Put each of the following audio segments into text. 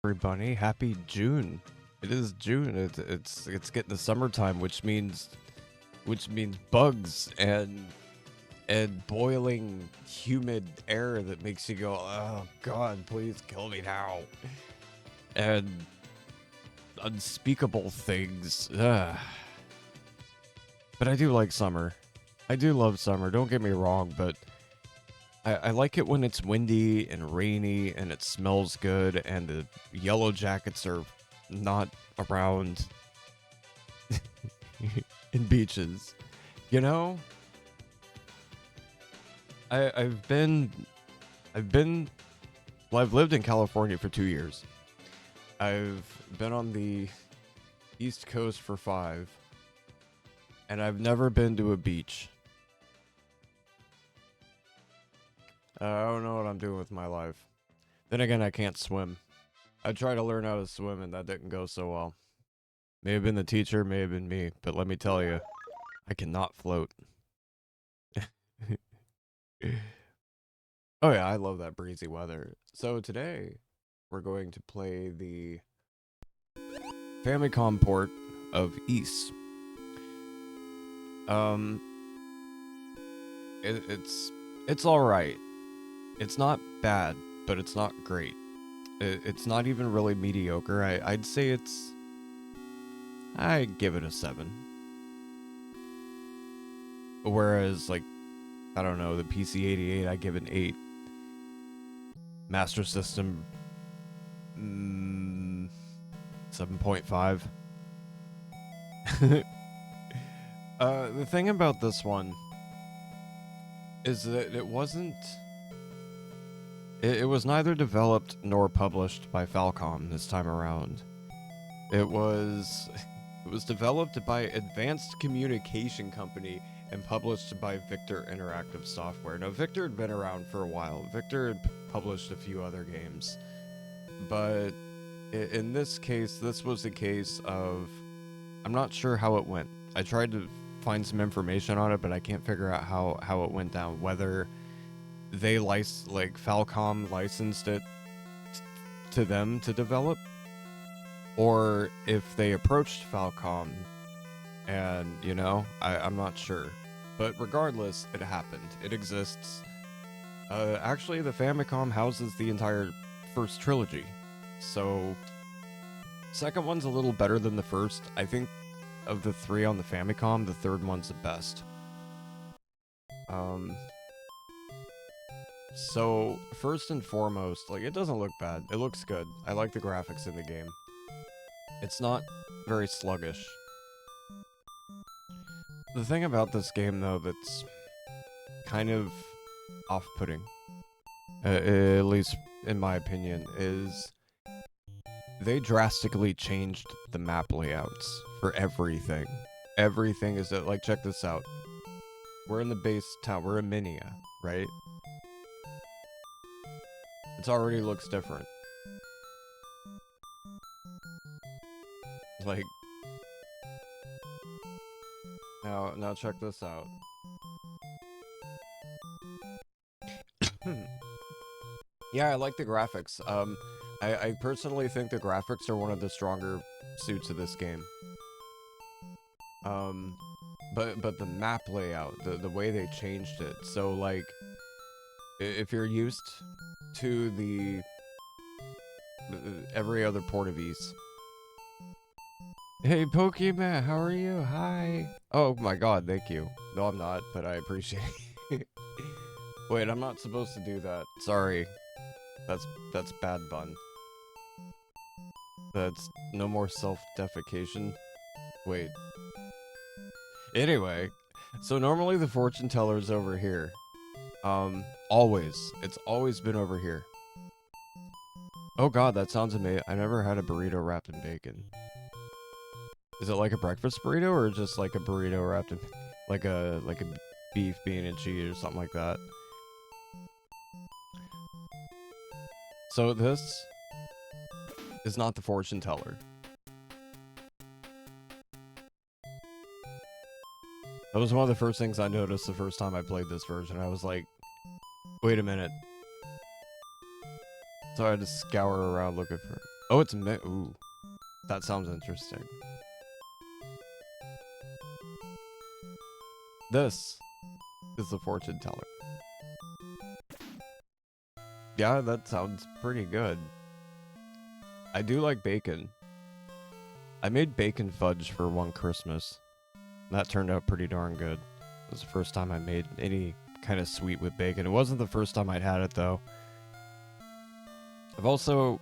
Everybody, happy June. It is June. It's getting the summertime, which means bugs and boiling humid air that makes you go, oh God, please kill me now. And unspeakable things. Ugh. But I do like summer. I do love summer. Don't get me wrong, but I like it when it's windy and rainy and it smells good and the yellow jackets are not around in beaches. You know? I've been well, I've lived in California for 2 years. I've been on the East Coast for 5, and I've never been to a beach. I don't know what I'm doing with my life. Then again, I can't swim. I tried to learn how to swim, and that didn't go so well. May have been the teacher, may have been me, but let me tell you, I cannot float. Oh yeah, I love that breezy weather. So today, we're going to play the Famicom port of Ys. Um, it's all right. It's not bad, but it's not great. It's not even really mediocre. I'd say I give it a 7. Whereas, like, I don't know, the PC-88, I give it an 8. Master System, 7.5. The thing about this one is that it wasn't... It was neither developed nor published by Falcom this time around. It was developed by Advanced Communication Company and published by Victor Interactive Software. Now, Victor had been around for a while. Victor had published a few other games. But in this case, this was a case of... I'm not sure how it went. I tried to find some information on it, but I can't figure out how it went down. Whether they Falcom licensed it to them to develop, or if they approached Falcom, and, you know, I'm not sure. But regardless, it happened. It exists. Actually, the Famicom houses the entire first trilogy. So, second one's a little better than the first. I think of the 3 on the Famicom, the third one's the best. So, first and foremost, like, it doesn't look bad. It looks good. I like the graphics in the game. It's not very sluggish. The thing about this game, though, that's kind of off-putting, at least in my opinion, is they drastically changed the map layouts for everything. Everything is, like, check this out. We're in the base town. We're in Minia, right? It already looks different. Like, now check this out. Yeah, I like the graphics. I personally think the graphics are one of the stronger suits of this game. But the map layout, the way they changed it. So, like, if you're used to the every other port of Ys. Hey, Pokemon, how are you? Hi. Oh my god, thank you. No, I'm not, but I appreciate it. Wait, I'm not supposed to do that. Sorry. That's bad bun. That's no more self-defecation. Wait. Anyway, so normally the fortune teller's over here. Always. It's always been over here. Oh god, that sounds amazing. I never had a burrito wrapped in bacon. Is it like a breakfast burrito or just like a burrito wrapped in like a beef, bean, and cheese or something like that? So this is not the fortune teller. That was one of the first things I noticed the first time I played this version. I was like, wait a minute. So I had to scour around looking for... Oh, it's ooh. That sounds interesting. This is the fortune teller. Yeah, that sounds pretty good. I do like bacon. I made bacon fudge for one Christmas. That turned out pretty darn good. It was the first time I made any kind of sweet with bacon. It wasn't the first time I'd had it, though. I've also...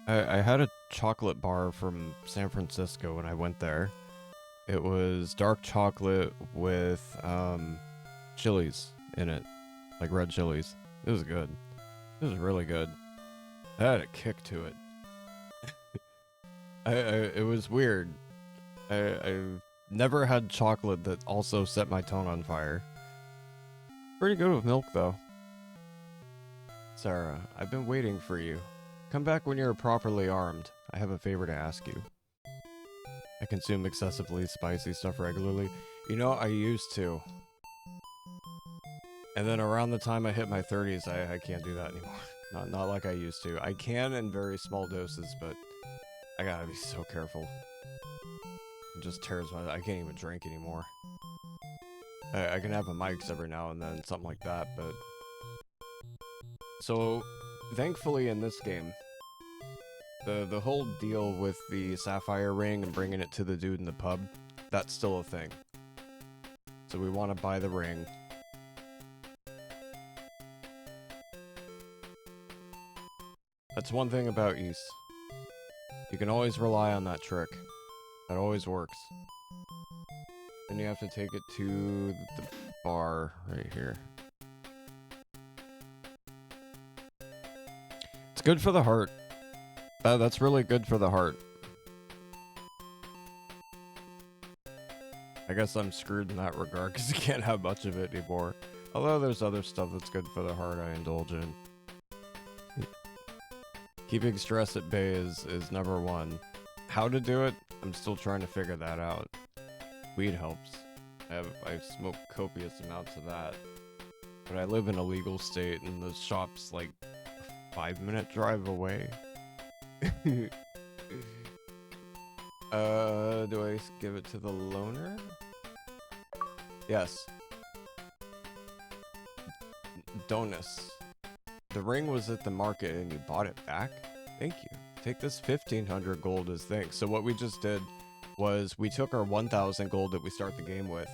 I had a chocolate bar from San Francisco when I went there. It was dark chocolate with chilies in it. Like red chilies. It was good. It was really good. It had a kick to it. It was weird. I've never had chocolate that also set my tongue on fire. Pretty good with milk, though. Sarah, I've been waiting for you. Come back when you're properly armed. I have a favor to ask you. I consume excessively spicy stuff regularly. You know, I used to. And then around the time I hit my 30s, I can't do that anymore. Not like I used to. I can in very small doses, but I gotta be so careful. It just tears my... I can't even drink anymore. I can have a mics every now and then, something like that, but... So, thankfully in this game, the whole deal with the sapphire ring and bringing it to the dude in the pub, that's still a thing. So we want to buy the ring. That's one thing about Ys. You can always rely on that trick. That always works. Then you have to take it to the bar right here. It's good for the heart. That's really good for the heart. I guess I'm screwed in that regard because you can't have much of it anymore. Although there's other stuff that's good for the heart I indulge in. Keeping stress at bay is number one. How to do it? I'm still trying to figure that out. Weed helps. I smoke copious amounts of that. But I live in a legal state and the shop's like a 5-minute drive away. Do I give it to the loner? Yes. Donus. The ring was at the market and you bought it back? Thank you. Take this 1500 gold as thanks. So what we just did was we took our 1000 gold that we start the game with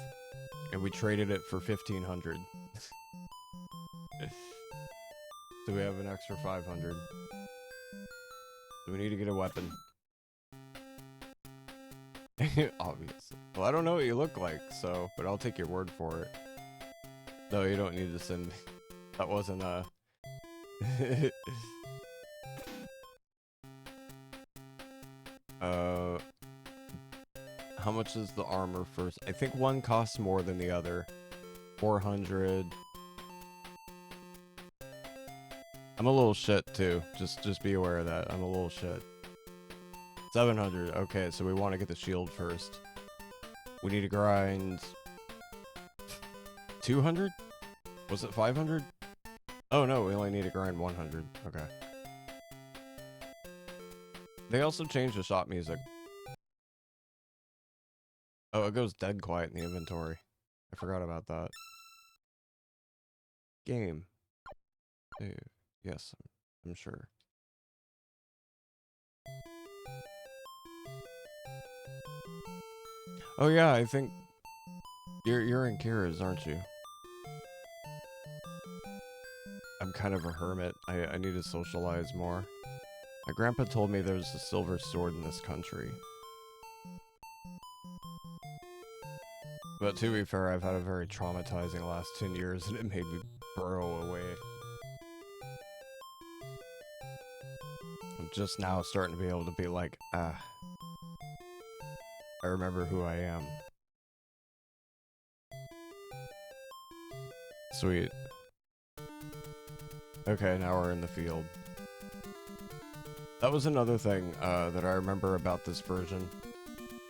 and we traded it for 1500. So we have an extra 500. So we need to get a weapon. Obviously. Well, I don't know what you look like, so, but I'll take your word for it. No, you don't need to send me. That wasn't how much is the armor first? I think one costs more than the other. 400. I'm a little shit too. Just be aware of that. I'm a little shit. 700. Okay, so we want to get the shield first. We need to grind 200? Was it 500? Oh no, we only need to grind 100. Okay. They also changed the shop music. Oh, it goes dead quiet in the inventory. I forgot about that. Game. Yes, I'm sure. Oh yeah, I think you're in Kira's, aren't you? I'm kind of a hermit. I need to socialize more. My grandpa told me there's a silver sword in this country. But to be fair, I've had a very traumatizing last 10 years and it made me burrow away. I'm just now starting to be able to be like, I remember who I am. Sweet. Okay, now we're in the field. That was another thing that I remember about this version.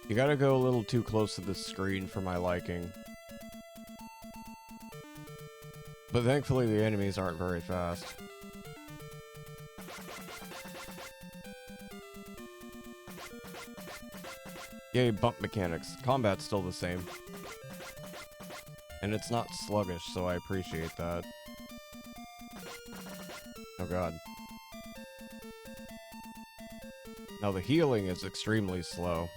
You gotta go a little too close to the screen for my liking. But thankfully the enemies aren't very fast. Yay, bump mechanics. Combat's still the same. And it's not sluggish, so I appreciate that. Oh god. Now the healing is extremely slow.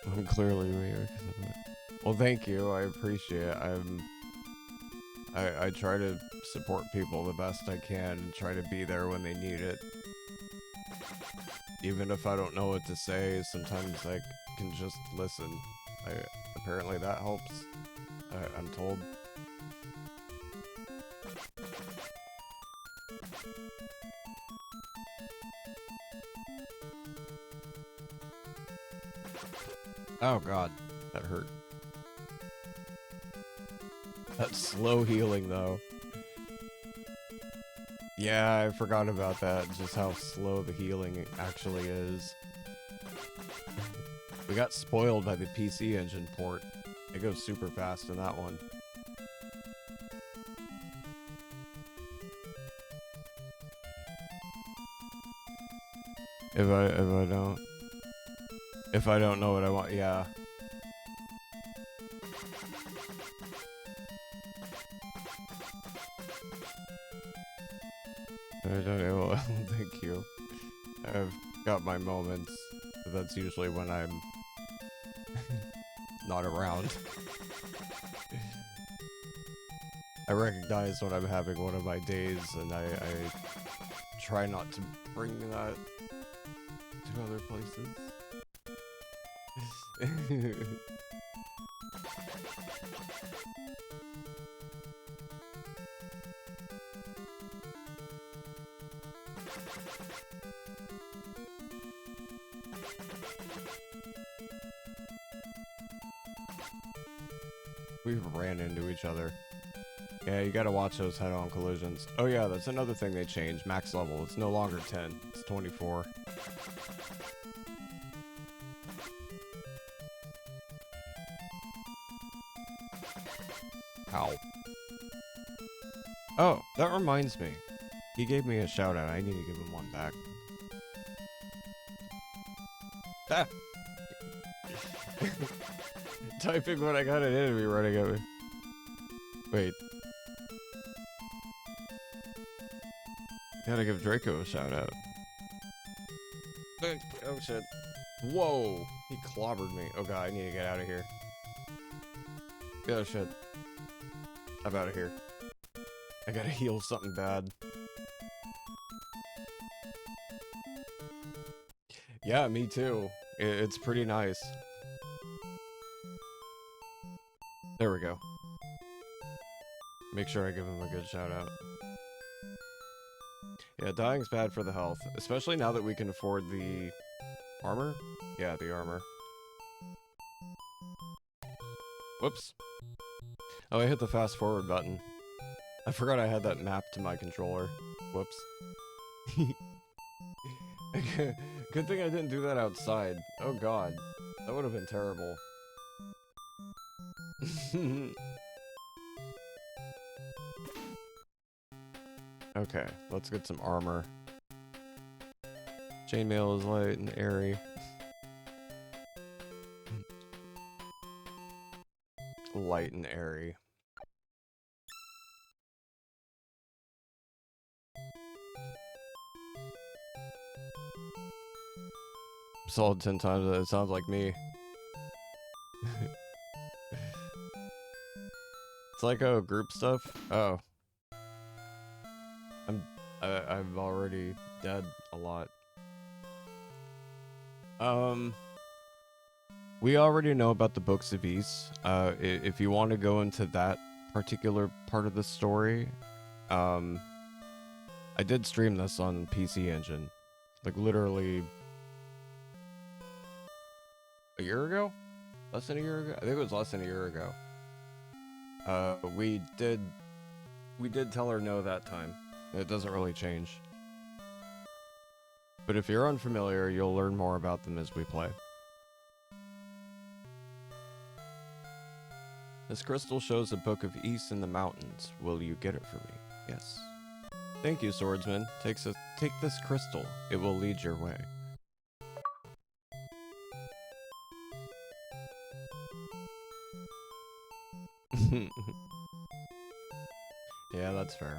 I'm clearly weird. Well, thank you. I appreciate it. I try to support people the best I can and try to be there when they need it. Even if I don't know what to say, sometimes I can just listen. Apparently that helps. I'm told. Oh god, that hurt. That slow healing though. Yeah, I forgot about that, just how slow the healing actually is. We got spoiled by the PC Engine port. It goes super fast in that one. If I don't know what I want, yeah. Well, thank you. I've got my moments, but that's usually when I'm not around. I recognize when I'm having one of my days, and I try not to bring that to other places. We ran into each other. Yeah, you gotta watch those head-on collisions. Oh yeah, that's another thing they changed. Max level. It's no longer 10. It's 24. Ow. Oh, that reminds me. He gave me a shout out. I need to give him one back. Ah! Typing when I got an enemy running at me. Wait. Gotta give Draco a shout out. Oh shit. Whoa! He clobbered me. Oh god, I need to get out of here. Oh shit. I'm out of here. I gotta heal something bad. Yeah, me too. It's pretty nice. There we go. Make sure I give him a good shout out. Yeah, dying's bad for the health, especially now that we can afford the armor. Yeah, the armor. Whoops. Oh, I hit the fast forward button. I forgot I had that mapped to my controller. Whoops. Good thing I didn't do that outside. Oh god. That would have been terrible. Okay, let's get some armor. Chainmail is light and airy. Light and airy. Solid 10 times, it sounds like me. It's like, oh, group stuff? Oh. I'm already dead a lot. We already know about the Books of Ys. If you want to go into that particular part of the story, I did stream this on PC Engine. Like, literally a year ago? Less than a year ago? I think it was less than a year ago. We did tell her no that time. It doesn't really change. But if you're unfamiliar, you'll learn more about them as we play. This crystal shows a Book of Ys in the mountains. Will you get it for me? Yes. Thank you, swordsman. Take this crystal. It will lead your way. Yeah, that's fair.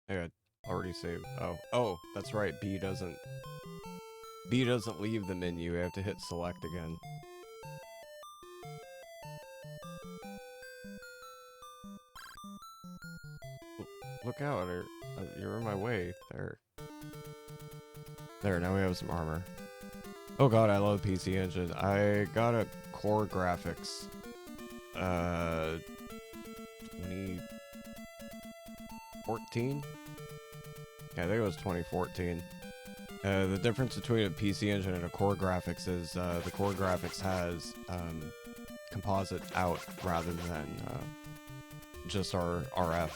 I already saved. Oh, that's right. B doesn't leave the menu. You have to hit select again. Look out, you're in my way. There, now we have some armor. Oh god, I love PC Engine. I got a Core Graphics. 2014? Yeah, I think it was 2014. The difference between a PC Engine and a Core Graphics is the Core Graphics has composite out rather than just our RF.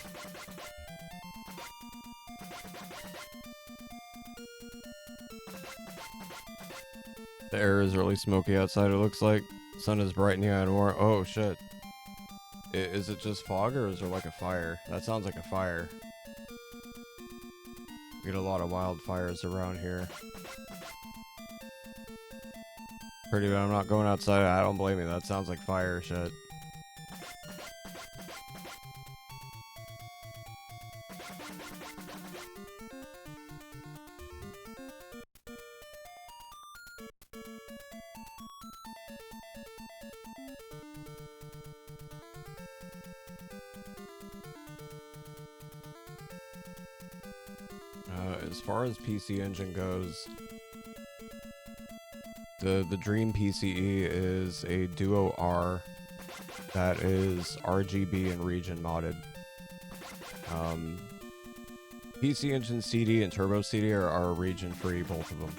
The air is really smoky outside, it looks like. Sun is brightening out more. Oh shit. Is it just fog or is there like a fire? That sounds like a fire. We get a lot of wildfires around here. Pretty bad, I'm not going outside. I don't blame you. That sounds like fire shit. As far as PC Engine goes, the Dream PCE is a Duo R that is RGB and region modded. PC Engine CD and Turbo CD are region free, both of them,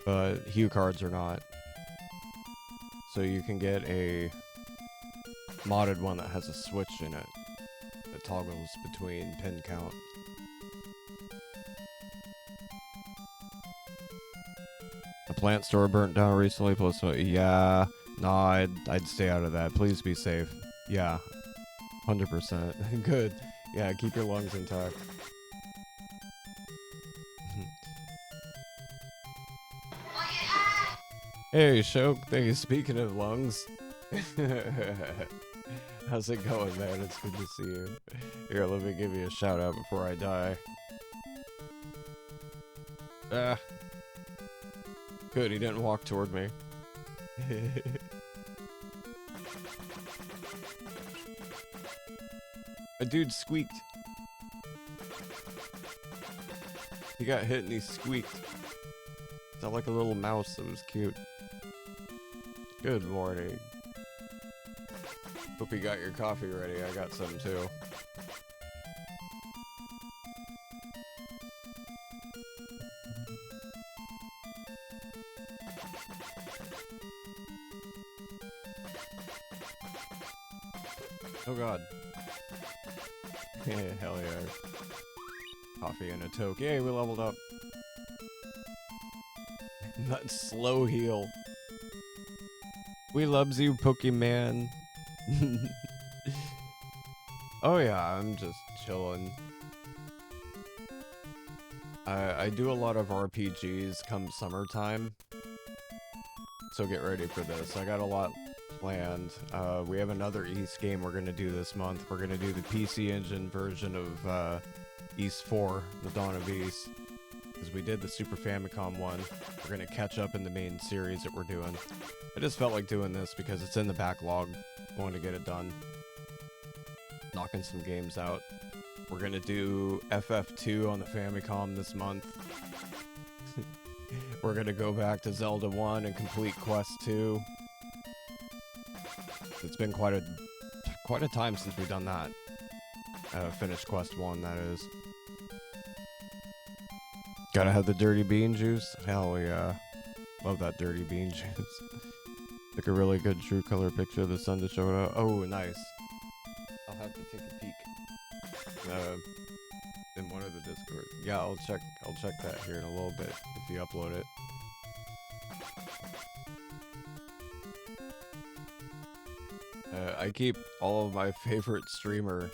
but Hue cards are not. So you can get a modded one that has a switch in it that toggles between pin count. A plant store burnt down recently, plus yeah, nah, I'd stay out of that. Please be safe. Yeah, 100%. Good. Yeah, keep your lungs intact. Hey, Shok. Hey, speaking of lungs. How's it going, man? It's good to see you. Here, let me give you a shout out before I die. Ah. Good, he didn't walk toward me. A dude squeaked. He got hit and he squeaked. Sounded like a little mouse that was cute. Good morning. Hope you got your coffee ready. I got some too. Oh god. Yeah, hell yeah. Coffee and a toke. Yay, we leveled up. That slow heal. We loves you, Pokemon. Oh yeah, I'm just chilling. I do a lot of RPGs come summertime. So get ready for this. I got a lot planned. We have another Ys game we're gonna do this month. We're gonna do the PC Engine version of Ys 4, The Dawn of Ys. Because we did the Super Famicom one. We're gonna catch up in the main series that we're doing. I just felt like doing this because it's in the backlog. I want to get it done. Knocking some games out. We're gonna do FF2 on the Famicom this month. We're gonna go back to Zelda 1 and complete Quest 2. It's been quite a time since we've done that. Finished Quest 1, that is. Gotta have the dirty bean juice. Hell yeah. Love that dirty bean juice. Took a really good true color picture of the sun to show it out. Oh, nice. I'll have to take a peek. In one of the Discord. Yeah, I'll check that here in a little bit if you upload it. I I keep all of my favorite streamer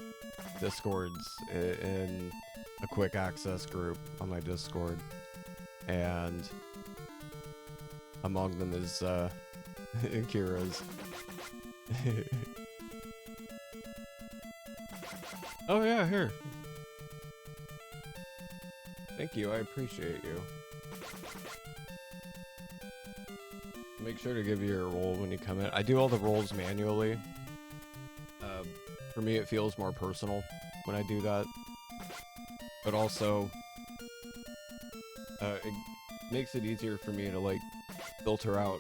Discords in a quick access group on my Discord, and among them is Kira's. Oh yeah, here. Thank you, I appreciate you. Make sure to give you your role when you come in. I do all the roles manually. For me, it feels more personal when I do that. But also, it makes it easier for me to, like, filter out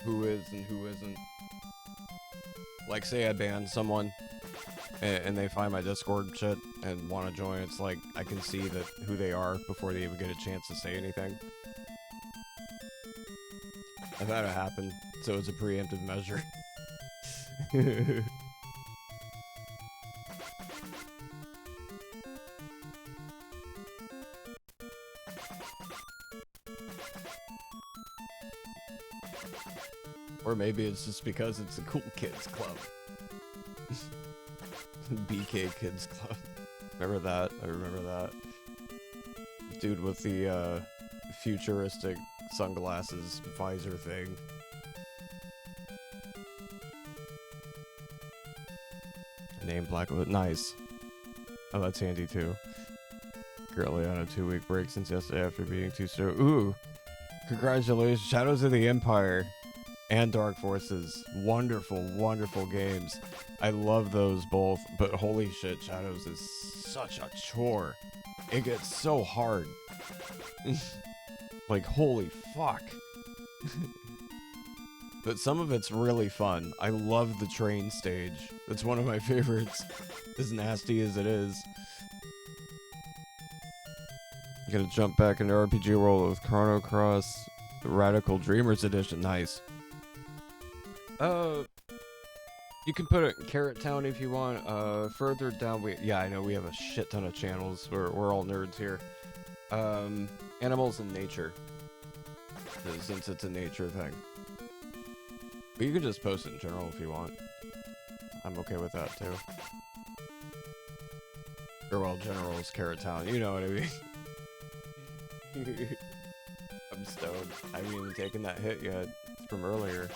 who is and who isn't. Like, say I ban someone, and they find my Discord shit and want to join, it's like, I can see that who they are before they even get a chance to say anything. I've had it happen, so it's a preemptive measure. Or maybe it's just because it's a cool kids club. BK Kids Club. Remember that? I remember that. Dude with the futuristic sunglasses visor thing. Name Blackwood. Nice. Oh, that's handy too. Currently on a 2-week break since yesterday after being too slow. Ooh! Congratulations. Shadows of the Empire and Dark Forces. Wonderful, wonderful games. I love those both, but holy shit, Shadows is such a chore. It gets so hard. Like, holy fuck. But some of it's really fun. I love the train stage. It's one of my favorites, as nasty as it is. I'm gonna jump back into RPG World with Chrono Cross, the Radical Dreamers Edition. Nice. You can put it in Carrot Town if you want. Further down, yeah, I know we have a shit ton of channels. We're all nerds here. Animals and nature, since it's a nature thing. But you can just post it in general if you want. I'm okay with that too. Or well, general is Carrot Town. You know what I mean. I'm stoned. I haven't even taken that hit yet. It's from earlier.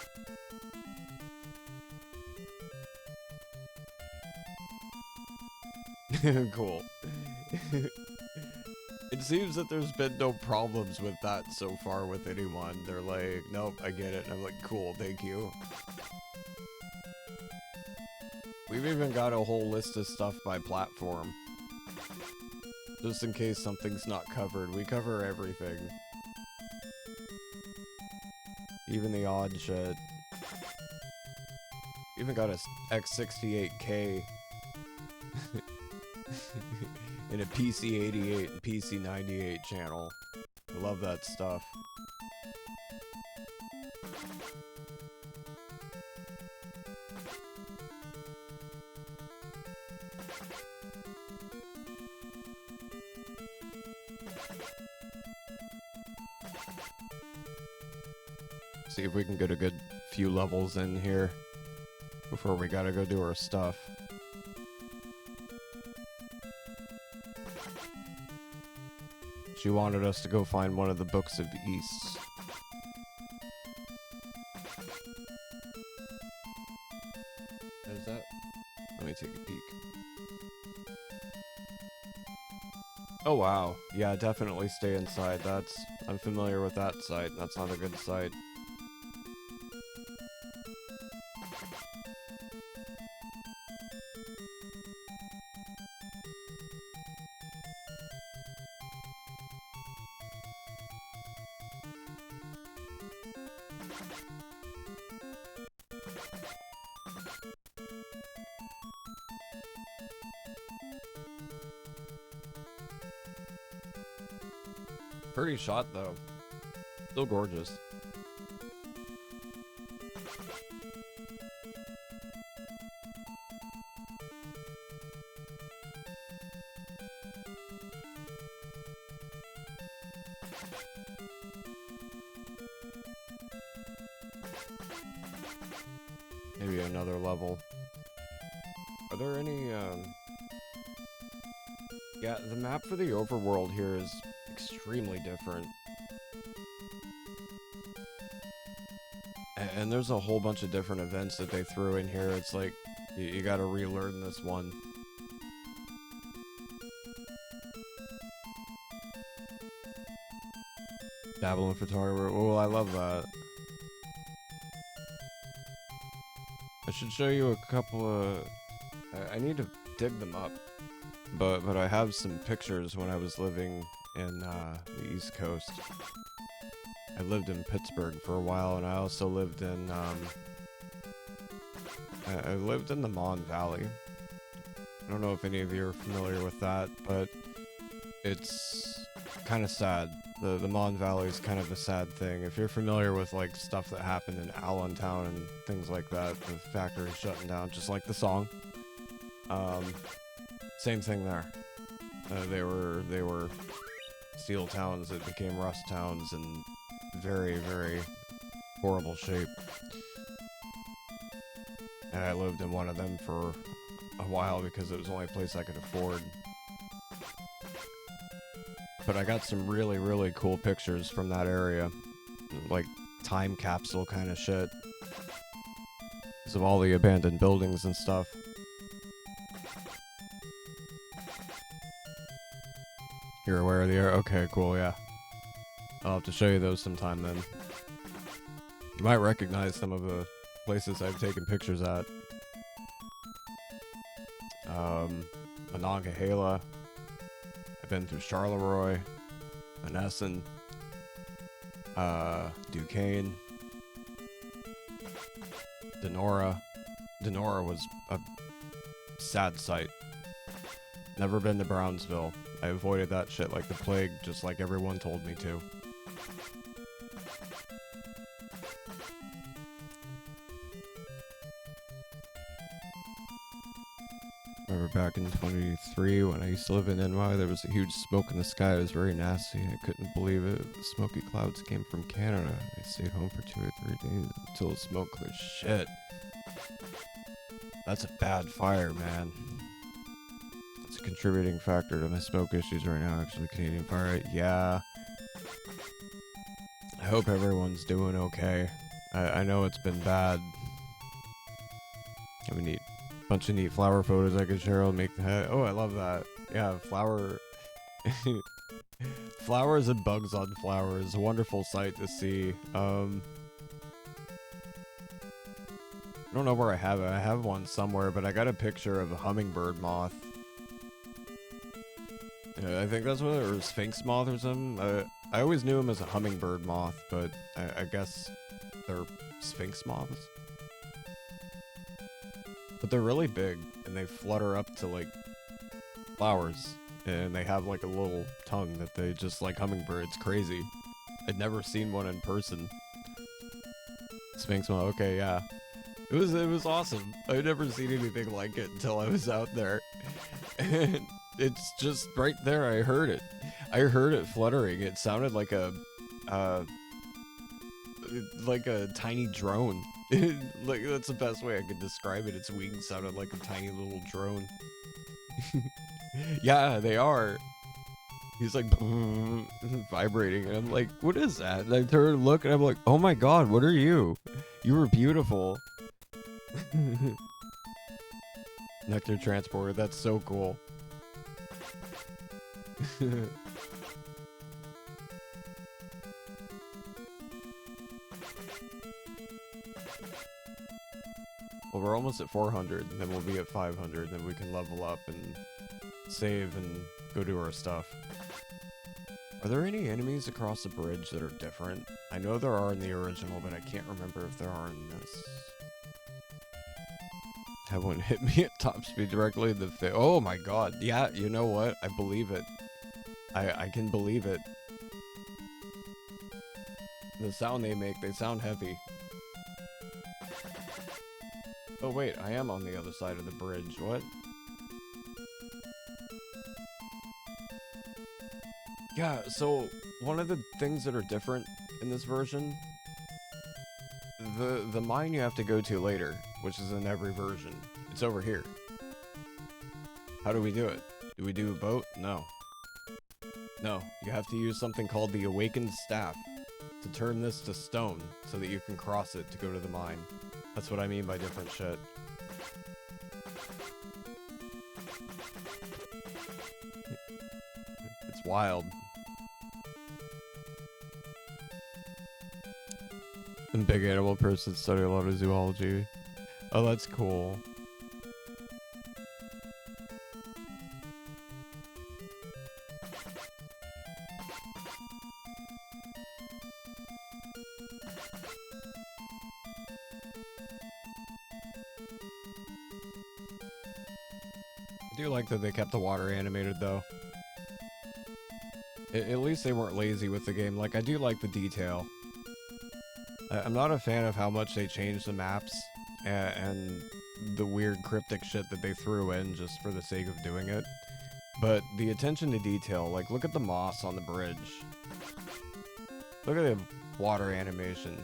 Cool. It seems that there's been no problems with that so far with anyone. They're like, nope, I get it. And I'm like, cool, thank you. We've even got a whole list of stuff by platform. Just in case something's not covered. We cover everything. Even the odd shit. Even got a X68K. In a PC88 and PC98 channel. I love that stuff. See if we can get a good few levels in here before we gotta go do our stuff. She wanted us to go find one of the Books of East. Is that? Let me take a peek. Oh wow. Yeah, definitely stay inside. I'm familiar with that site. That's not a good site. Pretty shot though. Still gorgeous. maybe another level. Are there any, yeah, the map for the overworld here is extremely different. And there's a whole bunch of different events that they threw in here. It's like, you gotta relearn this one. Dabble in photography. Oh, I love that. I should show you a couple of... I need to dig them up. But I have some pictures when I was living in the East Coast. I lived in Pittsburgh for a while, and I also lived in I lived in the Mon Valley. I don't know if any of you are familiar with that, but it's kind of sad. The Mon Valley is kind of a sad thing. If you're familiar with like stuff that happened in Allentown and things like that, the factory shutting down, just like the song. Same thing there. They were steel towns that became rust towns in very, very horrible shape. And I lived in one of them for a while because it was the only place I could afford. But I got some really, really cool pictures from that area. Like time capsule kind of shit. Because of all the abandoned buildings and stuff. You're aware of the area? Okay, cool, yeah. I'll have to show you those sometime then. You might recognize some of the places I've taken pictures at. Monongahela. I've been through Charleroi, Monessen, Duquesne, Denora. Denora was a sad sight. Never been to Brownsville. I avoided that shit like the plague, just like everyone told me to. Remember back in 23 when I used to live in NY, there was a huge smoke in the sky. It was very nasty. I couldn't believe it. The smoky clouds came from Canada. I stayed home for 2 or 3 days until the smoke cleared. Shit. That's a bad fire, man. It's a contributing factor to my smoke issues right now, actually. Canadian Fire. Yeah. I hope everyone's doing okay. I know it's been bad. I mean, bunch of neat flower photos I could share. I'll make the head. Oh, I love that. Yeah, flower. Flowers and bugs on flowers. A wonderful sight to see. I don't know where I have it. I have one somewhere, but I got a picture of a hummingbird moth. I think that's what it was, or sphinx moth or something. I always knew them as a hummingbird moth, but I guess they're sphinx moths. But they're really big, and they flutter up to, like, flowers. And they have, like, a little tongue that they just, like hummingbirds. Crazy. I'd never seen one in person. Sphinx moth, okay, yeah. It was awesome. I'd never seen anything like it until I was out there. And it's just right there, I heard it. I heard it fluttering. It sounded like a tiny drone. Like, that's the best way I could describe it. Its wings sounded like a tiny little drone. Yeah, they are. He's like vibrating, and I'm like, what is that? And I turn and look, and I'm like, oh my god, what are you? You were beautiful. Nectar transporter, that's so cool. Well, we're almost at 400, and then we'll be at 500, then we can level up and save and go do our stuff. Are there any enemies across the bridge that are different? I know there are in the original, but I can't remember if there are in this. Have one hit me at top speed directly in the face. Oh my god. Yeah, you know what? I believe it. I can believe it. The sound they make, they sound heavy. Oh wait, I am on the other side of the bridge. What? Yeah, so one of the things that are different in this version, the mine you have to go to later, which is in every version. It's over here. How do we do it? Do we do a boat? No. No, you have to use something called the Awakened Staff to turn this to stone so that you can cross it to go to the mine. That's what I mean by different shit. It's wild. And big animal person study a lot of zoology. Oh, that's cool. I do like that they kept the water animated though. At least they weren't lazy with the game. Like, I do like the detail. I'm not a fan of how much they changed the maps and the weird cryptic shit that they threw in just for the sake of doing it. But the attention to detail, like look at the moss on the bridge. Look at the water animation.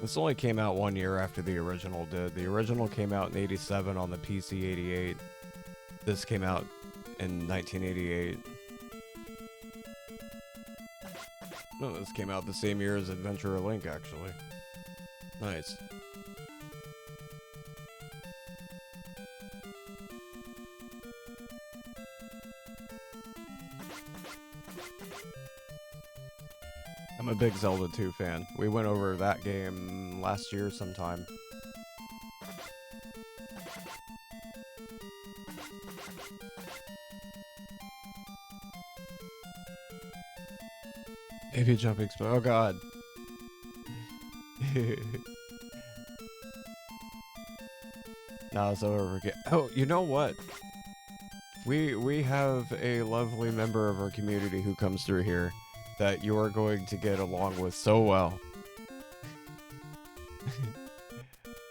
This only came out 1 year after the original did. The original came out in '87 on the PC 88. This came out in 1988. No, this came out the same year as Adventure Link, actually. Nice. I'm a big Zelda 2 fan. We went over that game last year sometime. Maybe jumping spot. Oh god. Now it's over again. Oh, you know what? We have a lovely member of our community who comes through here that you are going to get along with so well.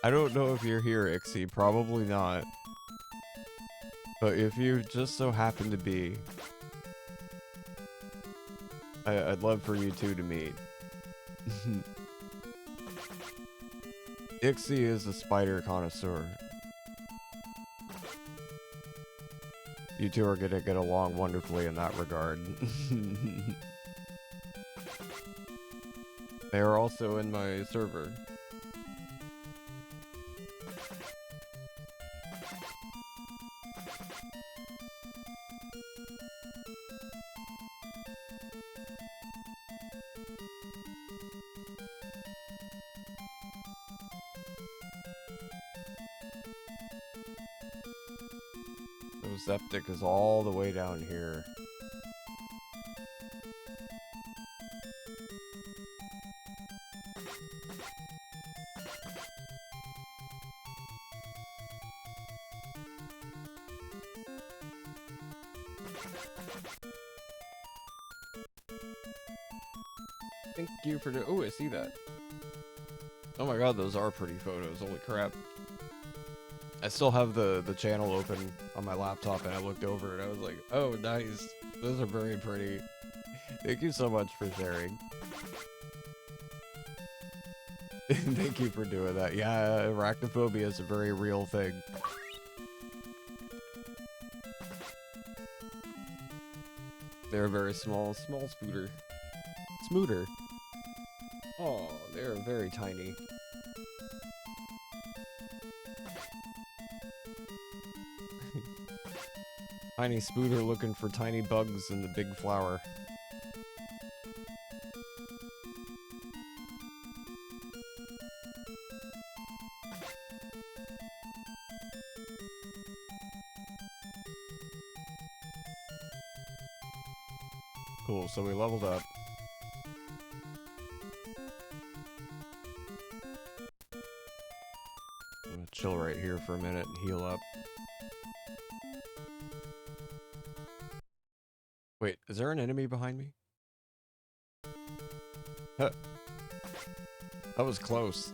I don't know if you're here, Ixie. Probably not. But if you just so happen to be, I'd love for you two to meet. Ixie is a spider connoisseur. You two are gonna get along wonderfully in that regard. They are also in my server. Septic is all the way down here. Thank you for oh, I see that. Oh my god, those are pretty photos. Holy crap. I still have the channel open on my laptop and I looked over and I was like, oh, nice. Those are very pretty. Thank you so much for sharing. Thank you for doing that. Yeah, arachnophobia is a very real thing. They're a very small spooter. Smooter. Oh, they're very tiny. Tiny spooter looking for tiny bugs in the big flower. Cool, so we leveled up. I'm gonna chill right here for a minute and heal up. Wait, is there an enemy behind me? Huh. That was close.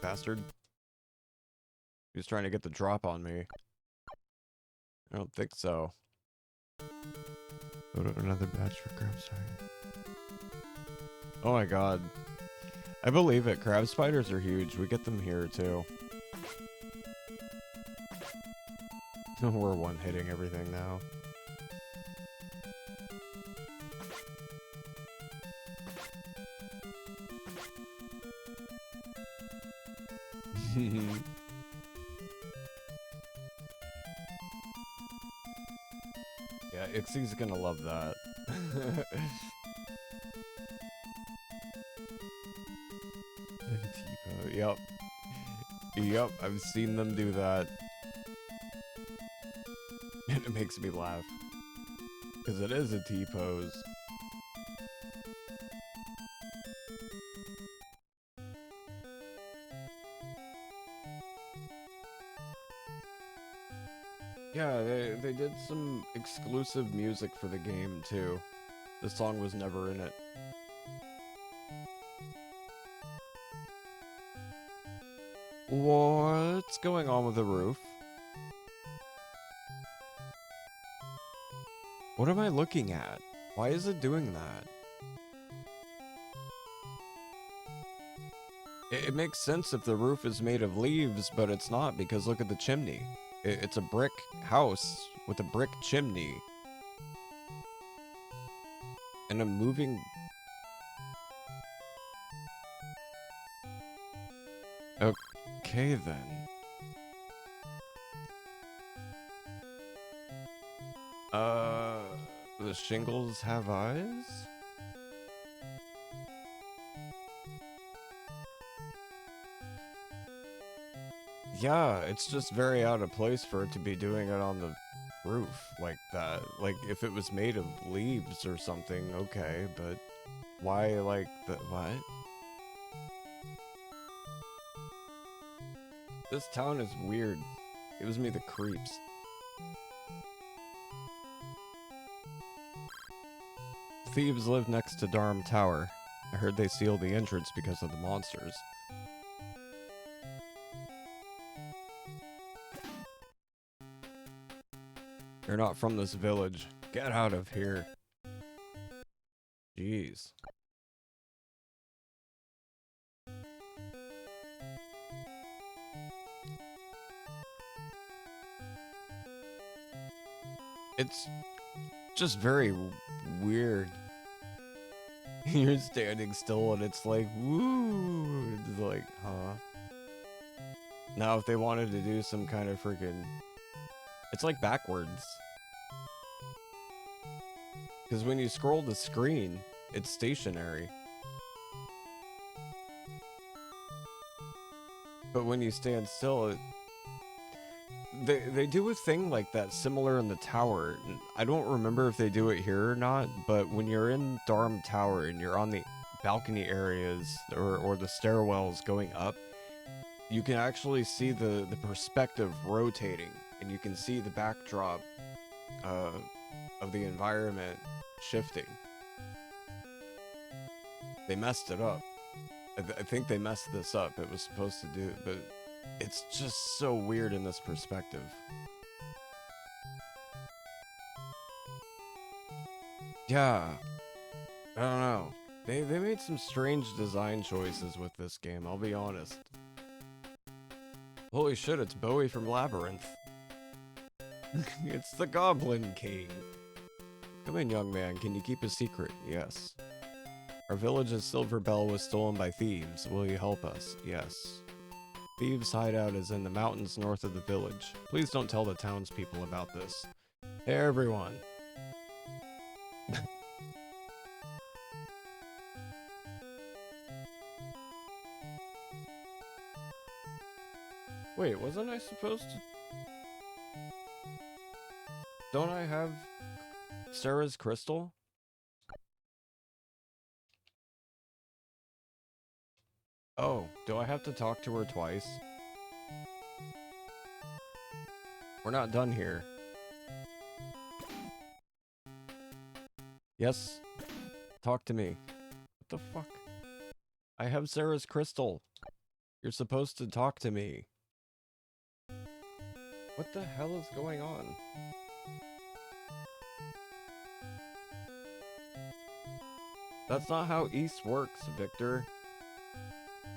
Bastard. He was trying to get the drop on me. I don't think so. Go to another batch for grab, sorry. Oh my god. I believe it. Crab spiders are huge. We get them here too. We're one-hitting everything now. Yeah, Ixie's gonna love that. T-pose. Yep. Yep, I've seen them do that. And it makes me laugh. Because it is a T-pose. Yeah, they did some exclusive music for the game, too. The song was never in it. What's going on with the roof? What am I looking at? Why is it doing that? It makes sense if the roof is made of leaves, but it's not because look at the chimney. It's a brick house with a brick chimney. And a moving... Okay then. The shingles have eyes? Yeah, it's just very out of place for it to be doing it on the roof like that. Like, if it was made of leaves or something, okay, but why, like, the, what? This town is weird. It gives me the creeps. Thieves live next to Darm Tower. I heard they sealed the entrance because of the monsters. You're not from this village. Get out of here. Jeez. It's just very weird. You're standing still and it's like, woo! It's like, huh? Now if they wanted to do some kind of freaking... It's like backwards. Because when you scroll the screen, it's stationary. But when you stand still, it... They do a thing like that similar in the tower. I don't remember if they do it here or not, but when you're in Darm Tower and you're on the balcony areas or the stairwells going up, you can actually see the perspective rotating, and you can see the backdrop of the environment shifting. They messed it up. I think they messed this up. It was supposed to do, but it's just so weird in this perspective. Yeah. I don't know. They made some strange design choices with this game, I'll be honest. Holy shit, it's Bowie from Labyrinth. It's the Goblin King. Come in, young man. Can you keep a secret? Yes. Our village's silver bell was stolen by thieves. Will you help us? Yes. Thieves' hideout is in the mountains north of the village. Please don't tell the townspeople about this. Hey, everyone. Wait, wasn't I supposed to... Don't I have Sarah's crystal? Oh, do I have to talk to her twice? We're not done here. Yes? Talk to me. What the fuck? I have Sarah's crystal. You're supposed to talk to me. What the hell is going on? That's not how East works, Victor.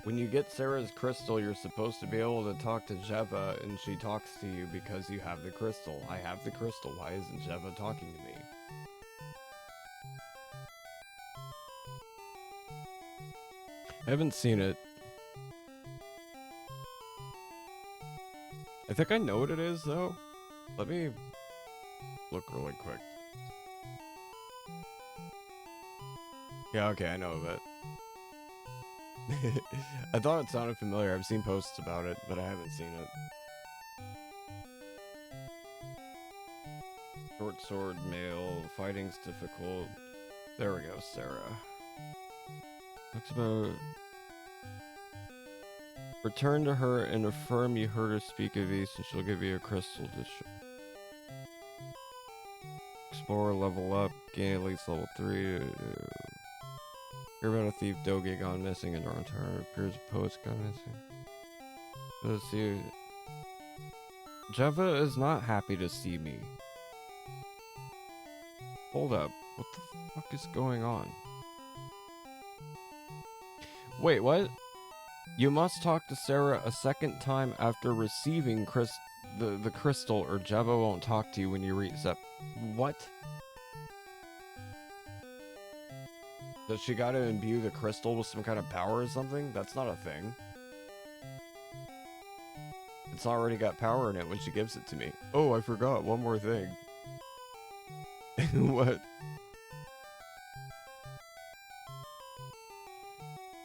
When you get Sarah's crystal, you're supposed to be able to talk to Jeva, and she talks to you because you have the crystal. I have the crystal. Why isn't Jeva talking to me? I haven't seen it. I think I know what it is, though. Let me look really quick. Yeah, okay, I know of it. I thought it sounded familiar. I've seen posts about it, but I haven't seen it. Short sword, male, fighting's difficult. There we go, Sarah. Talks about... Return to her and affirm you heard her speak of East, and she'll give you a crystal to explore, level up, gain at least level 3. Hear about a thief Doge gone missing in Naruto. Appears a poet's gone missing. Let's see. Jeva is not happy to see me. Hold up. What the fuck is going on? Wait, what? You must talk to Sarah a second time after receiving the crystal, or Jeva won't talk to you when you reset. What? Does she gotta imbue the crystal with some kind of power or something? That's not a thing. It's already got power in it when she gives it to me. Oh, I forgot one more thing. What?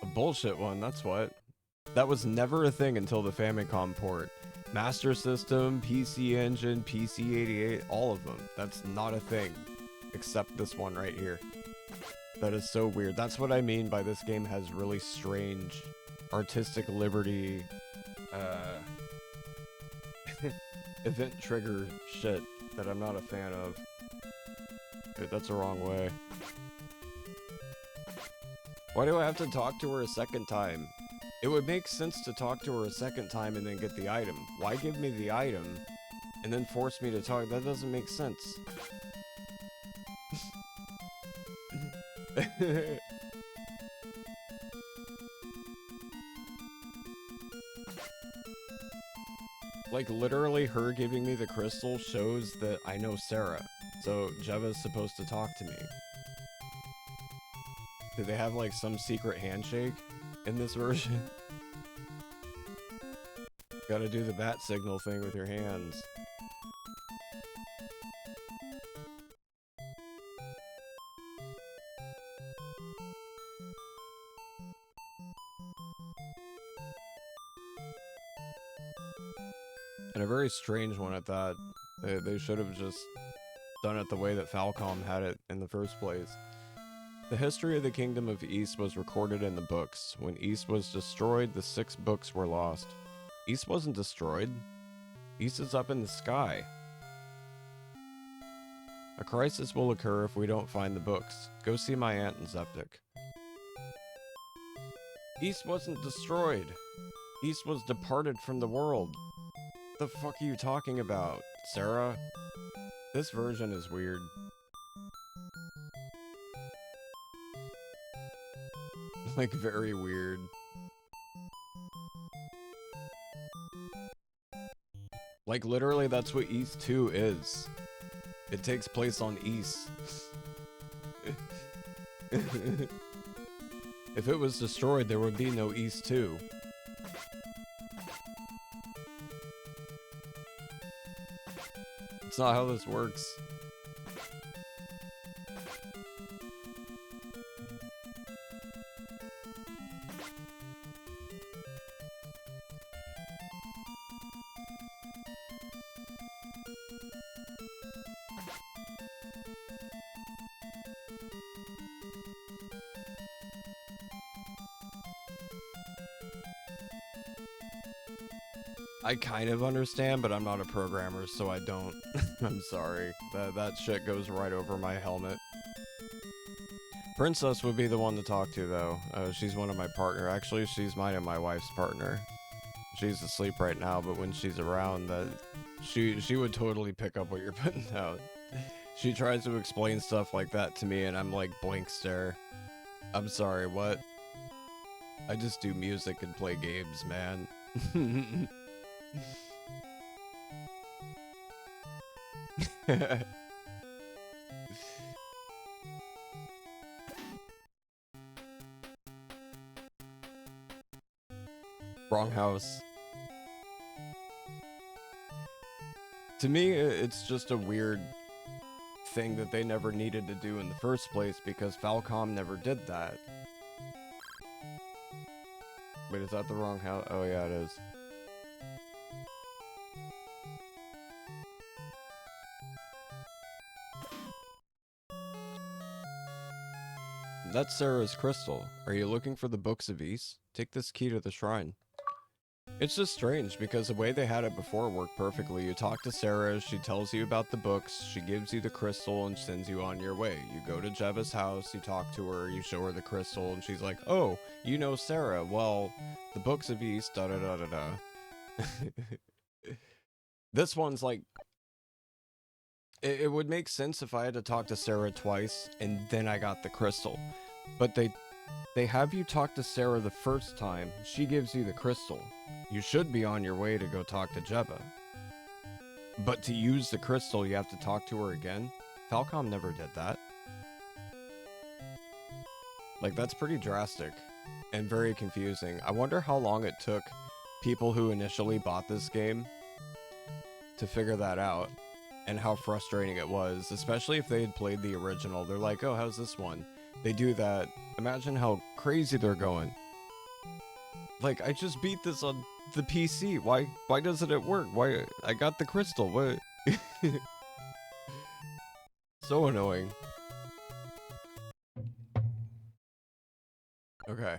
A bullshit one, that's what. That was never a thing until the Famicom port. Master System, PC Engine, PC-88, all of them. That's not a thing. Except this one right here. That is so weird. That's what I mean by this game has really strange artistic liberty, event trigger shit that I'm not a fan of. Dude, that's the wrong way. Why do I have to talk to her a second time? It would make sense to talk to her a second time and then get the item. Why give me the item and then force me to talk? That doesn't make sense. Like, literally her giving me the crystal shows that I know Sarah. So Jeva's supposed to talk to me. Do they have like some secret handshake in this version? Gotta do the bat signal thing with your hands. And a very strange one at that. They should have just done it the way that Falcom had it in the first place. The history of the Kingdom of East was recorded in the books. When East was destroyed, the 6 books were lost. East wasn't destroyed. East is up in the sky. A crisis will occur if we don't find the books. Go see my aunt in Zeptic. East wasn't destroyed. East was departed from the world. The fuck are you talking about, Sarah? This version is weird. Like, very weird. Like, literally, that's what East 2 is. It takes place on East. If it was destroyed, there would be no East 2. It's not how this works. I kind of understand, but I'm not a programmer, so I don't. I'm sorry. That shit goes right over my helmet. Princess would be the one to talk to, though. She's one of my partner. Actually, she's mine and my wife's partner. She's asleep right now, but when she's around, she would totally pick up what you're putting down. She tries to explain stuff like that to me, and I'm like blank stare. I'm sorry, what? I just do music and play games, man. Wrong house. To me, it's just a weird thing that they never needed to do in the first place because Falcom never did that. Wait, is that the wrong house? Oh yeah, it is. That's Sarah's crystal. Are you looking for the Books of Ys? Take this key to the shrine. It's just strange because the way they had it before worked perfectly. You talk to Sarah, she tells you about the books, she gives you the crystal and sends you on your way. You go to Jeva's house, you talk to her, you show her the crystal, and she's like, oh, you know Sarah. Well, the Books of Ys, da da da da da. This one's like, it would make sense if I had to talk to Sarah twice and then I got the crystal. But they have you talk to Sarah the first time, she gives you the crystal. You should be on your way to go talk to Jeva. But to use the crystal, you have to talk to her again? Falcom never did that. Like, that's pretty drastic and very confusing. I wonder how long it took people who initially bought this game to figure that out and how frustrating it was, especially if they had played the original. They're like, oh, how's this one? They do that. Imagine how crazy they're going. Like, I just beat this on the PC. Why doesn't it work? Why? I got the crystal. What? So annoying. Okay.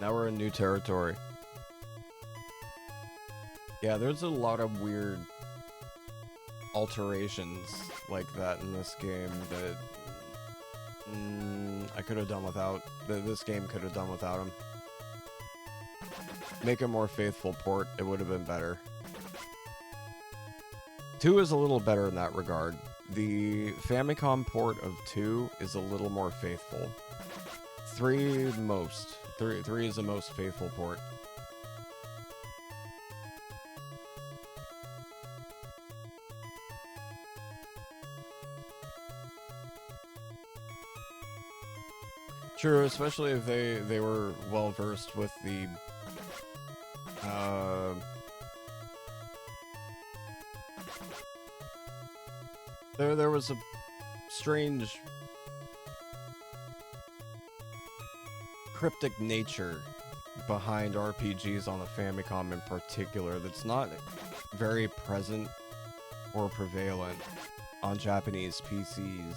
Now we're in new territory. Yeah, there's a lot of weird alterations like that in this game that I could have done without. This game could have done without them. Make a more faithful port, it would have been better. 2 is a little better in that regard. The Famicom port of 2 is a little more faithful. 3 most. 3 is the most faithful port. True, especially if they were well versed with the there was a strange cryptic nature behind RPGs on the Famicom in particular that's not very present or prevalent on Japanese PCs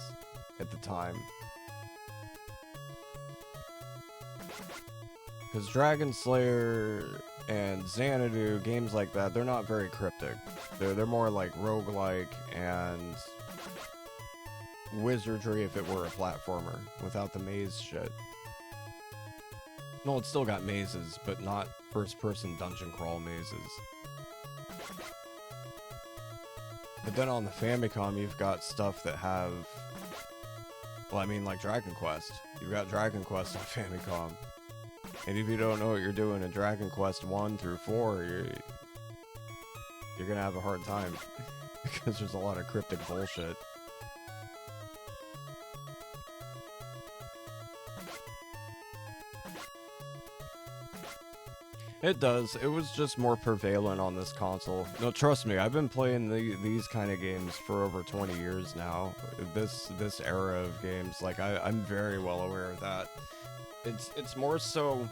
at the time. Because Dragon Slayer and Xanadu, games like that, they're not very cryptic. They're more like roguelike and wizardry if it were a platformer, without the maze shit. No, it's still got mazes, but not first-person dungeon crawl mazes. But then on the Famicom, you've got stuff that have... Well, I mean, like Dragon Quest. You've got Dragon Quest on Famicom. And if you don't know what you're doing in Dragon Quest 1 through 4, you're gonna have a hard time. Because there's a lot of cryptic bullshit. It does. It was just more prevalent on this console. No, trust me, I've been playing these kind of games for over 20 years now. This era of games, like I'm very well aware of that. It's more so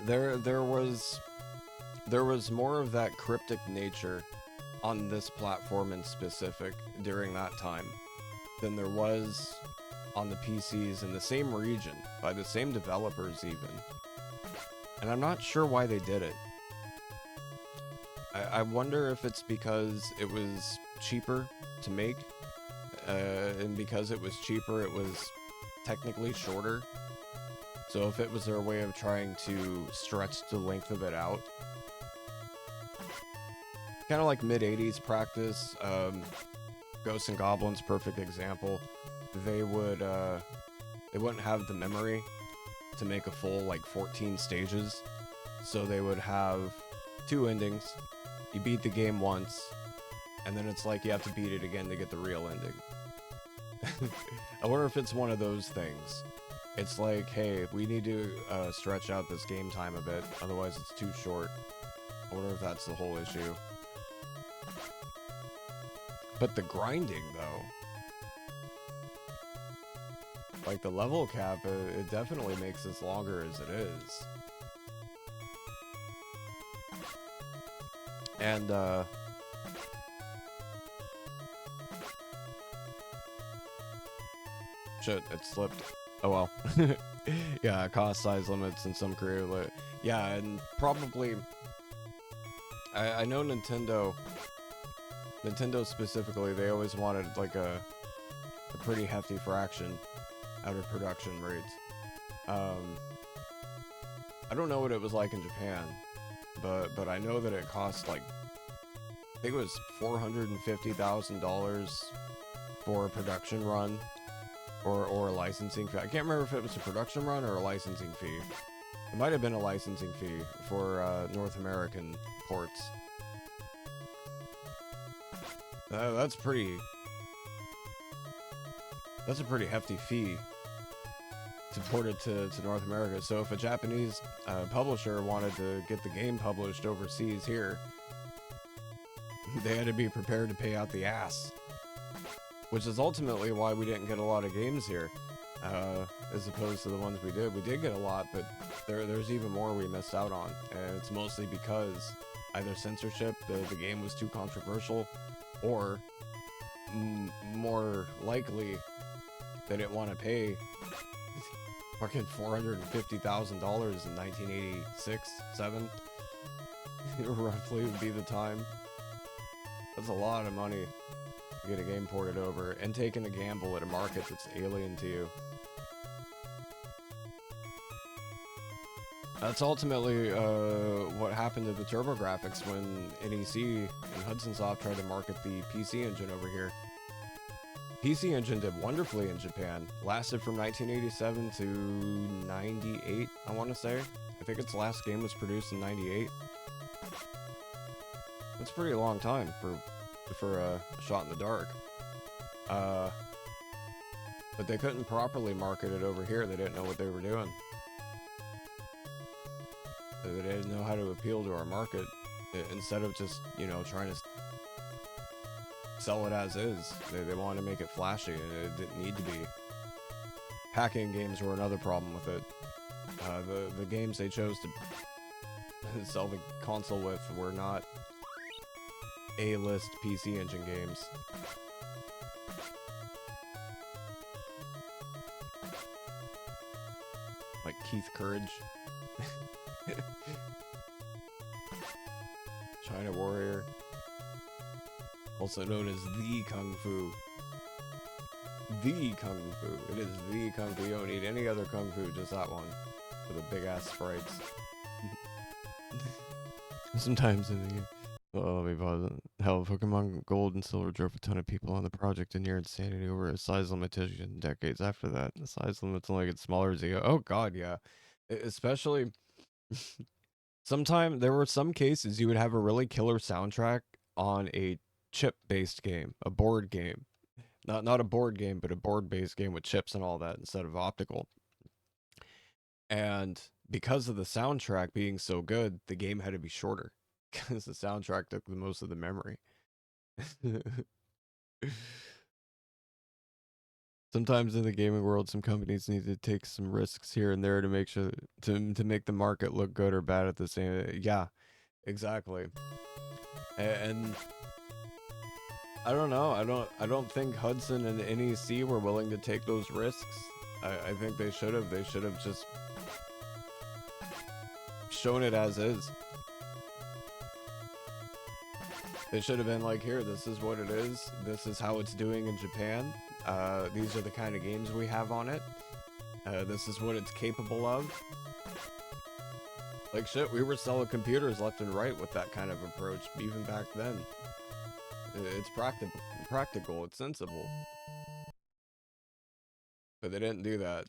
there was more of that cryptic nature on this platform in specific during that time than there was on the PCs in the same region by the same developers even. And I'm not sure why they did it. I wonder if it's because it was cheaper to make, and because it was cheaper, it was technically shorter. So if it was their way of trying to stretch the length of it out. Kind of like mid-80s practice. Ghosts and Goblins, perfect example. they wouldn't have the memory to make a full like 14 stages, so they would have 2 endings. You beat the game once, and then it's like you have to beat it again to get the real ending. I wonder if it's one of those things. It's like, hey, we need to stretch out this game time a bit, otherwise it's too short. I wonder if that's the whole issue. But the grinding, though, like the level cap, it definitely makes this longer as it is. And, shit, it slipped. Oh well. Yeah, cost size limits and some creative yeah, and probably I know Nintendo specifically, they always wanted like a pretty hefty fraction out of production rates. I don't know what it was like in Japan, but I know that it cost like, I think it was $450,000 for a production run, or a licensing fee. I can't remember if it was a production run or a licensing fee. It might have been a licensing fee for North American ports. That's a pretty hefty fee to port it to North America. So if a Japanese publisher wanted to get the game published overseas here, they had to be prepared to pay out the ass. Which is ultimately why we didn't get a lot of games here, as opposed to the ones we did. We did get a lot, but there's even more we missed out on. And it's mostly because either censorship, the game was too controversial, or more likely they didn't want to pay fucking $450,000 in 1986, 7. Roughly would be the time. That's a lot of money to get a game ported over, and taking a gamble at a market that's alien to you. That's ultimately what happened to the TurboGrafx when NEC and Hudson Soft tried to market the PC Engine over here. PC Engine did wonderfully in Japan. Lasted from 1987 to 98, I want to say. I think its last game was produced in 98. That's a pretty long time for a shot in the dark. But they couldn't properly market it over here. They didn't know what they were doing. They didn't know how to appeal to our market, instead of just, you know, trying to sell it as is. They wanted to make it flashy, and it didn't need to be. Hacking games were another problem with it. The games they chose to sell the console with were not A-list PC Engine games. Like Keith Courage. China Warrior. Also known as the Kung Fu. The Kung Fu. It is the Kung Fu. You don't need any other Kung Fu, just that one. For the big ass sprites. Sometimes in the game. Oh, we bought hell, Pokemon Gold and Silver drove a ton of people on the project and near insanity over a size limitation decades after that. The size limits only get smaller as you go. Oh god, yeah. Especially there were some cases you would have a really killer soundtrack on a chip-based game, a board game. Not a board game, but a board-based game with chips and all that instead of optical. And because of the soundtrack being so good, the game had to be shorter. Because the soundtrack took the most of the memory. Sometimes in the gaming world, some companies need to take some risks here and there to make sure to make the market look good or bad at the same. Yeah, exactly. And I don't know. I don't think Hudson and NEC were willing to take those risks. I think they should have. They should have just shown it as is. They should have been like, here, this is what it is. This is how it's doing in Japan. These are the kind of games we have on it. This is what it's capable of. Like shit, we were selling computers left and right with that kind of approach, even back then. It's practical, it's sensible. But they didn't do that.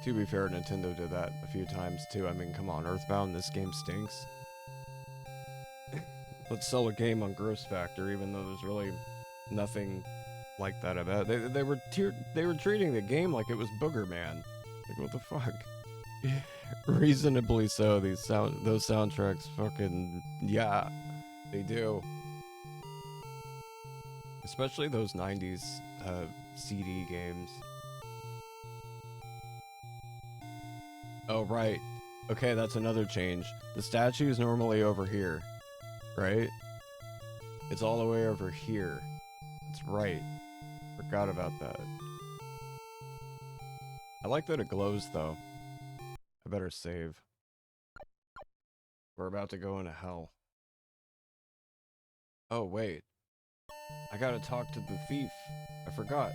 To be fair, Nintendo did that a few times too. I mean, come on, Earthbound, this game stinks. Let's sell a game on Gross Factor, even though there's really nothing like that about it. They were treating the game like it was Booger Man. Like, what the fuck? Reasonably so. Those soundtracks, fucking yeah, they do. Especially those 90s CD games. Oh, right. Okay, that's another change. The statue is normally over here, right? It's all the way over here. That's right. Forgot about that. I like that it glows, though. I better save. We're about to go into hell. Oh, wait. I gotta talk to the thief. I forgot.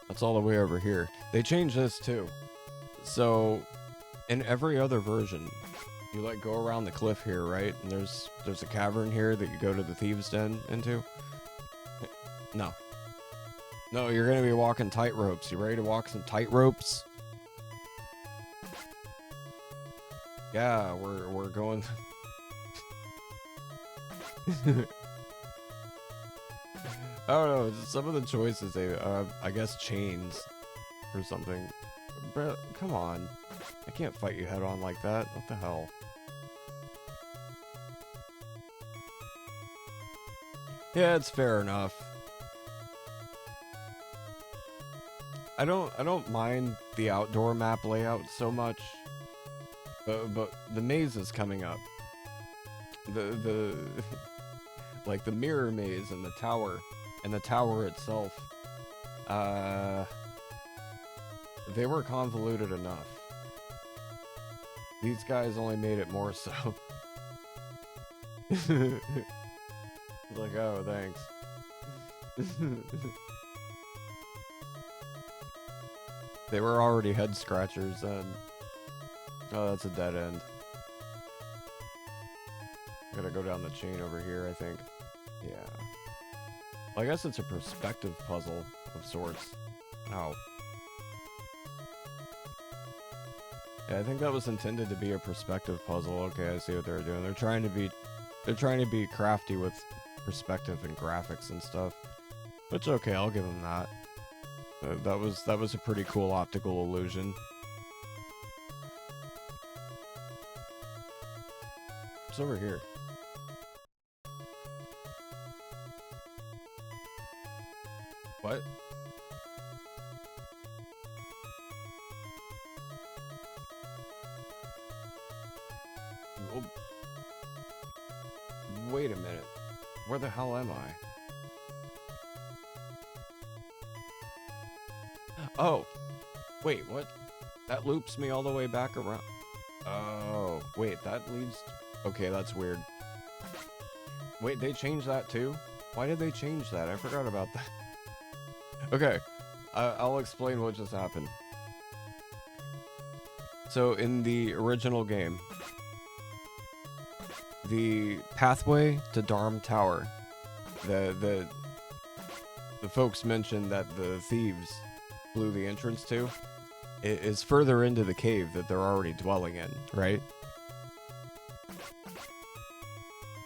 That's all the way over here. They changed this too. So, in every other version, you like go around the cliff here, right? And there's a cavern here that you go to the thieves' den into. No. No, you're gonna be walking tightropes. You ready to walk some tightropes? Yeah, we're going. I don't know, some of the choices they, I guess chains or something. Bro, come on. I can't fight you head on like that. What the hell? Yeah, it's fair enough. I don't mind the outdoor map layout so much. But the maze is coming up. The like the mirror maze and the tower itself, they were convoluted enough. These guys only made it more so. Like, oh, thanks. They were already head scratchers then. Oh, that's a dead end. Gotta go down the chain over here, I think. Yeah. Well, I guess it's a perspective puzzle of sorts. Ow. Yeah, I think that was intended to be a perspective puzzle. Okay, I see what they're doing. They're trying to be crafty with perspective and graphics and stuff. Which, okay, I'll give them that. That was a pretty cool optical illusion. What's over here? What? Well, wait a minute. Where the hell am I? Oh. Wait, what? That loops me all the way back around. Oh, wait, that leads... Okay, that's weird. Wait, they changed that too? Why did they change that? I forgot about that. Okay, I'll explain what just happened. So, in the original game, the pathway to Darm Tower, the folks mentioned that the thieves blew the entrance to, it is further into the cave that they're already dwelling in, right?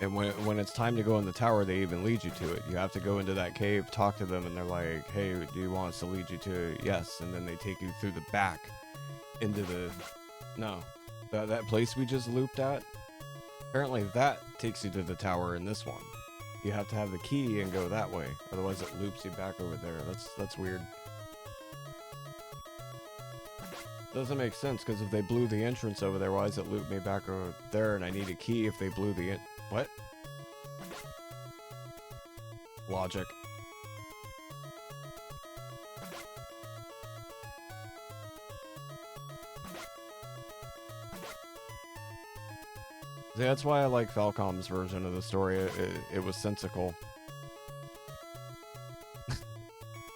And when it's time to go in the tower, they even lead you to it. You have to go into that cave, talk to them, and they're like, hey, do you want us to lead you to it? Yes. And then they take you through the back into the... No. That place we just looped at? Apparently that takes you to the tower in this one. You have to have the key and go that way. Otherwise it loops you back over there. That's weird. Doesn't make sense, because if they blew the entrance over there, why does it loop me back over there? And I need a key if they blew the... What? Logic. See, that's why I like Falcom's version of the story. It was sensical.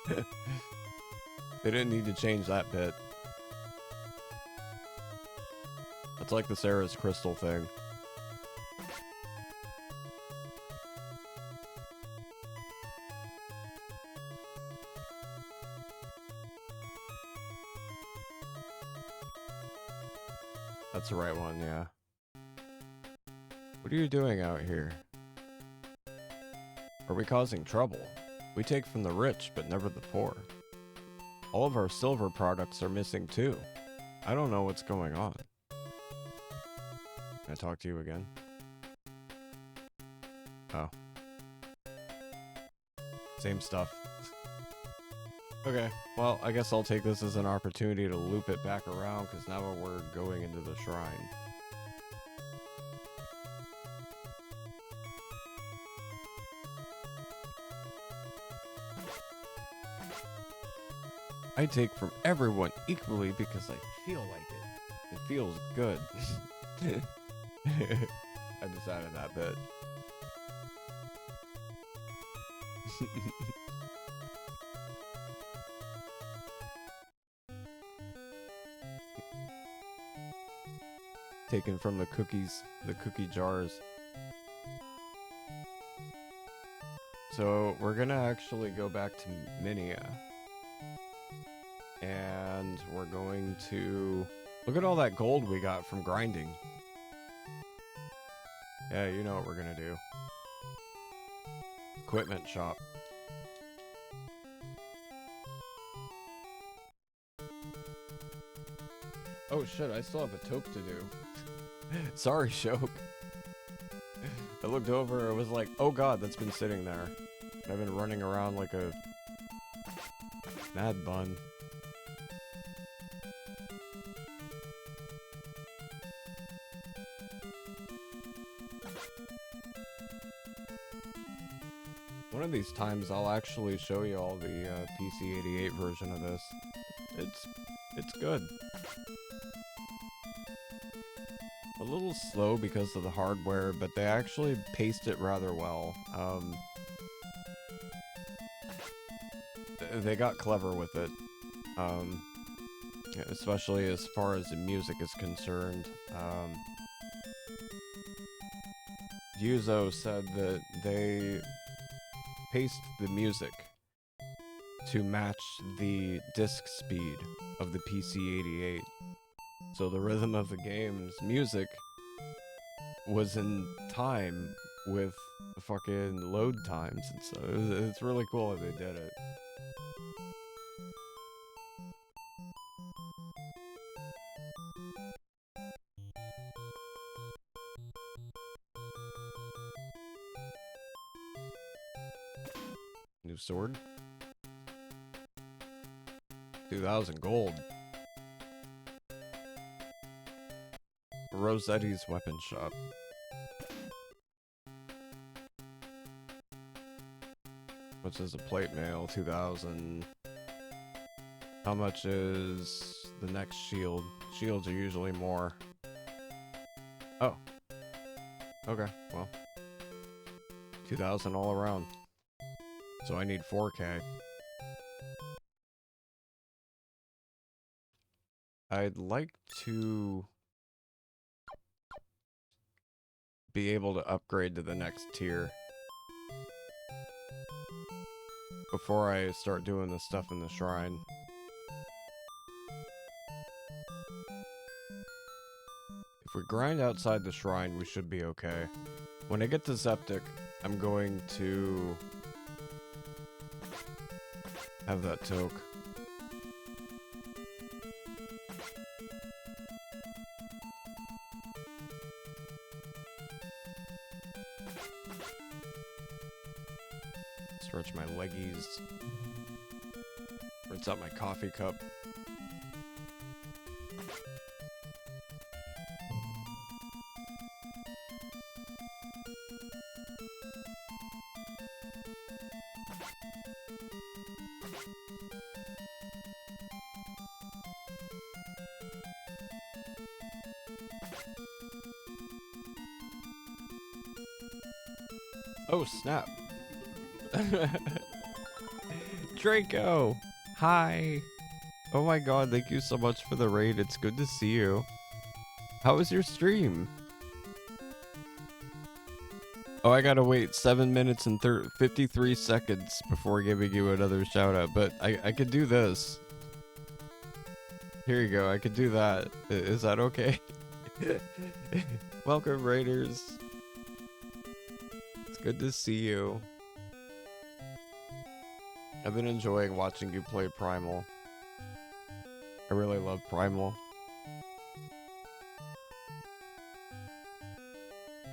They didn't need to change that bit. It's like the Sarah's Crystal thing. That's the right one, yeah. What are you doing out here? Are we causing trouble? We take from the rich, but never the poor. All of our silver products are missing too. I don't know what's going on. Can I talk to you again? Oh. Same stuff. Okay, well, I guess I'll take this as an opportunity to loop it back around, because now we're going into the shrine. I take from everyone equally because I feel like it. It feels good. I decided that bit. Taken from the cookies, the cookie jars. So we're gonna actually go back to Minia. And we're going to look at all that gold we got from grinding. Yeah, you know what we're gonna do. Equipment shop. Oh shit, I still have a toke to do. Sorry, Shoke. I looked over, it was like, oh god, that's been sitting there. I've been running around like a mad bun. One of these times I'll actually show you all the PC-88 version of this. It's good. A little slow because of the hardware, but they actually paced it rather well. They got clever with it. Especially as far as the music is concerned. Yuzo said that they paced the music to match the disc speed of the PC-88. So the rhythm of the game's music was in time with the fucking load times, and so it's really cool that they did it. New sword. 2,000 gold. Rosetti's weapon shop. Which is a plate mail, 2,000. How much is the next shield? Shields are usually more. Oh. Okay, well. 2,000 all around. So I need 4K. I'd like to be able to upgrade to the next tier before I start doing the stuff in the shrine. If we grind outside the shrine, we should be okay. When I get to Zeptic, I'm going to have that toke. Stretch my leggies. Rinse out my coffee cup. Oh, snap. Draco! Hi! Oh my god, thank you so much for the raid. It's good to see you. How was your stream? Oh, I gotta wait 7 minutes and 53 seconds before giving you another shout out, but I could do this. Here you go, I could do that. Is that okay? Welcome, Raiders. It's good to see you. I've been enjoying watching you play Primal. I really love Primal.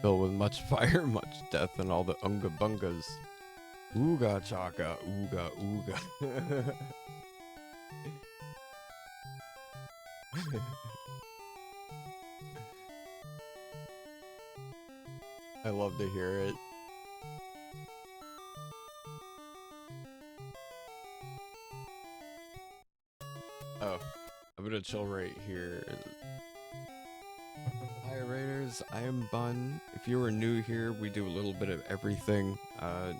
Filled with much fire, much death, and all the unga bungas. Ooga chaka, ooga ooga. I love to hear it. Oh, I'm gonna chill right here. Hi Raiders, I am Bun. If you are new here, we do a little bit of everything.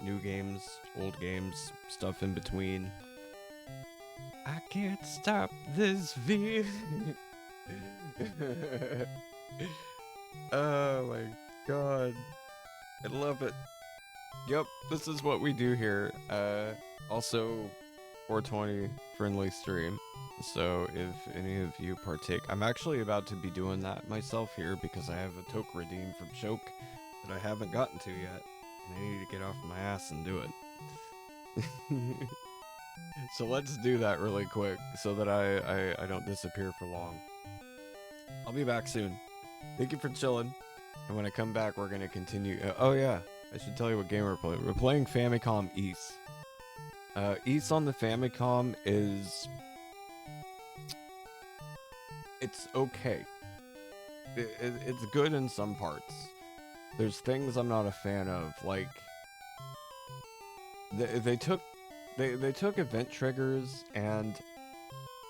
New games, old games, stuff in between. I can't stop this V. Oh my god. I love it. Yep, this is what we do here. Also 420 friendly stream. So if any of you partake, I'm actually about to be doing that myself here because I have a toke redeem from Choke that I haven't gotten to yet. And I need to get off my ass and do it. So let's do that really quick so that I don't disappear for long. I'll be back soon. Thank you for chilling. And when I come back, we're going to continue. Oh yeah, I should tell you what game we're playing. We're playing Famicom Ys. Ys on the Famicom is... It's okay. It's good in some parts. There's things I'm not a fan of, like... They took event triggers and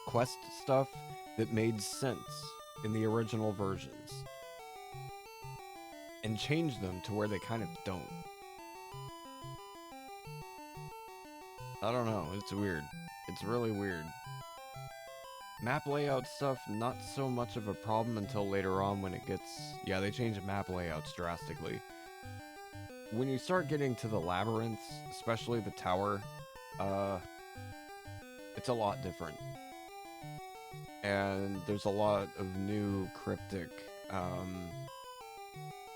quest stuff that made sense in the original versions and changed them to where they kind of don't. I don't know, it's weird. It's really weird. Map layout stuff, not so much of a problem until later on when it gets... Yeah, they changed map layouts drastically. When you start getting to the labyrinths, especially the tower, it's a lot different. And there's a lot of new cryptic,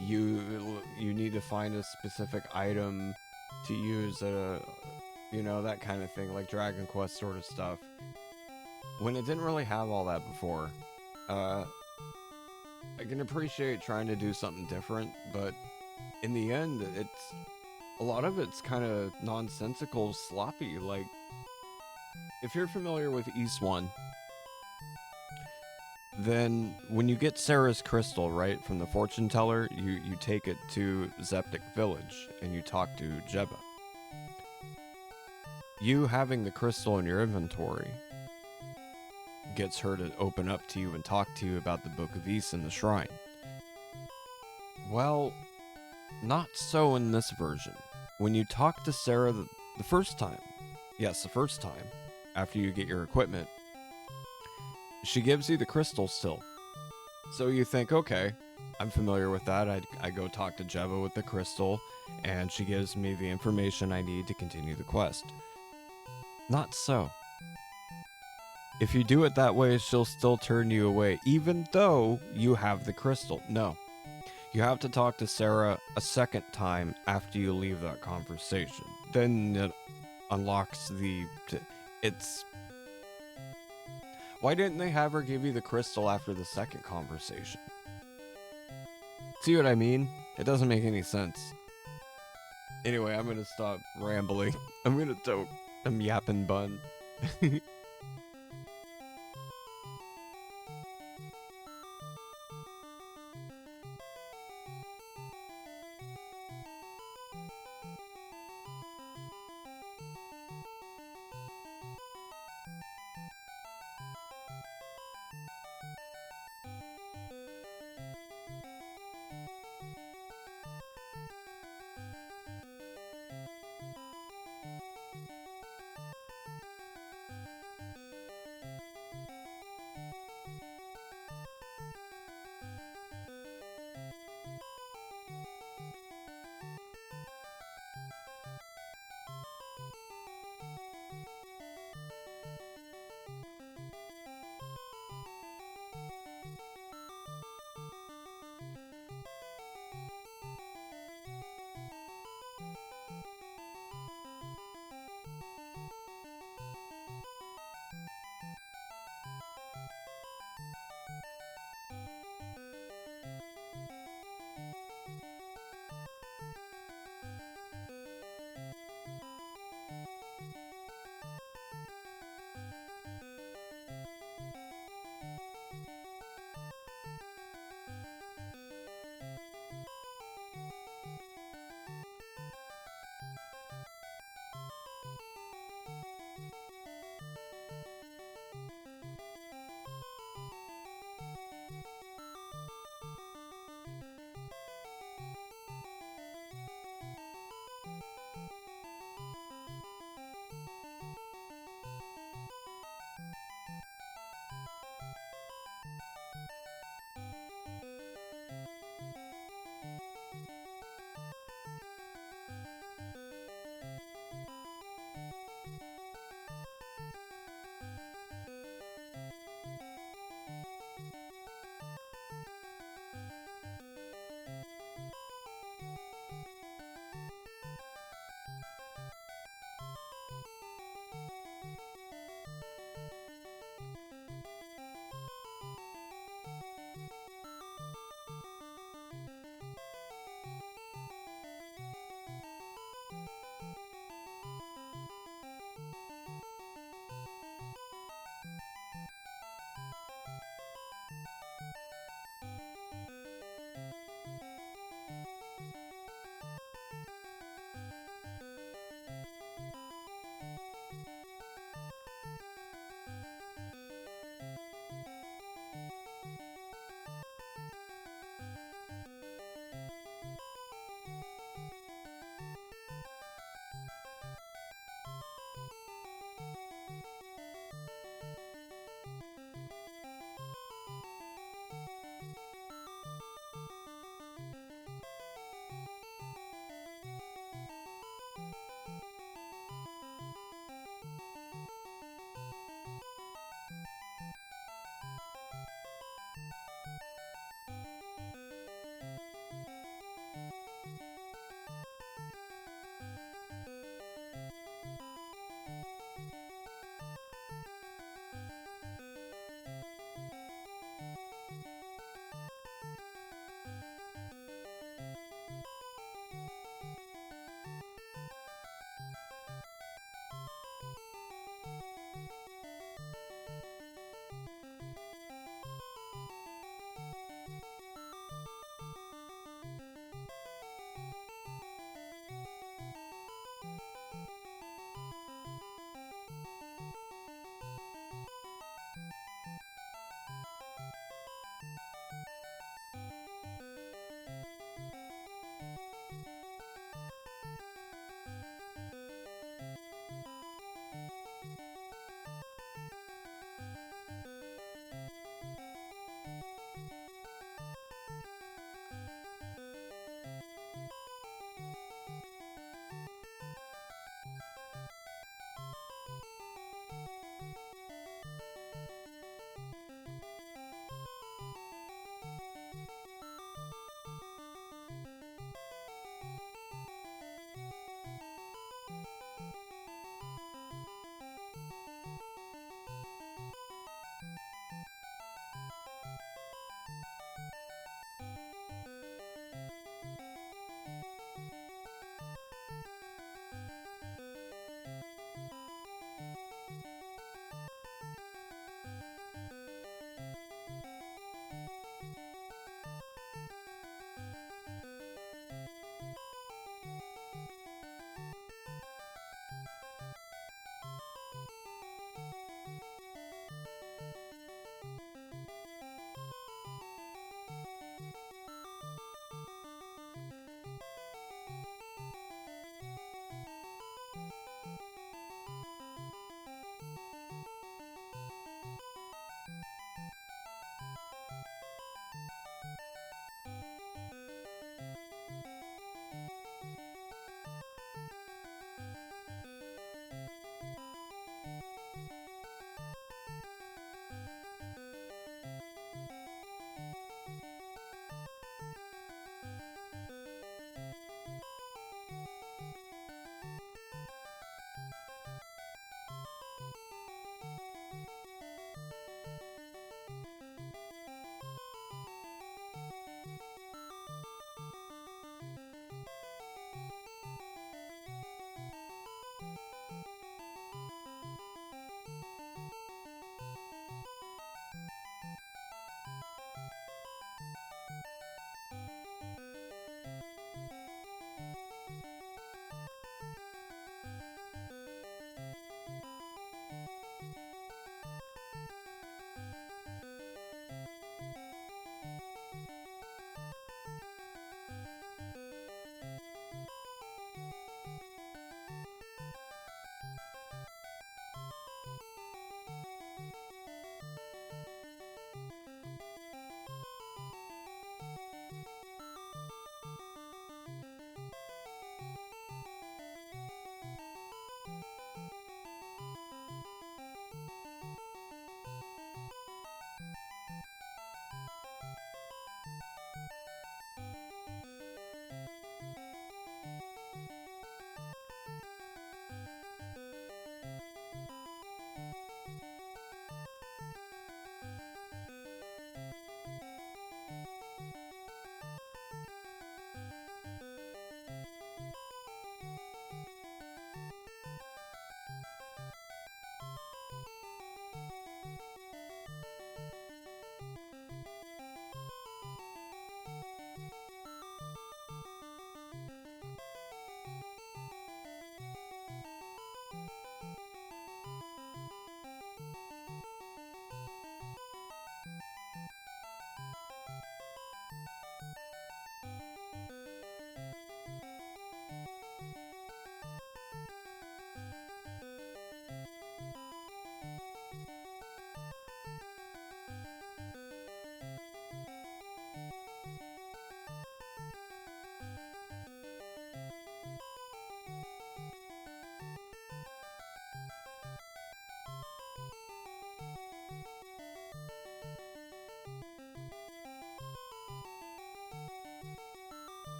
you need to find a specific item to use, you know, that kind of thing, like Dragon Quest sort of stuff. When it didn't really have all that before, I can appreciate trying to do something different, but in the end, a lot of it's kind of nonsensical, sloppy. Like, if you're familiar with Ys 1, then when you get Sarah's crystal, right, from the fortune teller, you take it to Zeptic Village and you talk to Jebba. You having the crystal in your inventory gets her to open up to you and talk to you about the Book of Ys and the shrine. Well, not so in this version. When you talk to Sarah the first time, yes, the first time, after you get your equipment, she gives you the crystal still. So you think, okay, I'm familiar with that. I go talk to Jebba with the crystal, and she gives me the information I need to continue the quest. Not so. If you do it that way, she'll still turn you away, even though you have the crystal. No. You have to talk to Sarah a second time after you leave that conversation. Then it unlocks it's... Why didn't they have her give you the crystal after the second conversation? See what I mean? It doesn't make any sense. Anyway, I'm gonna stop rambling. I'm yapping Bun.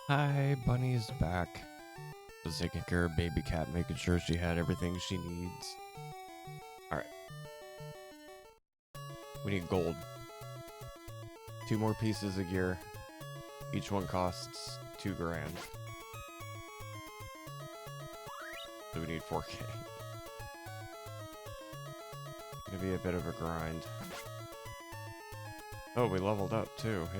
Hi, Bunny's back. Just taking care of baby cat, making sure she had everything she needs. Alright. We need gold. 2 more pieces of gear. Each one costs 2 grand. So we need 4K. Gonna be a bit of a grind. Oh, we leveled up too, hey.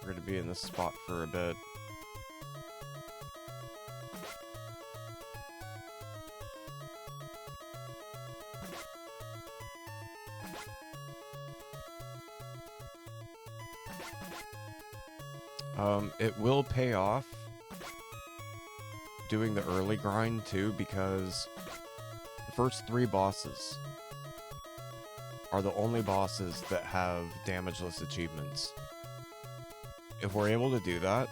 We're gonna be in this spot for a bit. It will pay off doing the early grind too, because the first 3 bosses are the only bosses that have damageless achievements. If we're able to do that,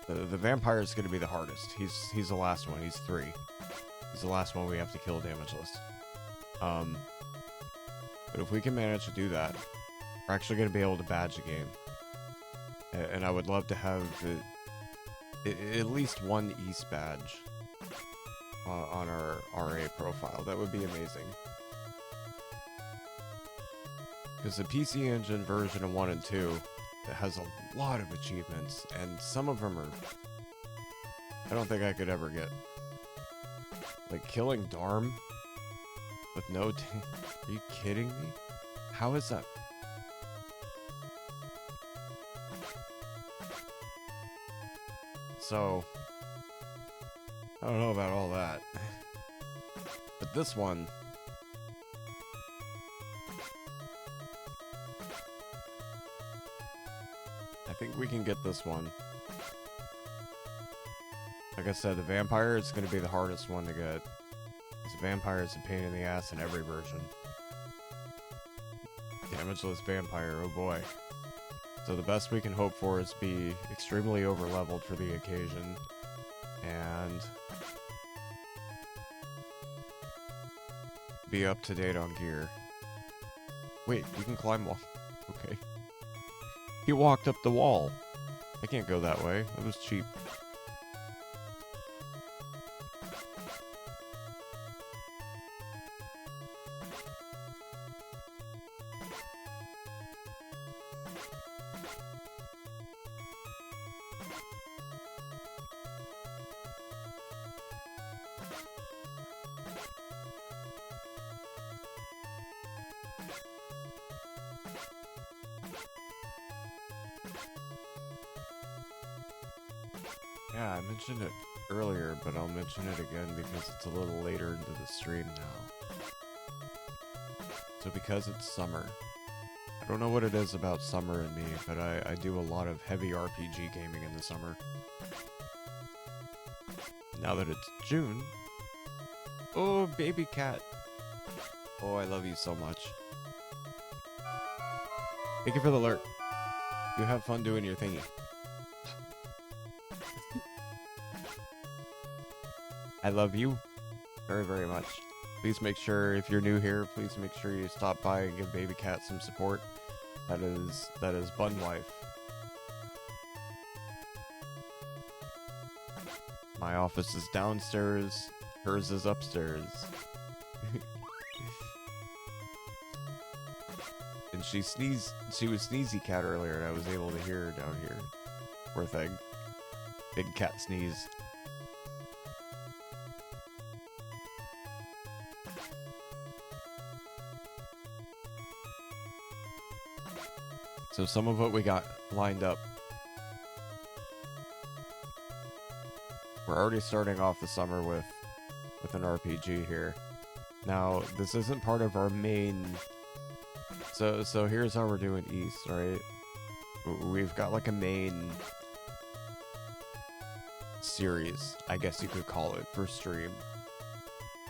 the vampire is going to be the hardest. He's the last one. He's 3. He's the last one we have to kill damageless. But if we can manage to do that, we're actually going to be able to badge the game. And I would love to have at least 1 East badge on our RA profile. That would be amazing. Because the PC Engine version of 1 and 2 has a lot of achievements, and some of them are... I don't think I could ever get. Like, killing Darm with no... Are you kidding me? How is that? So... I don't know about all that. But this one... I think we can get this one. Like I said, the vampire is going to be the hardest one to get. Because the vampire is a pain in the ass in every version. Damageless vampire, oh boy. So the best we can hope for is be extremely over-leveled for the occasion. And... be up to date on gear. Wait, you can climb wall. Okay. He walked up the wall. I can't go that way. That was cheap. Yeah, I mentioned it earlier, but I'll mention it again because it's a little later into the stream now. So because it's summer, I don't know what it is about summer and me, but I do a lot of heavy RPG gaming in the summer. Now that it's June... Oh, baby cat. Oh, I love you so much. Thank you for the alert. You have fun doing your thingy. I love you very, very much. Please make sure, if you're new here, please make sure you stop by and give Baby Cat some support. That is Bun Wife. My office is downstairs, hers is upstairs. And she was Sneezy Cat earlier, and I was able to hear her down here. Poor thing. Big cat sneeze. So some of what we got lined up. We're already starting off the summer with an RPG here. Now, this isn't part of our main... So here's how we're doing East, right? We've got like a main series, I guess you could call it, for stream.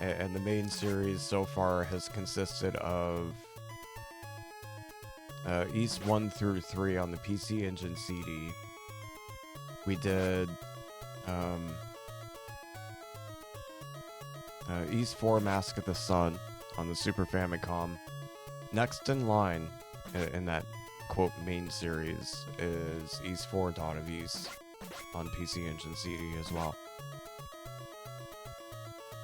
And the main series so far has consisted of East 1 through 3 on the PC Engine CD. We did East 4 Mask of the Sun on the Super Famicom. Next in line in that quote main series is East 4 Dawn of East on PC Engine CD as well.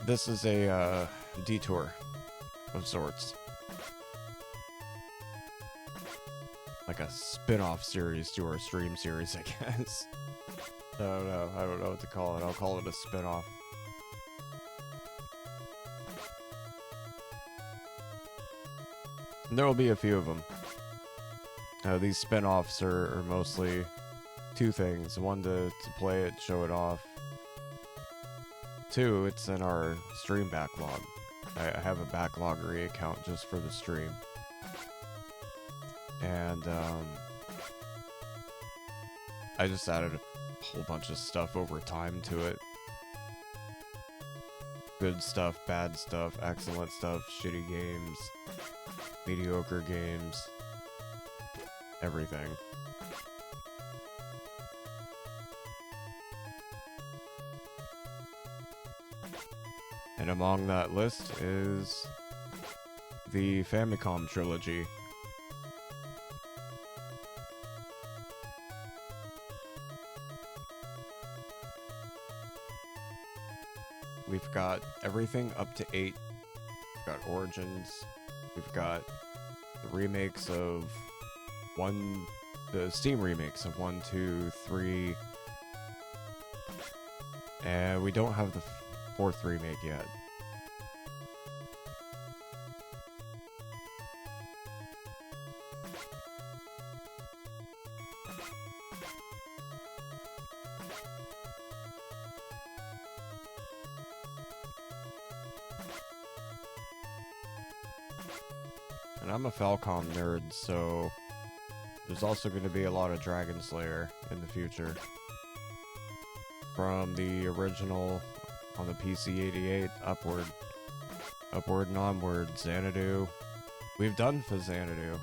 This is a detour of sorts. Like a spin-off series to our stream series, I guess. I don't know what to call it. I'll call it a spin-off. There will be a few of them. These spin-offs are mostly two things. One, to play it, show it off. Two, it's in our stream backlog. I have a backloggery account just for the stream. And I just added a whole bunch of stuff over time to it. Good stuff, bad stuff, excellent stuff, shitty games, mediocre games, everything. And among that list is the Famicom trilogy. We've got everything up to 8. We've got Origins. We've got the remakes of the Steam remakes of 1, 2, 3. And we don't have the 4th remake yet. And I'm a Falcom nerd, so there's also going to be a lot of Dragon Slayer in the future. From the original on the PC-88 upward and onward, Xanadu. We've done for Xanadu.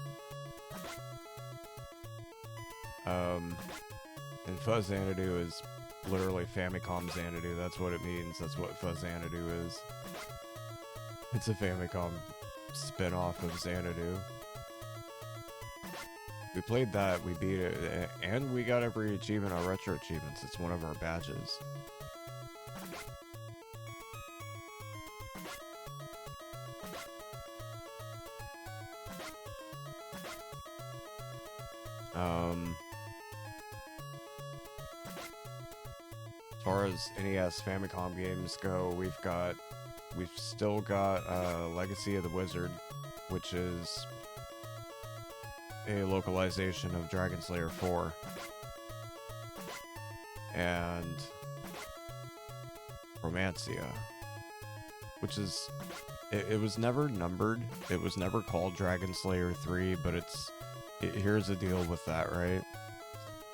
And Fuzz Xanadu is literally Famicom Xanadu. That's what it means. That's what Fuzz Xanadu is. It's a Famicom spin-off of Xanadu. We played that, we beat it, and we got every achievement on Retro Achievements. It's one of our badges. As far as NES Famicom games go, we've still got Legacy of the Wizard, which is a localization of Dragon Slayer 4. And Romancia, which is it was never numbered. It was never called Dragon Slayer 3, but here's the deal with that, right?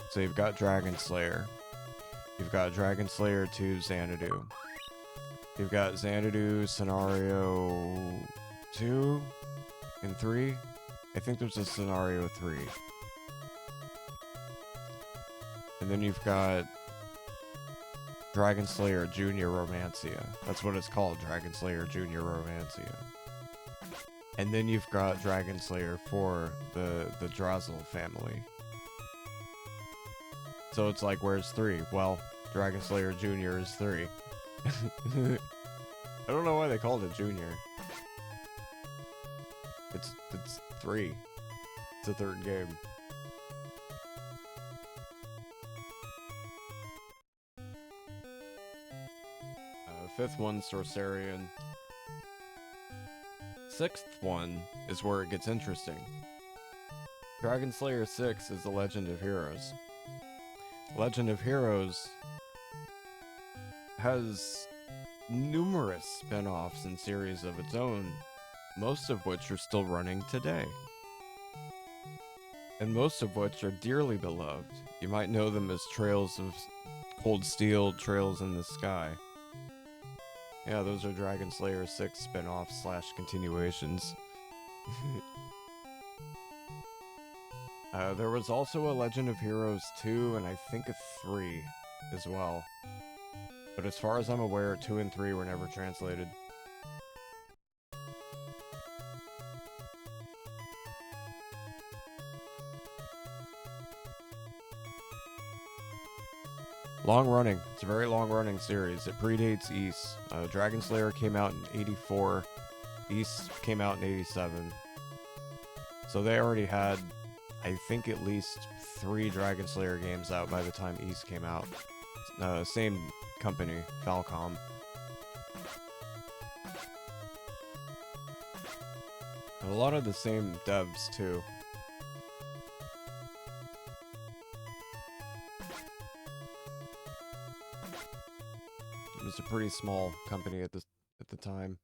So you've got Dragon Slayer. You've got Dragon Slayer 2 Xanadu. You've got Xanadu Scenario 2 and 3. I think there's a Scenario 3. And then you've got Dragon Slayer Junior Romancia. That's what it's called, Dragon Slayer Junior Romancia. And then you've got Dragon Slayer 4, the Drazel family. So it's like, where's 3? Well, Dragon Slayer Junior is 3. I don't know why they called it Junior. It's 3. It's the 3rd game. Fifth one, Sorcerian. 6th one is where it gets interesting. Dragon Slayer 6 is the Legend of Heroes. Legend of Heroes has numerous spin-offs and series of its own, most of which are still running today. And most of which are dearly beloved. You might know them as Trails of Cold Steel, Trails in the Sky. Yeah, those are Dragon Slayer 6 spin-offs / continuations. There was also a Legend of Heroes 2 and I think a 3 as well. But as far as I'm aware, 2 and 3 were never translated. Long running. It's a very long running series. It predates Ys. Dragon Slayer came out in 84. Ys came out in 87. So they already had, I think, at least 3 Dragon Slayer games out by the time Ys came out. Same company, Falcom. And a lot of the same devs, too. It was a pretty small company at the time.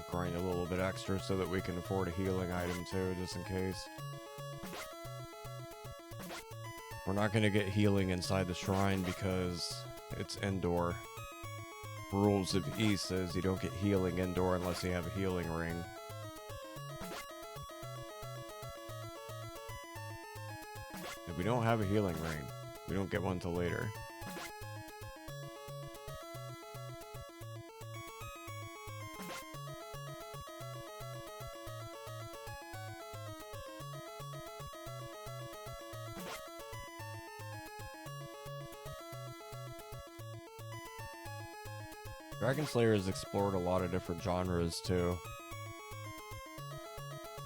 Grind a little bit extra so that we can afford a healing item too, just in case. We're not going to get healing inside the shrine because it's indoor. Rules of Ys says you don't get healing indoor unless you have a healing ring. If we don't have a healing ring, we don't get one till later. Dragon Slayer has explored a lot of different genres too.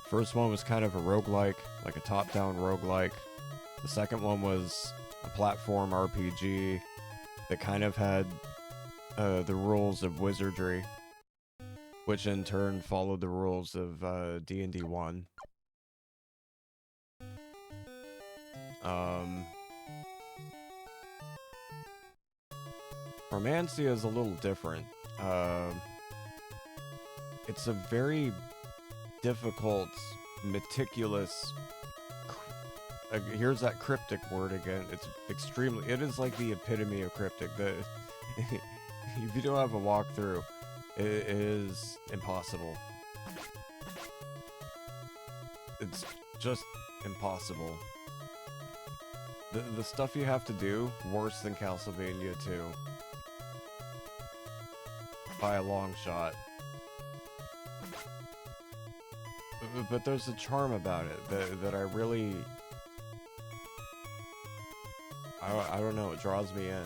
First one was kind of a roguelike, like a top-down roguelike. The second one was a platform RPG that kind of had the rules of wizardry, which in turn followed the rules of D&D 1. Romancia is a little different. It's a very difficult, meticulous... here's that cryptic word again. It's extremely... It is like the epitome of cryptic. If you don't have a walkthrough, it is impossible. It's just impossible. The stuff you have to do, worse than Castlevania 2. By a long shot. But there's a charm about it that I really... I don't know, it draws me in.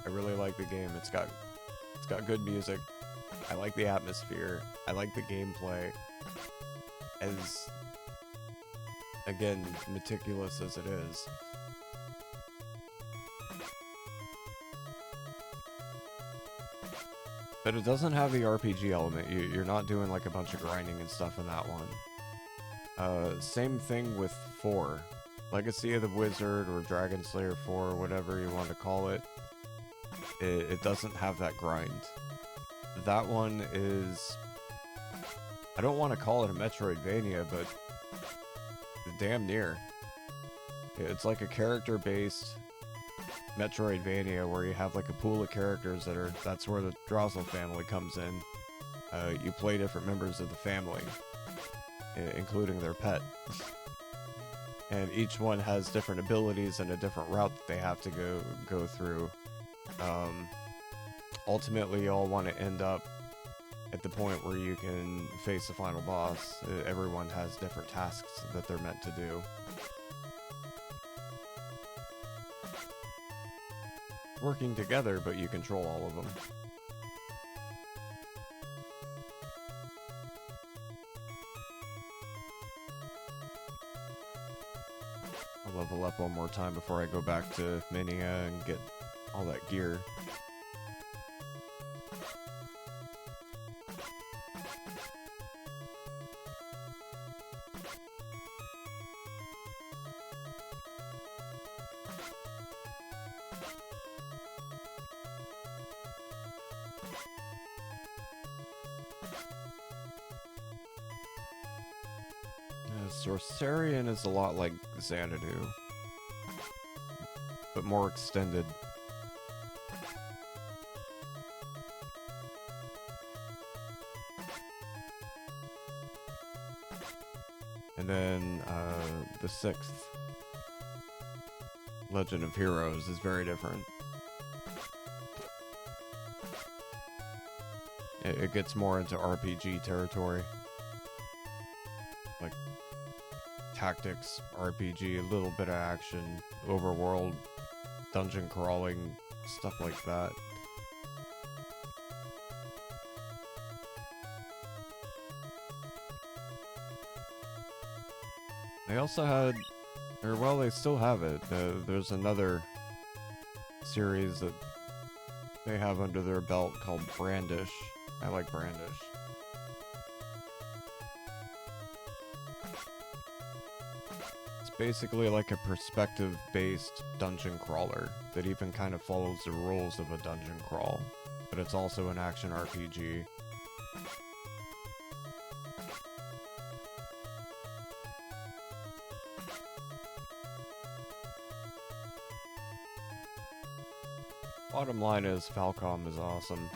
I really like the game. It's got good music. I like the atmosphere. I like the gameplay. As, again, meticulous as it is. But it doesn't have the RPG element. You're not doing like a bunch of grinding and stuff in that one. Same thing with 4. Legacy of the Wizard or Dragon Slayer 4, whatever you want to call it. It doesn't have that grind. That one is... I don't want to call it a Metroidvania, but damn near. It's like a character-based Metroidvania where you have like a pool of characters that's where the Drossel family comes in. You play different members of the family, including their pet. And each one has different abilities and a different route that they have to go through. Ultimately, you all want to end up at the point where you can face the final boss. Everyone has different tasks that they're meant to do. Working together, but you control all of them. I'll level up one more time before I go back to Minia and get all that gear. Sorcerian is a lot like Xanadu, but more extended. And then the 6th, Legend of Heroes, is very different. It gets more into RPG territory. Like tactics, RPG, a little bit of action, overworld, dungeon crawling, stuff like that. They also had, or well, they still have it. There's another series that they have under their belt called Brandish. I like Brandish. It's basically like a perspective-based dungeon crawler that even kind of follows the rules of a dungeon crawl, but it's also an action RPG. Bottom line is, Falcom is awesome.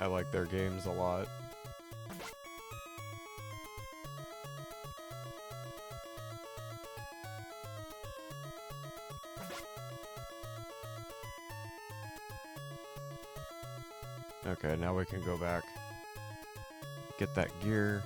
I like their games a lot. Okay, now we can go back. Get that gear.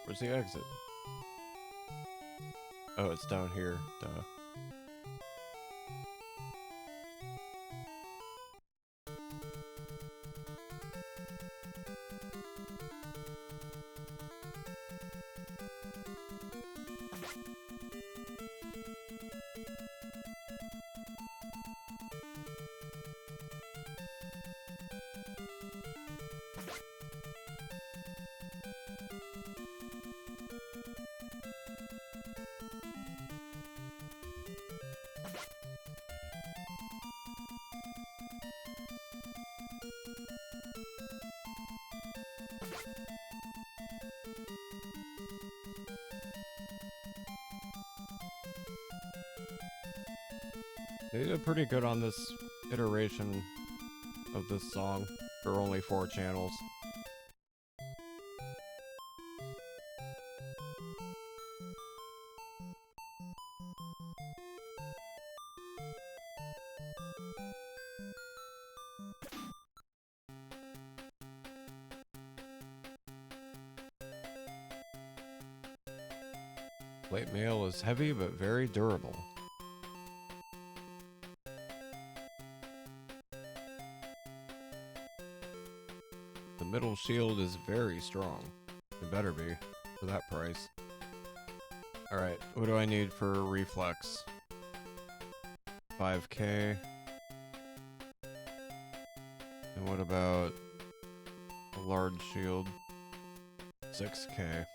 Where's the exit? Oh, it's down here. Duh. They did pretty good on this iteration of this song for only 4 channels. Plate mail is heavy but very durable. The middle shield is very strong. It better be, for that price. Alright, what do I need for reflex? 5k. And what about a large shield? 6k.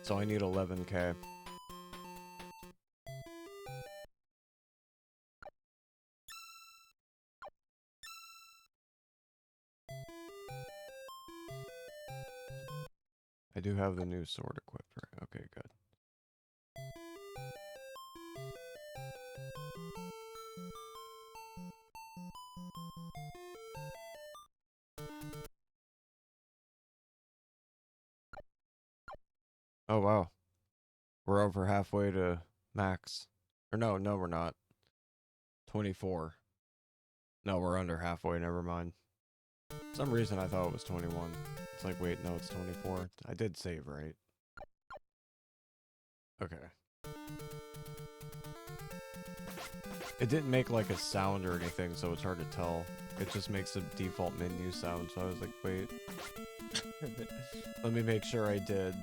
So I need 11k. I do have the new sword equipped, right? Okay, good. Oh, wow. We're over halfway to max. Or no, we're not. 24. No, we're under halfway, never mind. For some reason I thought it was 21. It's like, wait, no, it's 24. I did save, right? Okay. It didn't make like a sound or anything, so it's hard to tell. It just makes a default menu sound, so I was like, wait. Let me make sure I did.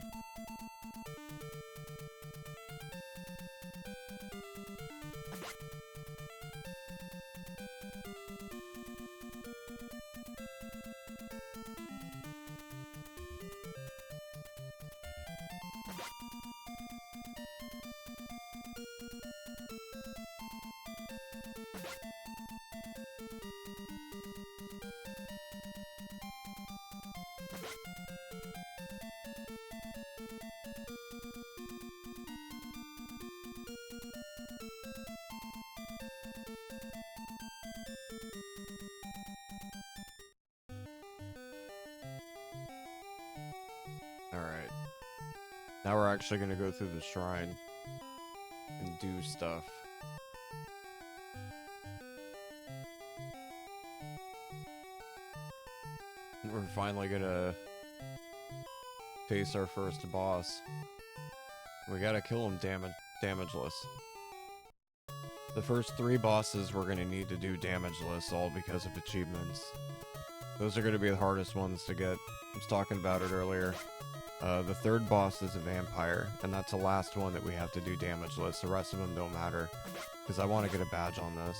Alright. Now we're actually gonna go through the shrine and do stuff. We're finally gonna face our first boss. We gotta kill him damageless. The first 3 bosses we're gonna need to do damageless, all because of achievements. Those are gonna be the hardest ones to get. I was talking about it earlier. The 3rd boss is a vampire, and that's the last one that we have to do damageless. The rest of them don't matter, because I want to get a badge on this.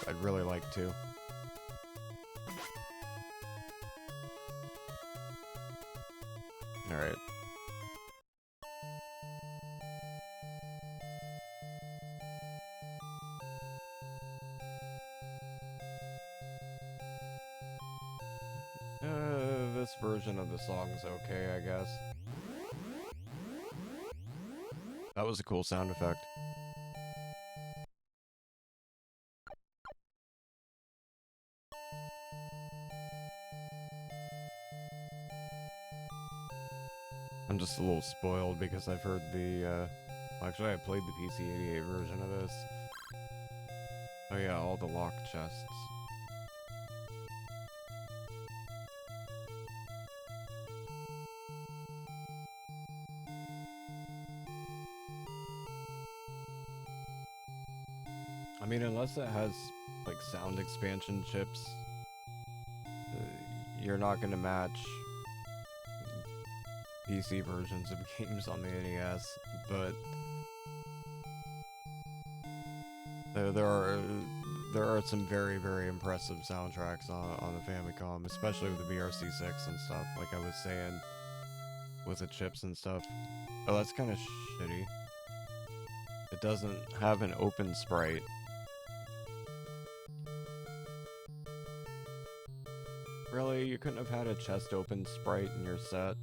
I'd really like to. Alright. This version of the song's okay, I guess. That was a cool sound effect. I'm just a little spoiled because I've heard the, actually I played the PC-88 version of this. Oh yeah, all the locked chests. I mean, unless it has, like, sound expansion chips, you're not gonna match PC versions of games on the NES, but there are some very, very impressive soundtracks on the Famicom, especially with the BRC6 and stuff, like I was saying, with the chips and stuff. Oh, that's kind of shitty. It doesn't have an open sprite. Really? You couldn't have had a chest open sprite in your set?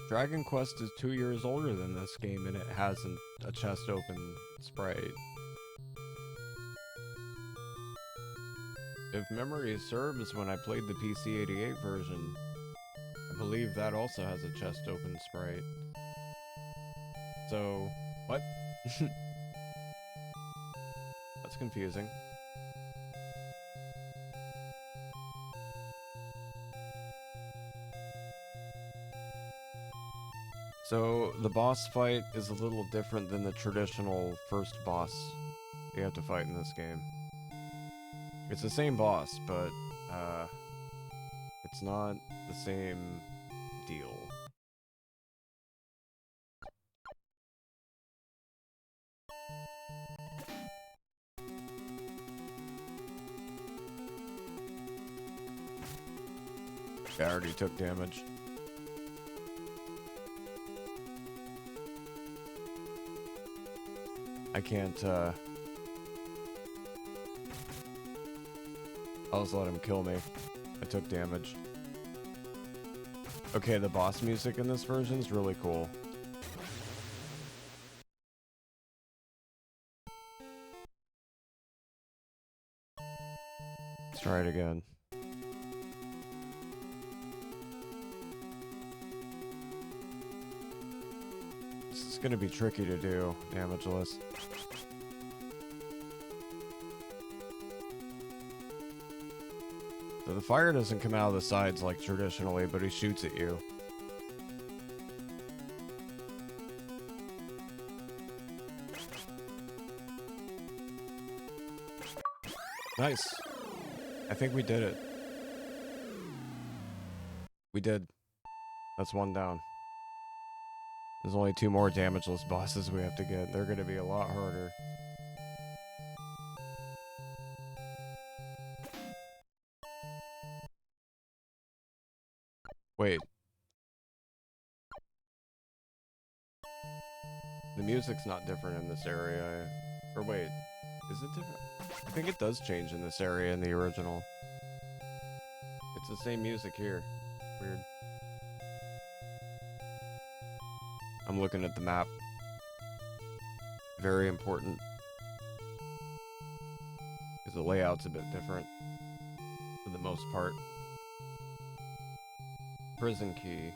Dragon Quest is 2 years older than this game and it hasn't a chest open sprite. If memory serves, when I played the PC-88 version, I believe that also has a chest open sprite. So, what? That's confusing. So, the boss fight is a little different than the traditional first boss you have to fight in this game. It's the same boss, but, it's not the same deal. I already took damage. I can't, I'll just let him kill me. I took damage. Okay, the boss music in this version is really cool. Let's try it again. This is gonna be tricky to do, damageless. So the fire doesn't come out of the sides like traditionally, but he shoots at you. Nice. I think we did it. We did. That's one down. There's only 2 more damageless bosses we have to get. They're going to be a lot harder. Wait. The music's not different in this area. Or wait, is it different? I think it does change in this area in the original. It's the same music here. Weird. I'm looking at the map. Very important. Because the layout's a bit different. For the most part. Prison key.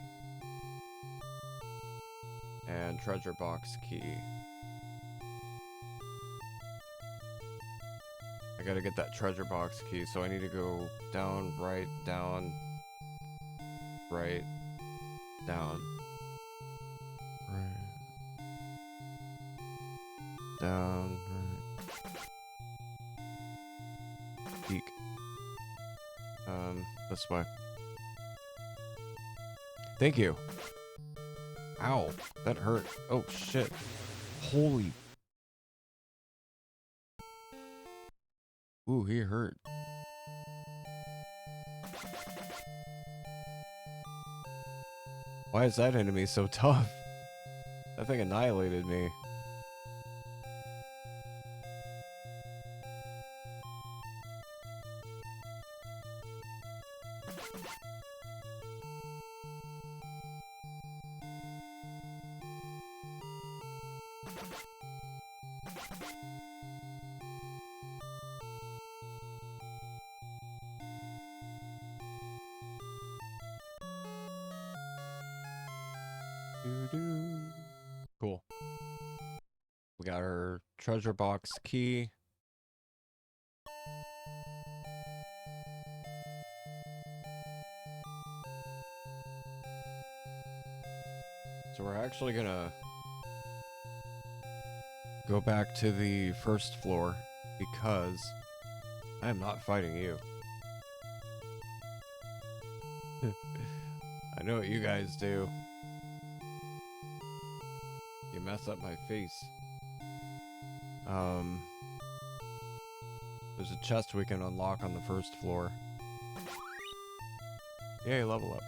And treasure box key. I gotta get that treasure box key, so I need to go down, right, down, right, down, right, down, right, peek. This way. Thank you. Ow, that hurt. Oh shit. Holy. Ooh, he hurt. Why is that enemy so tough? That thing annihilated me. Cool. We got our treasure box key. So we're actually gonna go back to the first floor because I am not fighting you. I know what you guys do. You mess up my face. There's a chest we can unlock on the first floor. Yay, level up.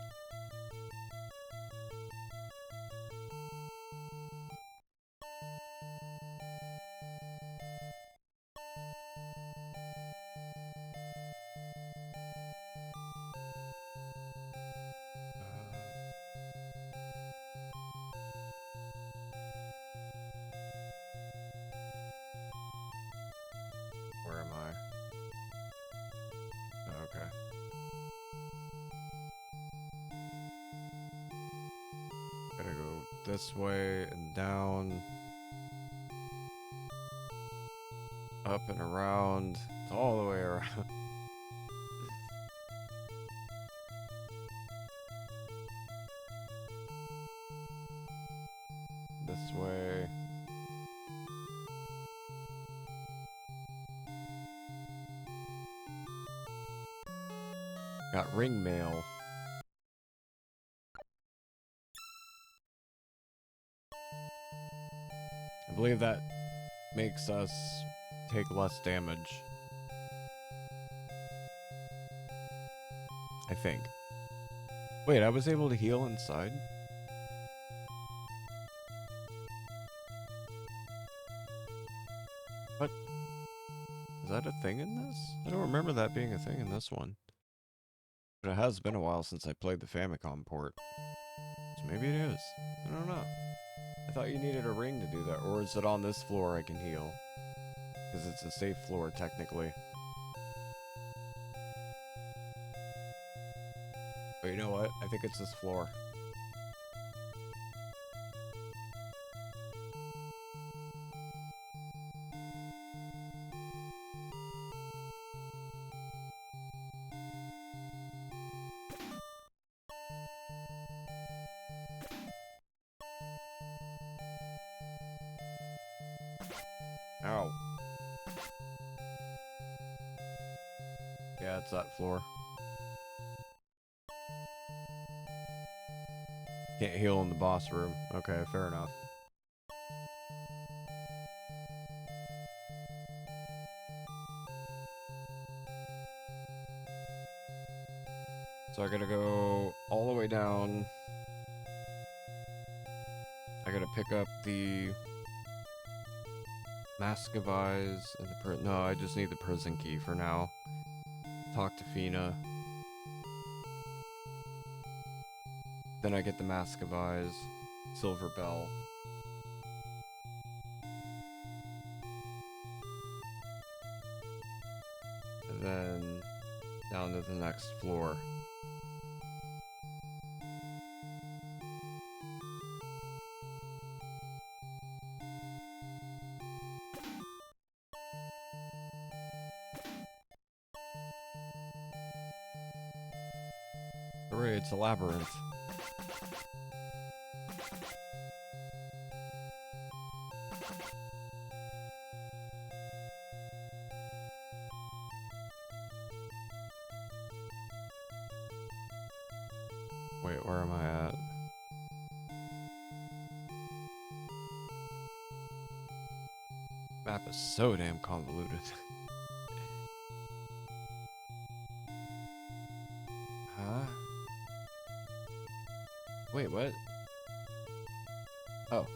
Where am I? Oh, okay. Gotta go this way and down. Up and around. It's all the way around. This way. Got ring mail. I believe that makes us take less damage. I think. Wait, I was able to heal inside? What? Is that a thing in this? I don't remember that being a thing in this one. But it has been a while since I played the Famicom port. So maybe it is. I don't know. I thought you needed a ring to do that. Or is it on this floor I can heal? Because it's a safe floor, technically. But you know what? I think it's this floor. Ow. Yeah, it's that floor. Can't heal in the boss room. Okay, fair enough. So I gotta go all the way down. I gotta pick up the Mask of Eyes and the no, I just need the prison key for now. Talk to Fina. Then I get the Mask of Eyes, Silver Bell. And then down to the next floor. Hooray, it's a labyrinth. Wait, where am I at? Map is so damn convoluted. Huh? Wait, what? Oh,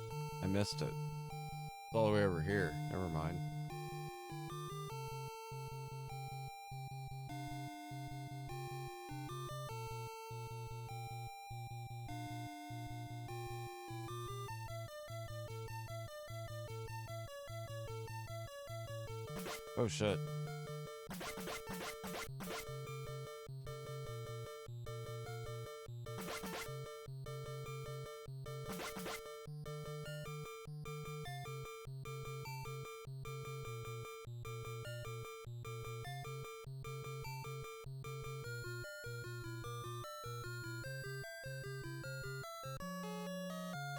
I missed it. It's all the way over here. Never mind. Oh shit.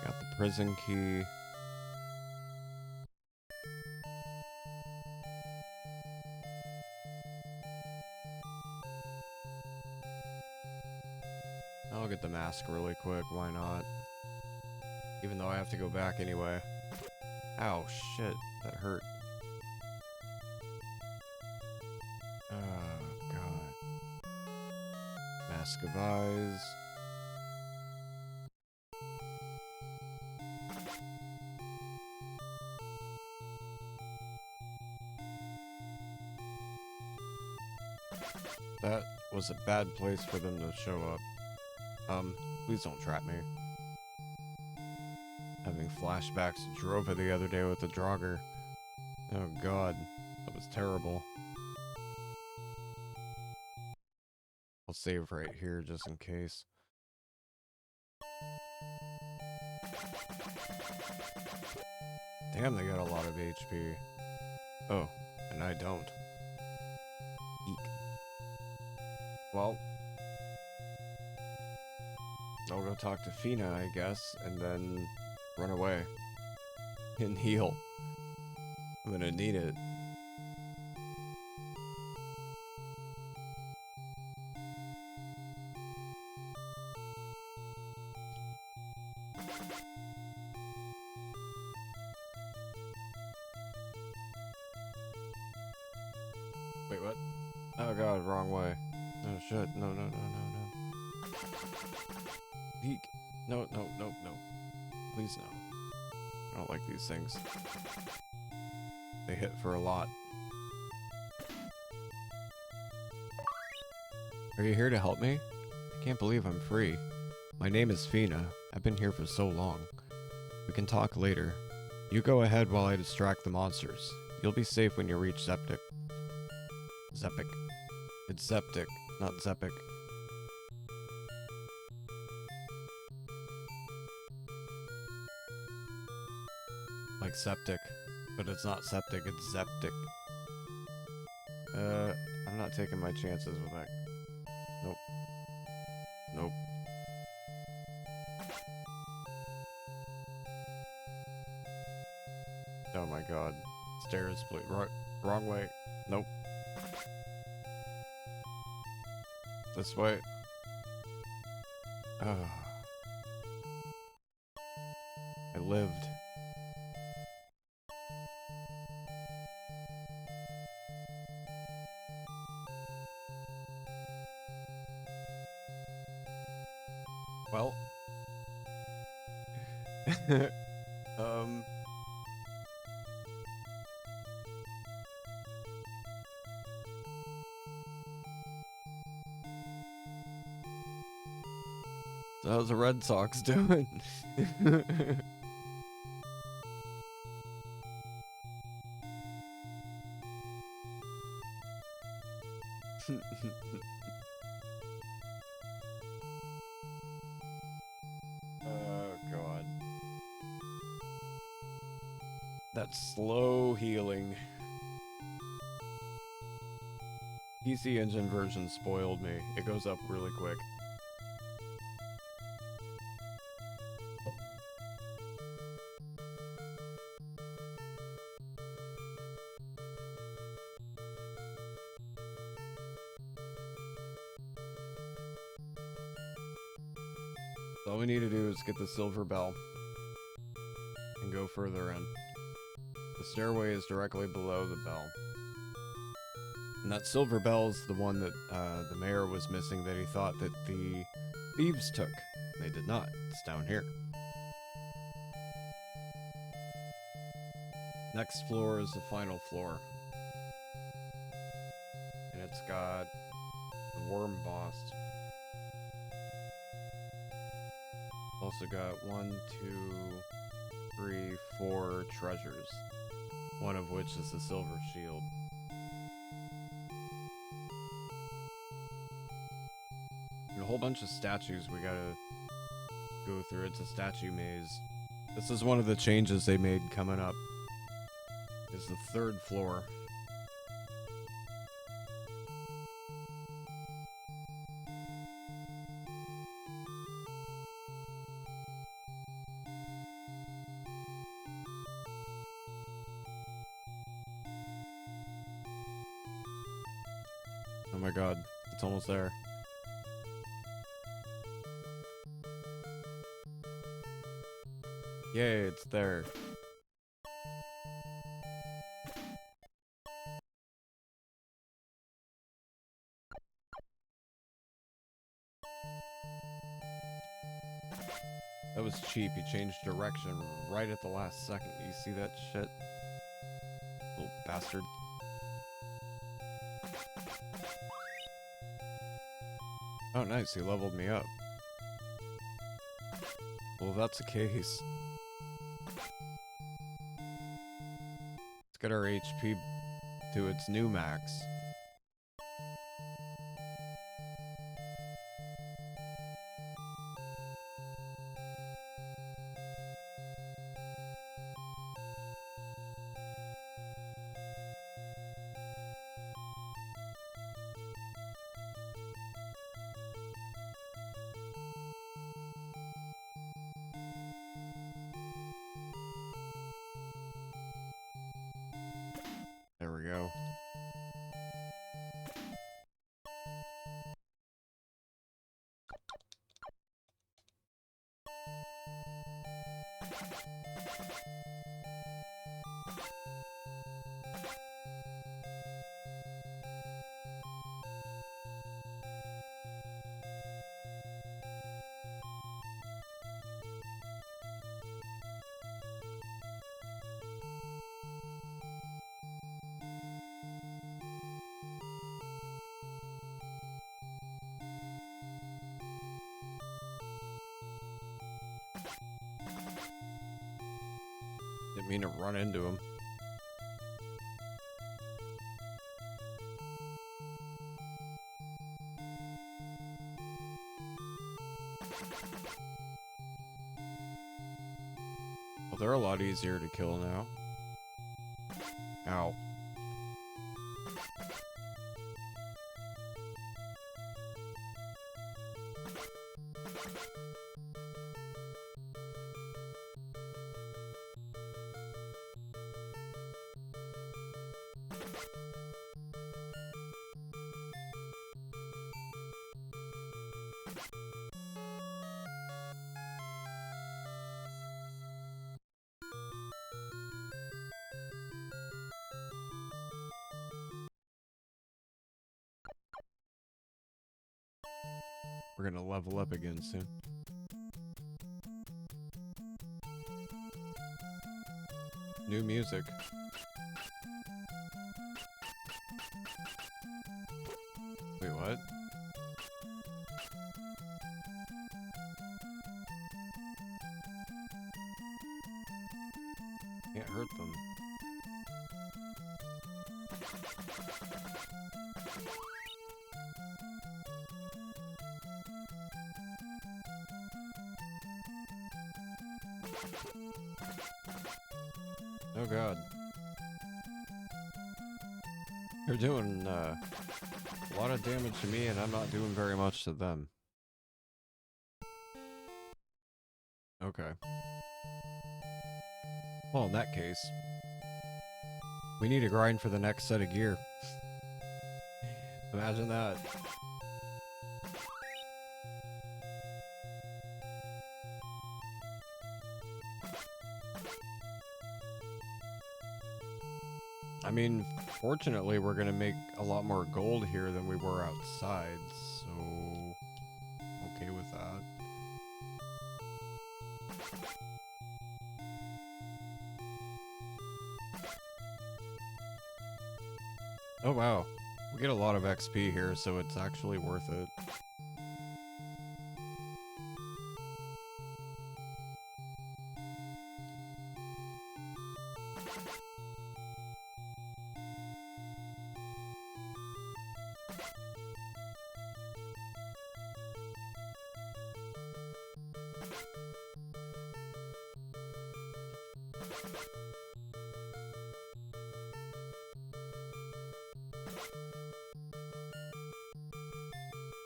Got the prison key. I'll get the mask really quick, why not? Even though I have to go back anyway. Ow, shit, that hurt. Oh, God. Mask of Eyes. That was a bad place for them to show up. Please don't trap me. Having flashbacks to Drova the other day with the Draugr. Oh god, that was terrible. I'll save right here just in case. Damn, they got a lot of HP. Oh, and I don't. Eek. Well, I'll go talk to Fina, I guess, and then run away. And heal. I'm gonna need it. Wait, what? Oh god, wrong way. Oh shit, no, no, no, no, no. Peek. No, no, no, no. Please no. I don't like these things. They hit for a lot. Are you here to help me? I can't believe I'm free. My name is Fina. I've been here for so long. We can talk later. You go ahead while I distract the monsters. You'll be safe when you reach Zeptic. Zepic. It's Zeptic, not Zepic. Like septic, but it's not septic, it's Zeptic. I'm not taking my chances with that. Nope. Nope. Oh my god. Stairs, please. Wrong way. Nope. This way. I lived. Well. So how's the Red Sox doing? Oh, God. That slow healing. PC Engine version spoiled me. It goes up really quick. All we need to do is get the silver bell and go further in. The stairway is directly below the bell. And that silver bell is the one that the mayor was missing that he thought that the thieves took. They did not. It's down here. Next floor is the final floor. And it's got the worm boss. Also got 1, 2, 3, 4 treasures. One of which is the silver shield. And a whole bunch of statues we gotta go through. It's a statue maze. This is one of the changes they made coming up. Is the third floor. Oh my god, it's almost there. Yay, it's there. That was cheap. He changed direction right at the last second. You see that shit? Little bastard. Oh, nice. He leveled me up. Well, if that's the case, let's get our HP to its new max. There we go. Didn't mean to run into him. Well, they're a lot easier to kill now. Ow. gonna level up again soon. New music. Wait, what? Can't hurt them. Oh god. They're doing a lot of damage to me and I'm not doing very much to them. Okay. Well, in that case, we need to grind for the next set of gear. Imagine that. I mean, fortunately, we're gonna make a lot more gold here than we were outside, so okay with that. Oh wow, we get a lot of XP here, so it's actually worth it.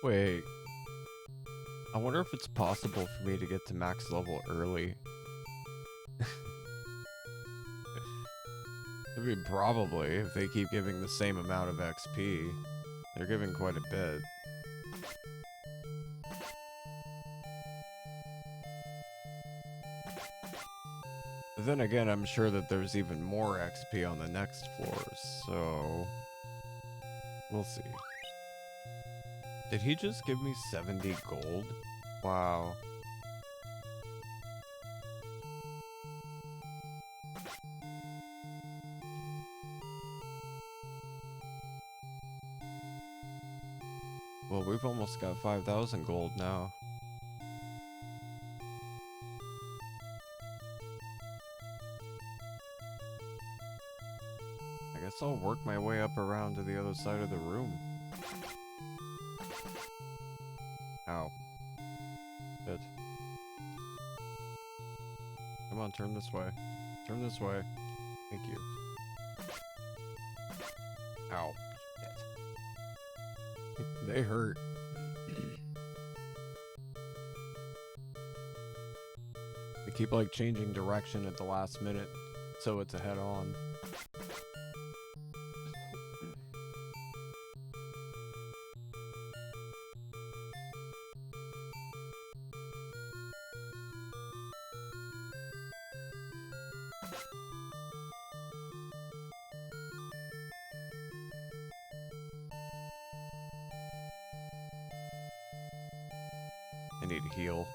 Wait, I wonder if it's possible for me to get to max level early. I mean, probably, if they keep giving the same amount of XP. They're giving quite a bit. But then again, I'm sure that there's even more XP on the next floors, so we'll see. Did he just give me 70 gold? Wow. Well, we've almost got 5,000 gold now. I guess I'll work my way up around to the other side of the room. Ow. Good. Come on, turn this way. Turn this way. Thank you. Ow. Shit. They hurt. They keep like changing direction at the last minute, so it's a head-on. I need to heal.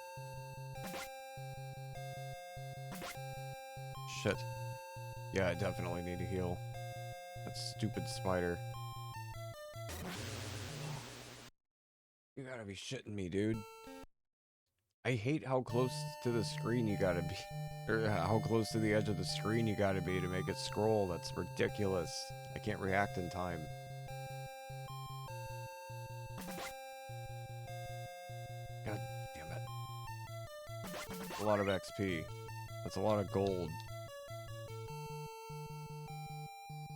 Shit. Yeah, I definitely need to heal. That stupid spider. You gotta be shitting me, dude. I hate how close to the screen you gotta be. Or how close to the edge of the screen you gotta be to make it scroll. That's ridiculous. I can't react in time. God damn it. That's a lot of XP. That's a lot of gold.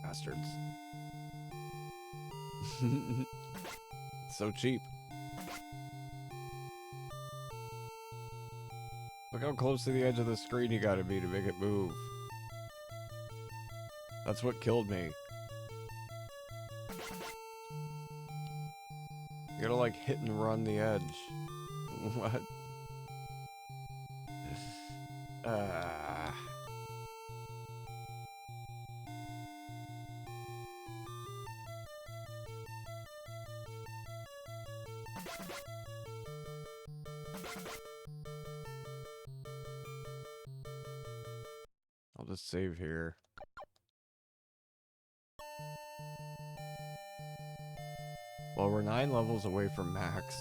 Bastards. It's so cheap. Look how close to the edge of the screen you gotta be to make it move. That's what killed me. You gotta like hit and run the edge. What? I'll just save here. Well, we're 9 levels away from max.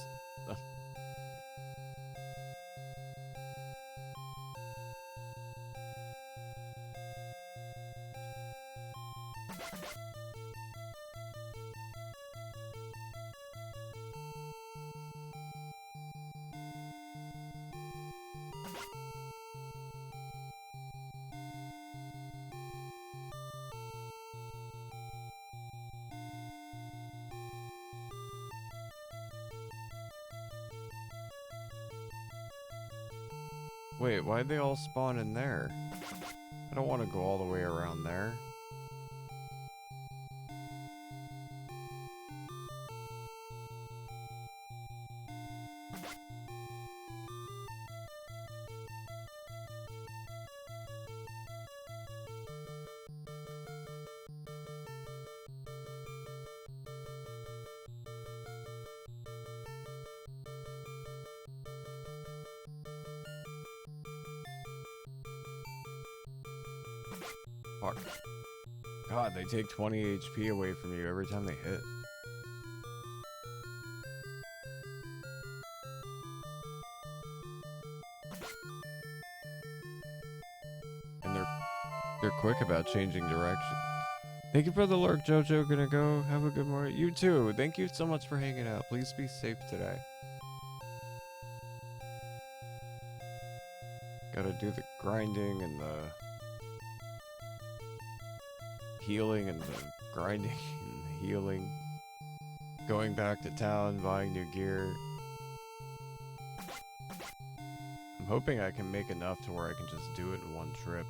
Wait, why'd they all spawn in there? I don't want to go all the way around there. Fuck. God, they take 20 HP away from you every time they hit. And they're quick about changing direction. Thank you for the lurk, Jojo. Gonna go. Have a good morning. You too. Thank you so much for hanging out. Please be safe today. Gotta do the grinding and the healing and the grinding and the healing. Going back to town, buying new gear. I'm hoping I can make enough to where I can just do it in one trip.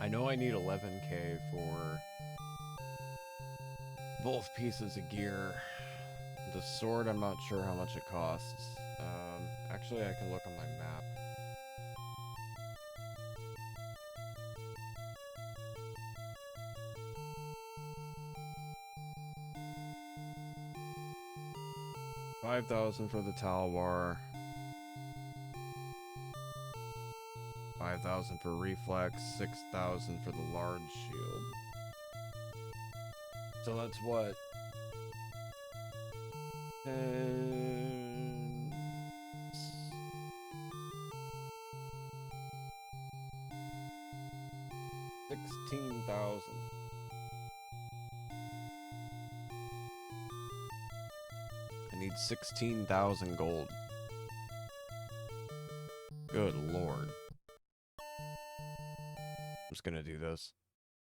I know I need 11k for both pieces of gear. The sword, I'm not sure how much it costs. Actually, I can look on my map. $5,000 for the Talwar. 5,000 for reflex, 6,000 for the large shield. So that's what? 16,000. I need 16,000 gold. Good lord. I'm just gonna do this.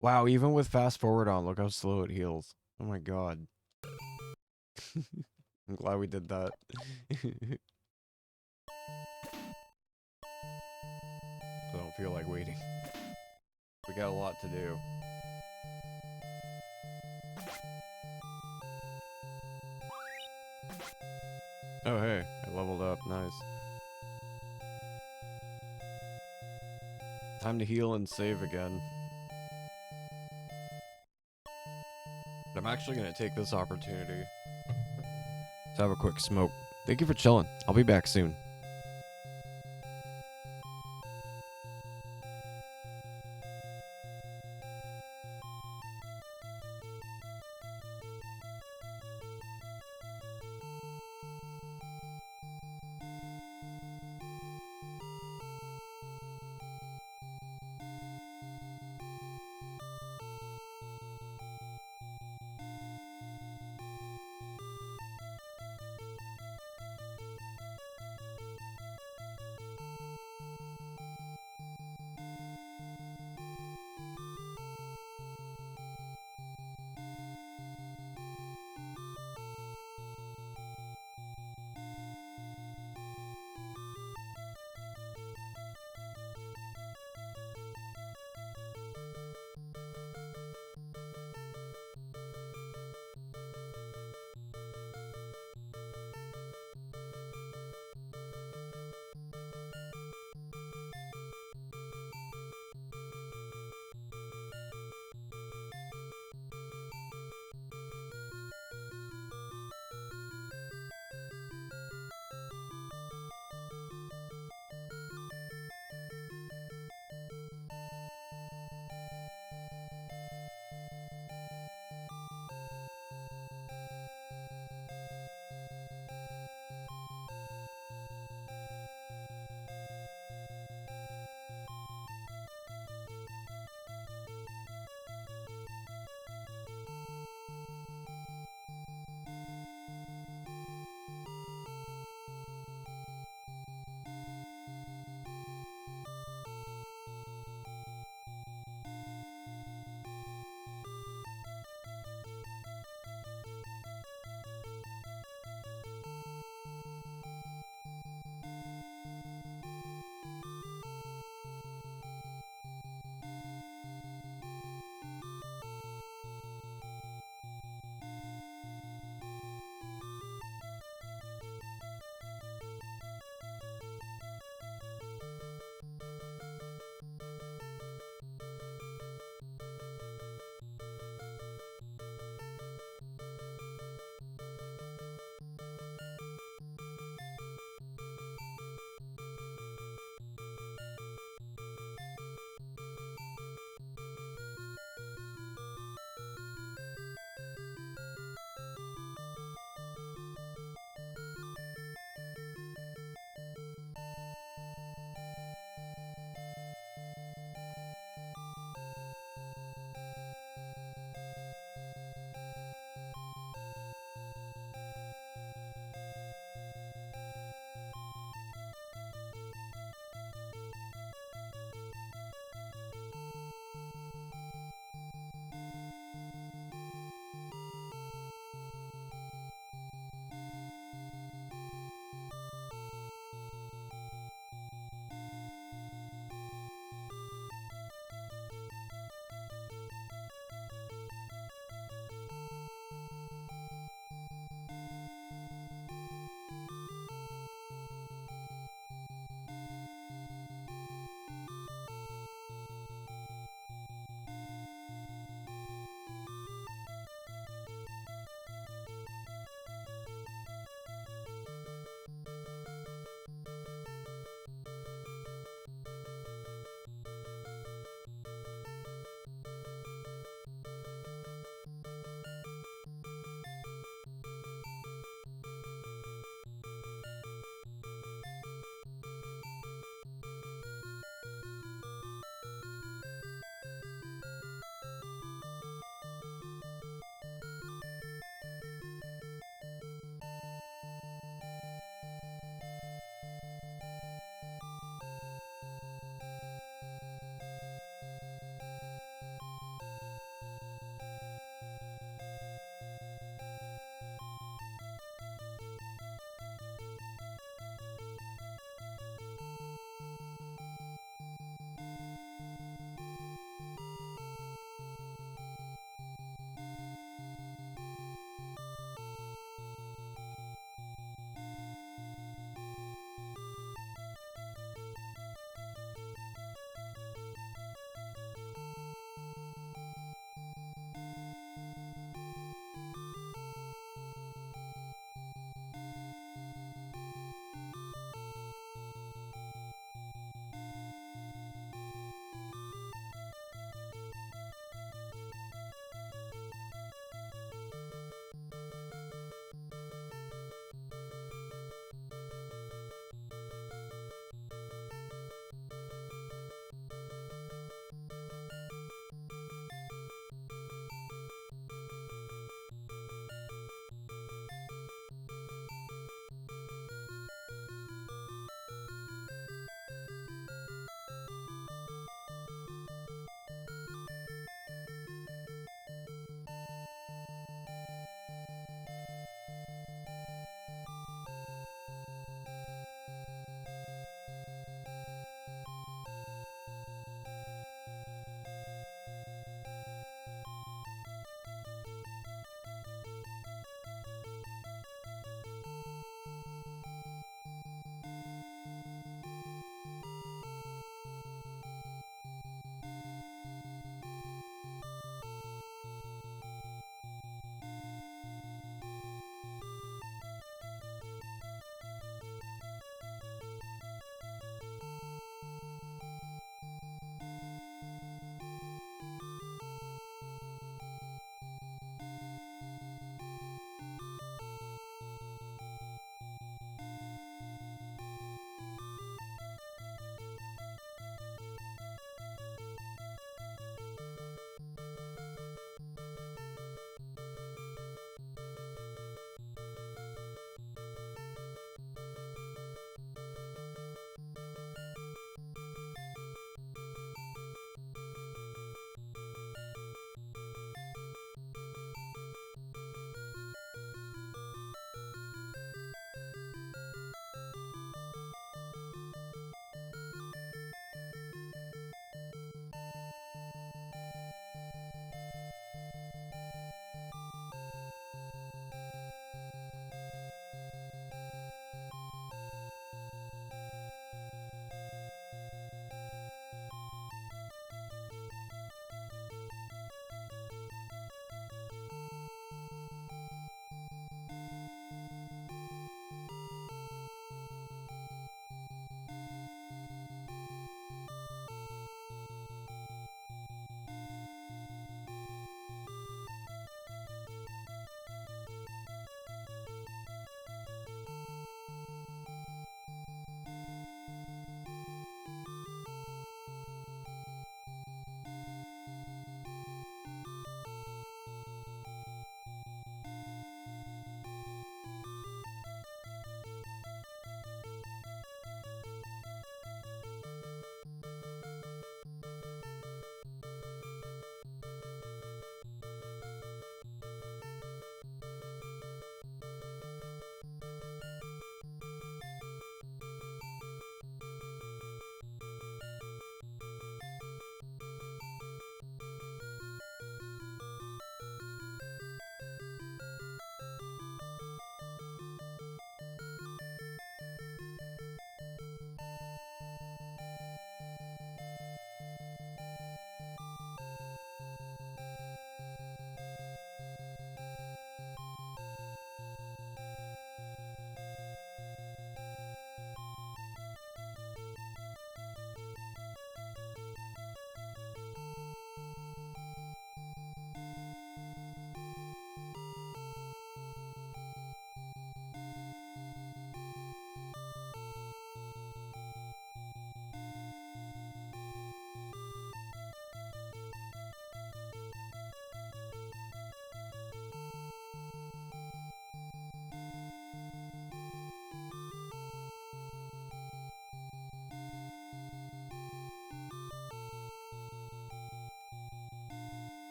Wow, even with fast forward on, look how slow it heals. Oh my god. I'm glad we did that. I don't feel like waiting. We got a lot to do. Oh hey, I leveled up, nice. Time to heal and save again. But I'm actually gonna take this opportunity to have a quick smoke. Thank you for chilling. I'll be back soon.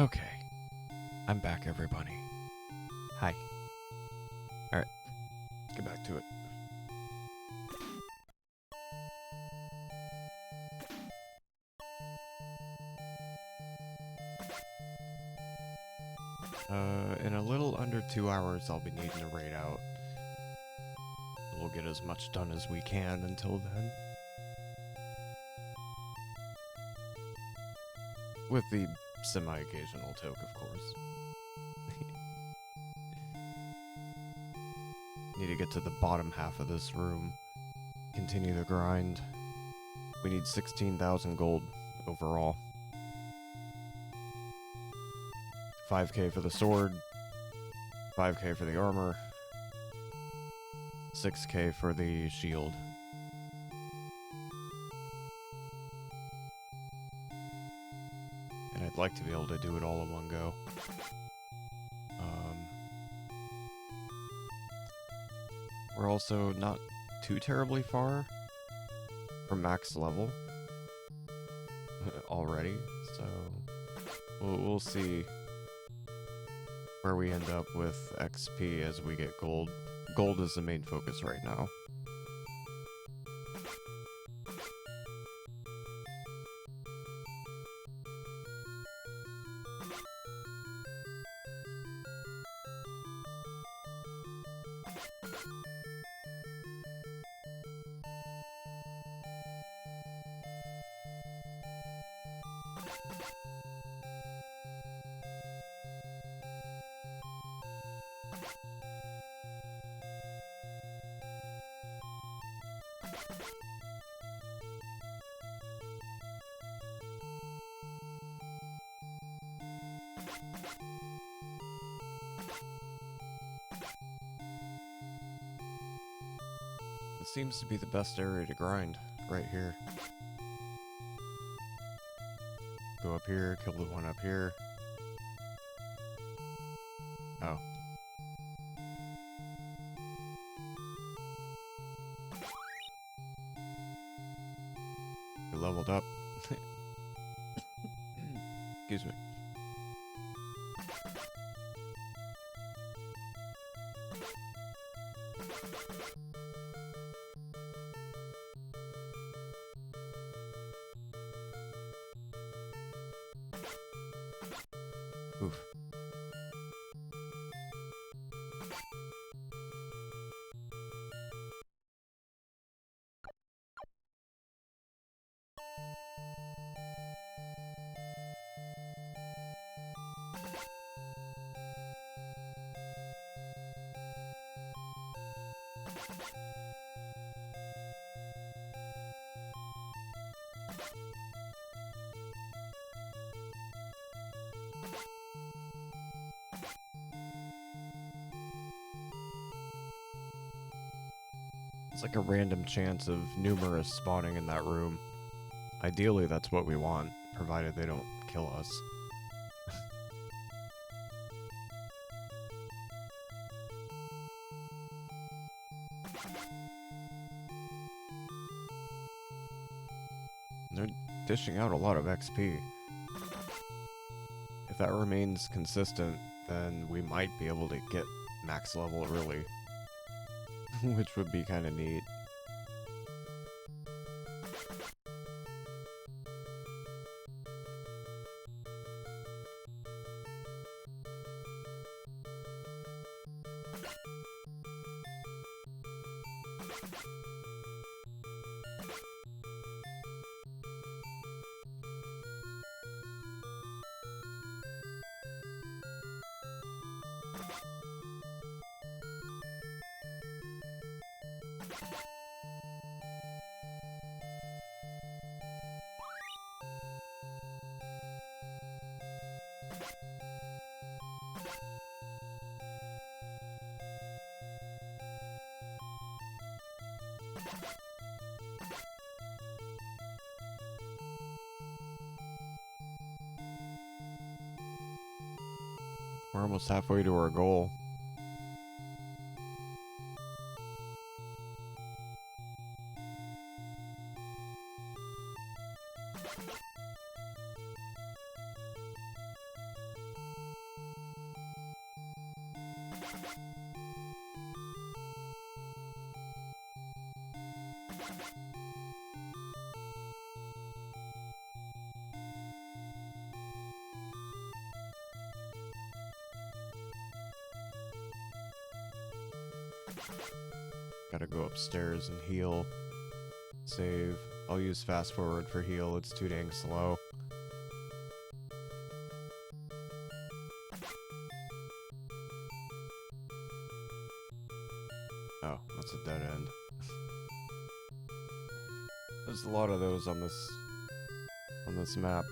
Okay. I'm back, everybody. Hi. Alright. Let's get back to it. In a little under 2 hours, I'll be needing to raid out. We'll get as much done as we can until then. With the semi-occasional toke, of course. Need to get to the bottom half of this room. Continue the grind. We need 16,000 gold overall. 5k for the sword, 5k for the armor, 6k for the shield. And I'd like to be able to do it all in one go. We're also not too terribly far from max level already, so we'll see where we end up with XP as we get gold. Gold is the main focus right now. It seems to be the best area to grind, right here. Go up here, kill the one up here. Oh. We leveled up. Excuse me. Oof. It's like a random chance of numerous spawning in that room. Ideally, that's what we want, provided they don't kill us. They're dishing out a lot of XP. If that remains consistent, then we might be able to get max level early. Which would be kind of neat. We're almost halfway to our goal. Gotta go upstairs and heal. Save. I'll use fast forward for heal, it's too dang slow. Oh, that's a dead end. There's a lot of those on this map.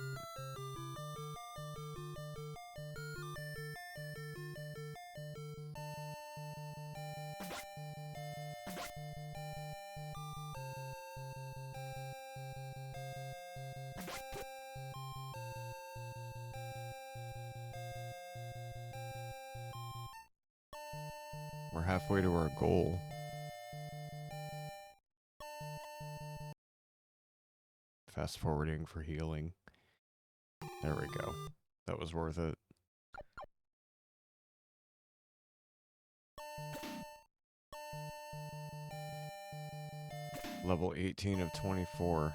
We're halfway to our goal. Fast forwarding for healing. There we go. That was worth it. Level 18 of 24.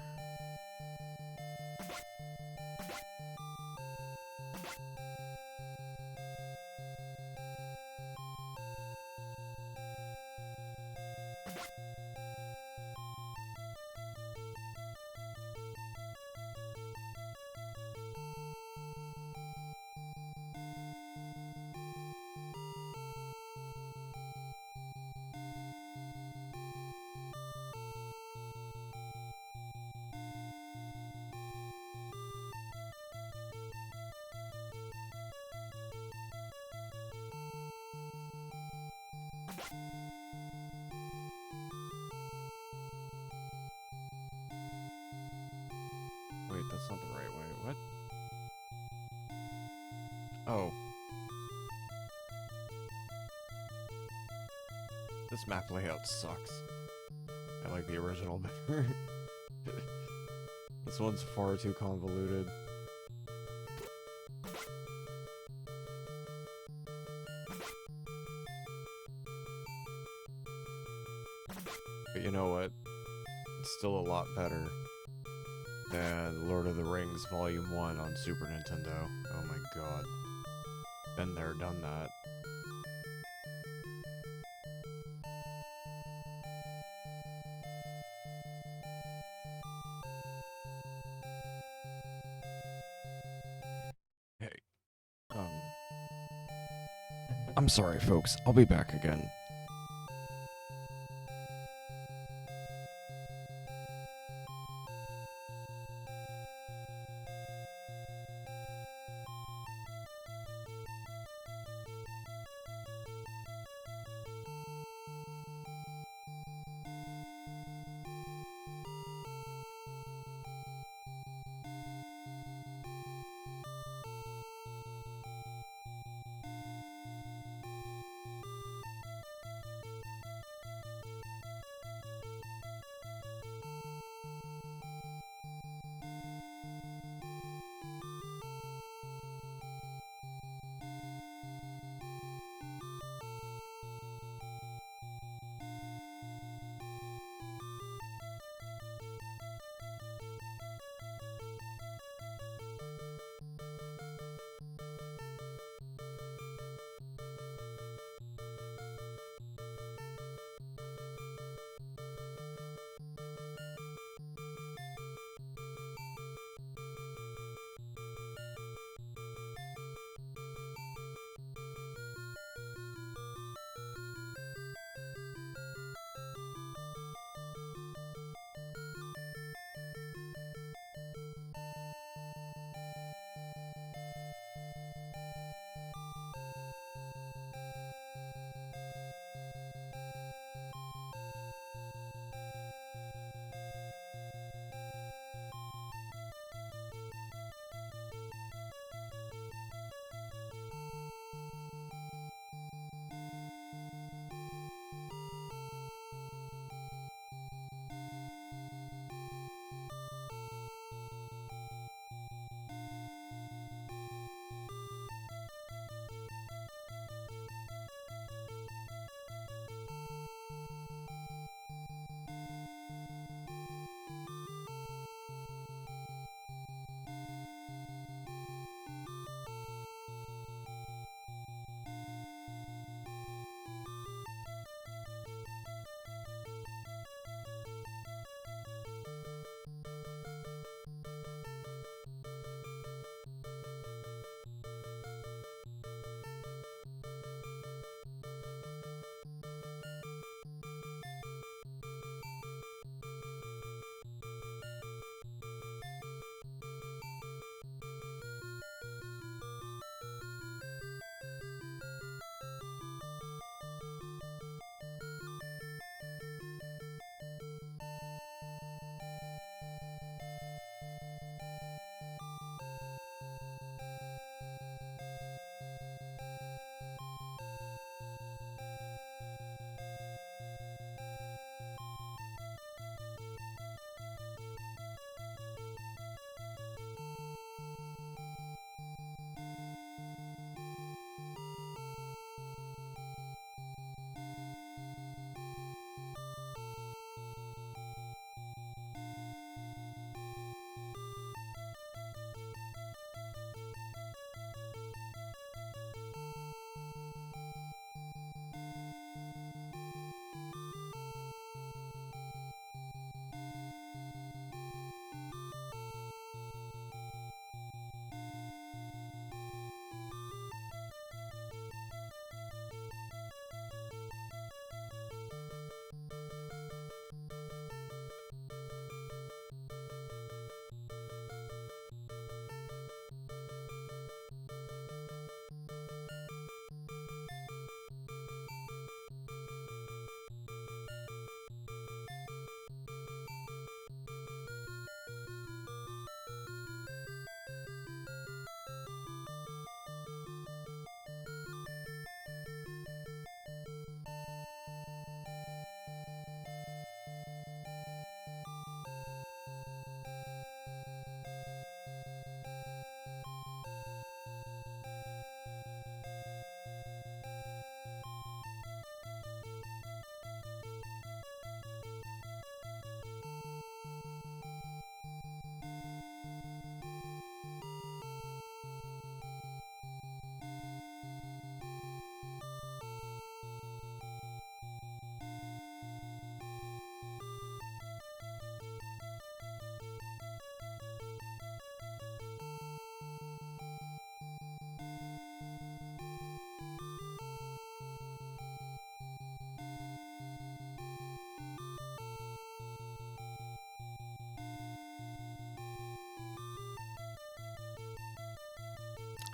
Wait, that's not the right way. What? Oh. This map layout sucks. I like the original better. This one's far too convoluted. But you know what? It's still a lot better than Lord of the Rings Volume 1 on Super Nintendo. Oh my god. Been there, done that. Hey. I'm sorry, folks. I'll be back again.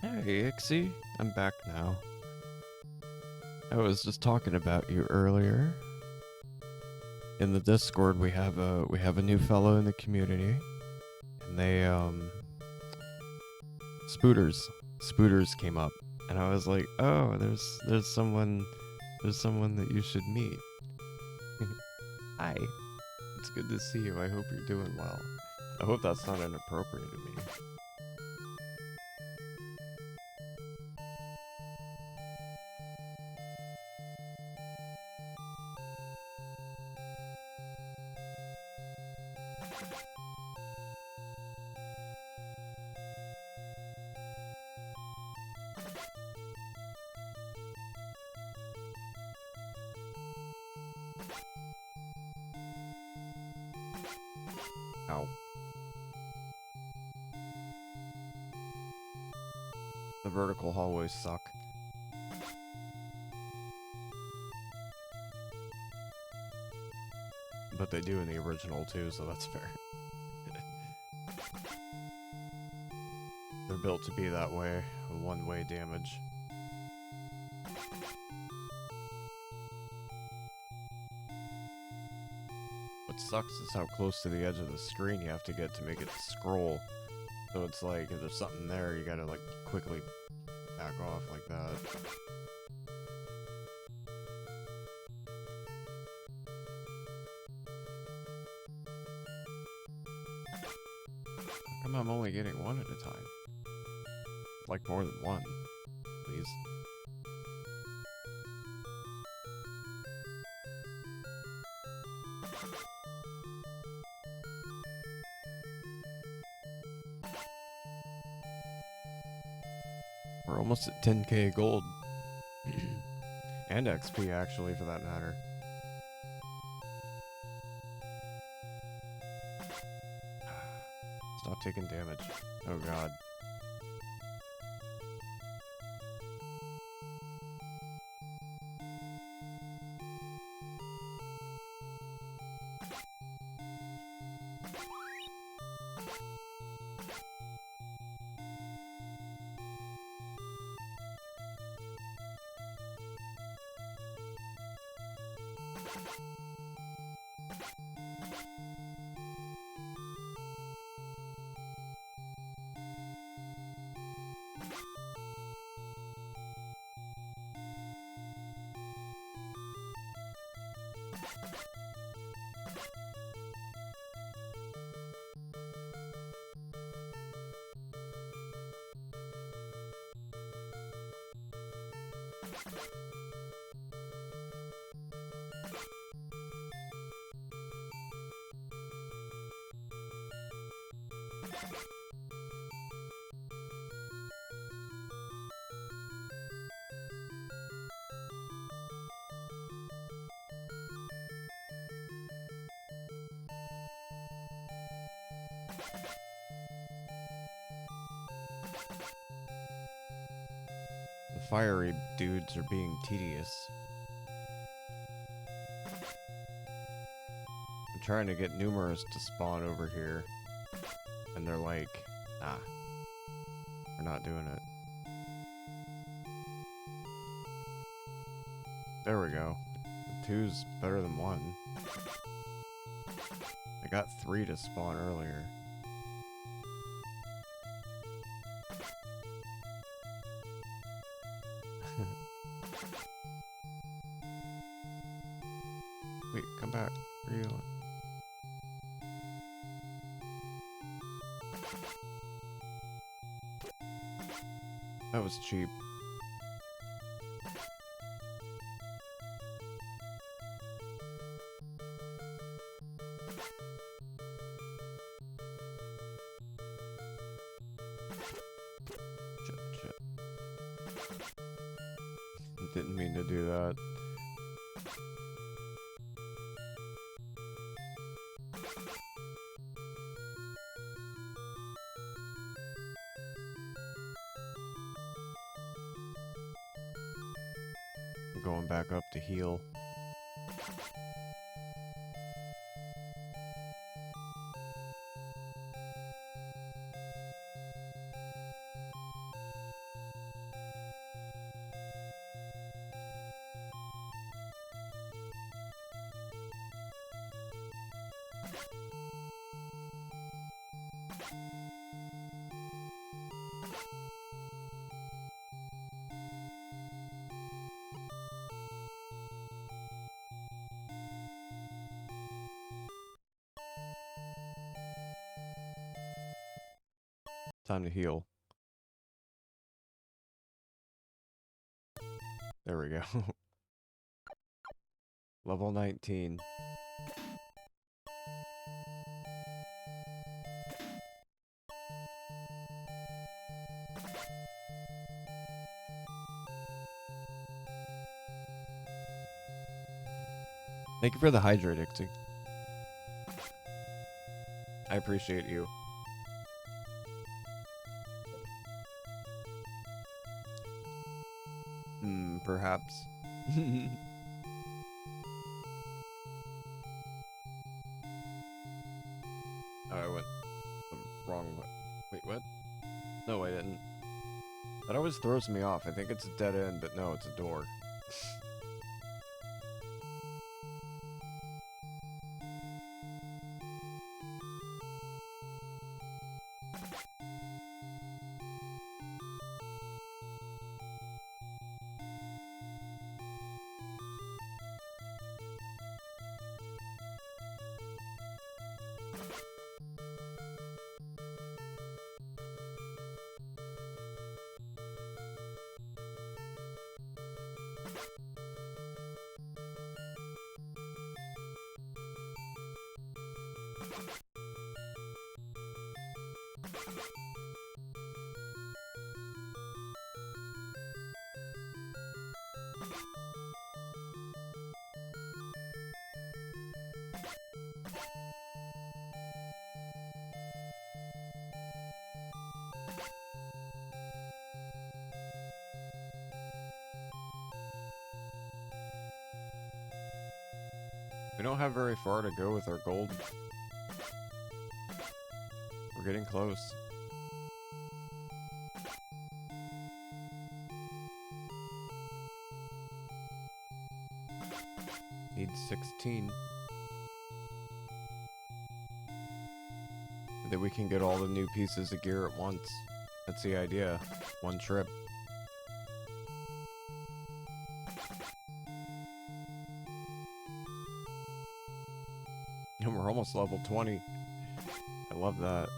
Hey, Ixie. I'm back now. I was just talking about you earlier. In the Discord, we have a new fellow in the community, and they Spooters came up, and I was like, oh, there's someone that you should meet. Hi. It's good to see you. I hope you're doing well. I hope that's not inappropriate to me. Ow. The vertical hallways suck. But they do in the original too, so that's fair. They're built to be that way, one-way damage. What sucks is how close to the edge of the screen you have to get to make it scroll. So it's like, if there's something there, you gotta like quickly back off like that. How come I'm only getting one at a time? Like more than one, please. We're almost at 10k gold. And XP, actually, for that matter. Stop taking damage. Oh god. The fiery dudes are being tedious. I'm trying to get numerous to spawn over here, and they're like, nah, we're not doing it. There we go. Two's better than one. I got 3 to spawn earlier. Wait, come back. Where are you going? That was cheap. Shit. Didn't mean to do that. I'm going back up to heal. Time to heal. There we go. Level 19. Thank you for the hydrate, Ixie. I appreciate you. Perhaps. Oh, I went the wrong way. Wait, what? No, I didn't. That always throws me off. I think it's a dead end, but no, it's a door. We don't have very far to go with our gold. We're getting close. Need 16. And then we can get all the new pieces of gear at once. That's the idea. One trip. And we're almost level 20. I love that.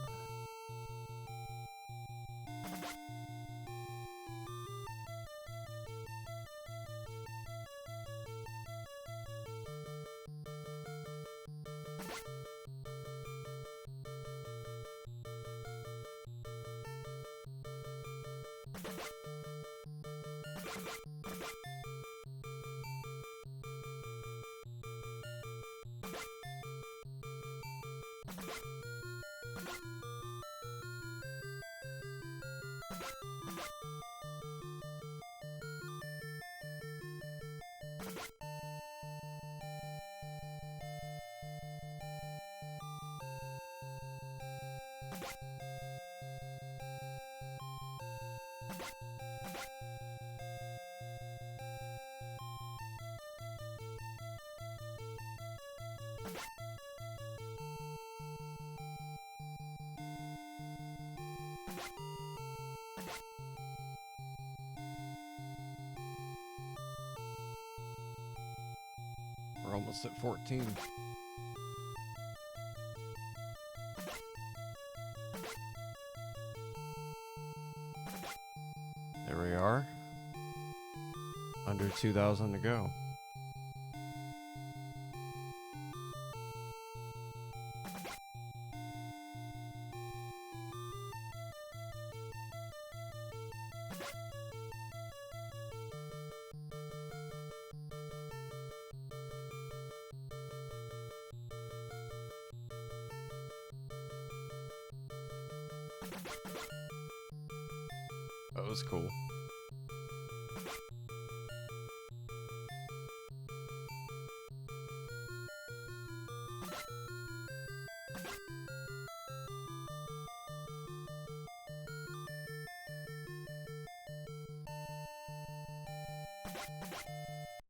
We're almost at 14. There we are. Under 2,000 to go. That was cool.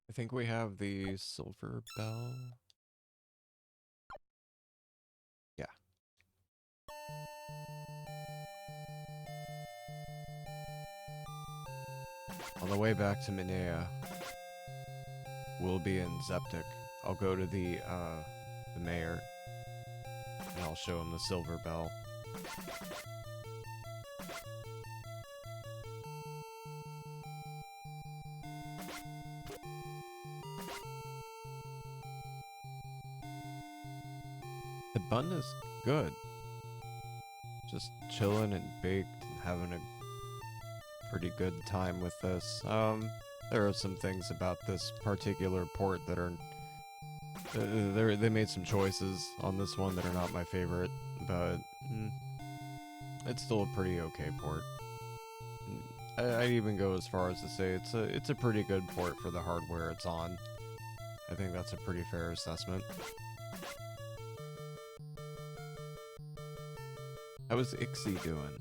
I think we have the silver bell. On the way back to Minea, we'll be in Zeptic. I'll go to the mayor, and I'll show him the silver bell. The bun is good. Just chilling and baked and having a pretty good time with this. There are some things about this particular port that are they made some choices on this one that are not my favorite, but it's still a pretty okay port. I'd even go as far as to say it's a pretty good port for the hardware it's on. I think that's a pretty fair assessment. How was Ixie doing?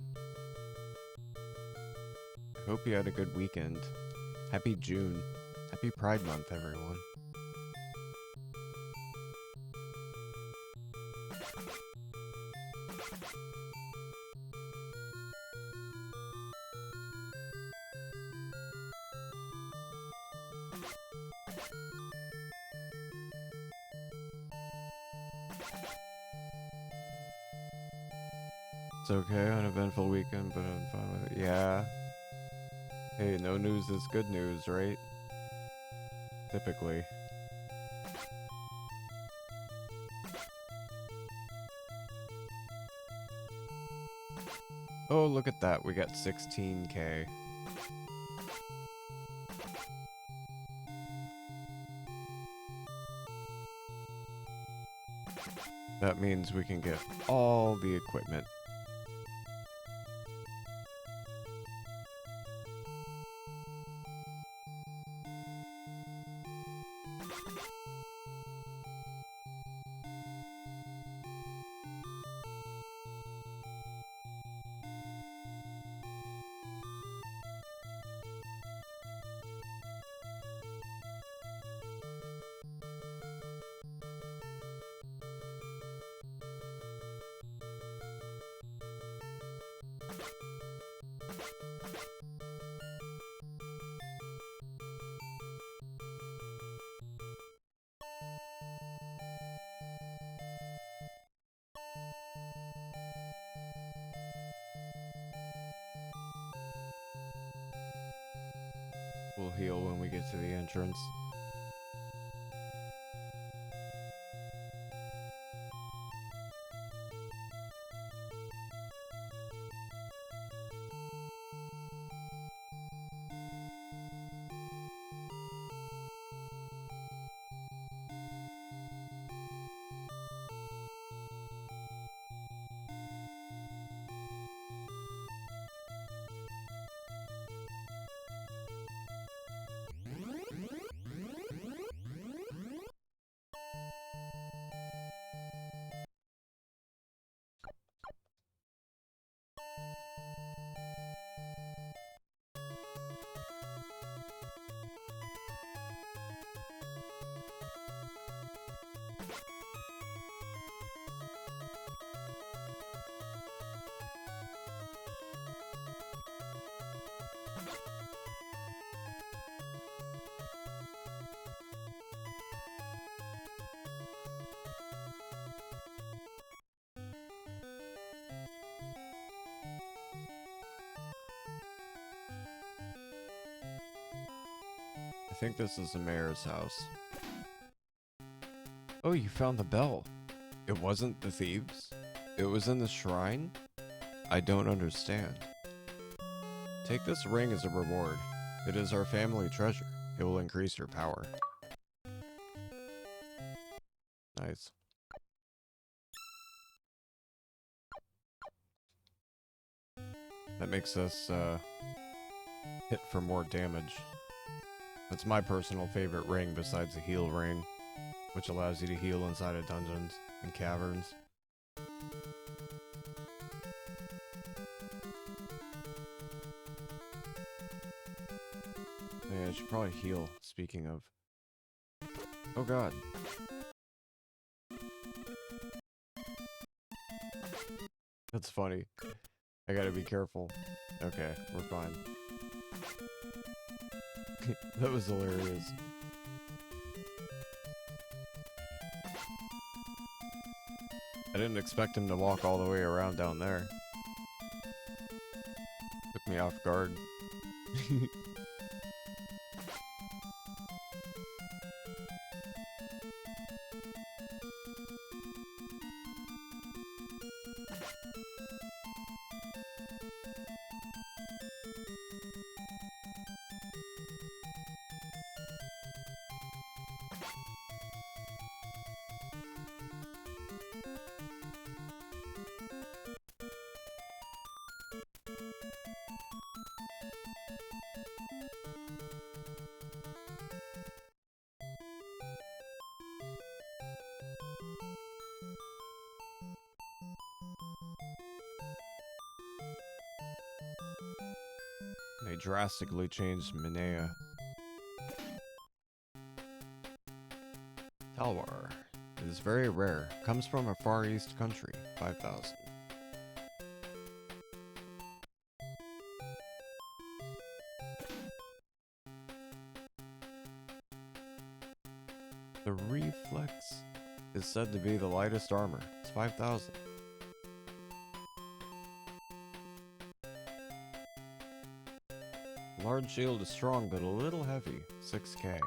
I hope you had a good weekend. Happy June. Happy Pride Month, everyone. It's okay, uneventful weekend, but I'm fine with it. Yeah. Hey, no news is good news, right? Typically. Oh, look at that. We got 16K. That means we can get all the equipment. We'll heal when we get to the entrance. I think this is the mayor's house. Oh, you found the bell. It wasn't the thieves? It was in the shrine? I don't understand. Take this ring as a reward. It is our family treasure. It will increase your power. Nice. That makes us hit for more damage. That's my personal favorite ring besides the heal ring, which allows you to heal inside of dungeons and caverns. Yeah, I should probably heal, speaking of. Oh god. That's funny. I gotta be careful. Okay, we're fine. That was hilarious. I didn't expect him to walk all the way around down there. Took me off guard. They drastically changed Minea. Talwar. It is very rare. Comes from a Far East country. 5,000. The Reflex is said to be the lightest armor. It's 5,000. Large shield is strong, but a little heavy. 6K.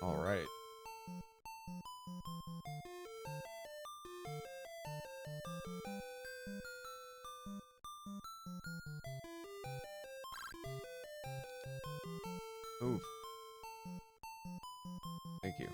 All right. Oof. Thank you.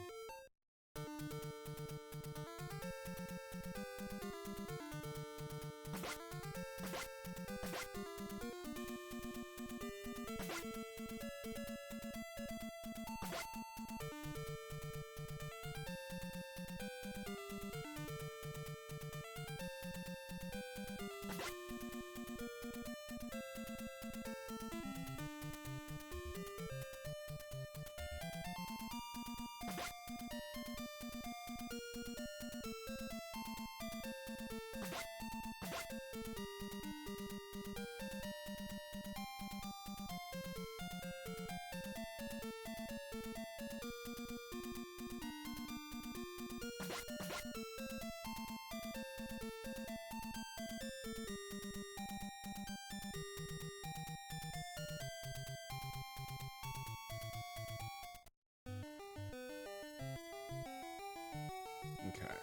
Okay.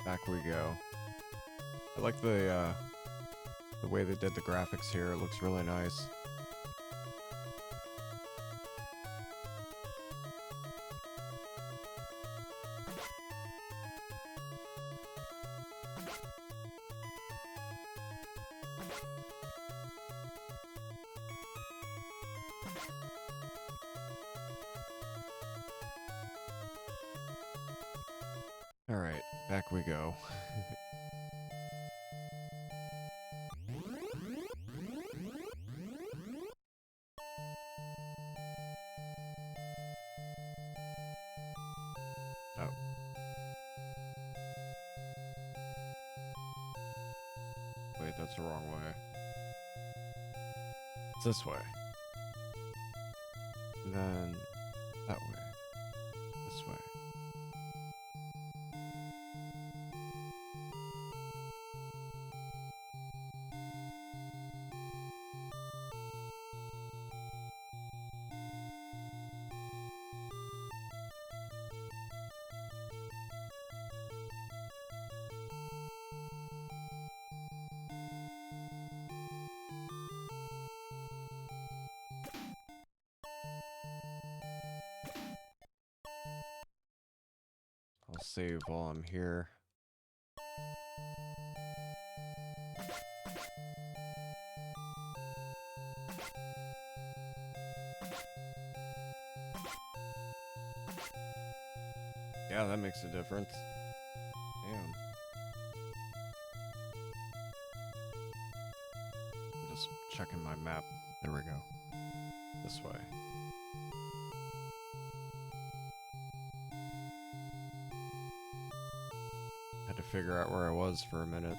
Back we go. I like the way they did the graphics here. It looks really nice. All right, back we go. Oh. Wait, that's the wrong way. It's this way. And then that way. This way. I'll save while I'm here. Yeah, that makes a difference. Damn. I'm just checking my map. There we go. This way. Had to figure out where I was for a minute.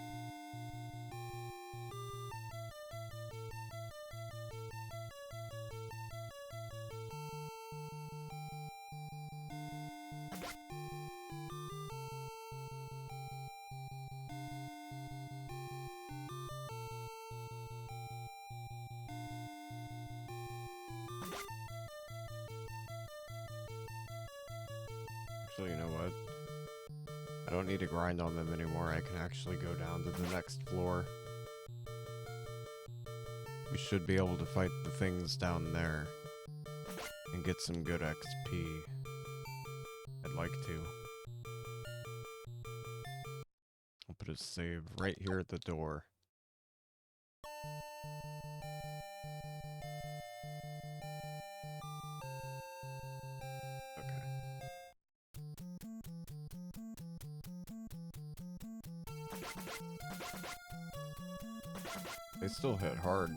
Actually, you know what? I don't need to grind on them anymore. I can actually go down to the next floor. We should be able to fight the things down there and get some good XP. I'd like to. I'll put a save right here at the door. They still hit hard.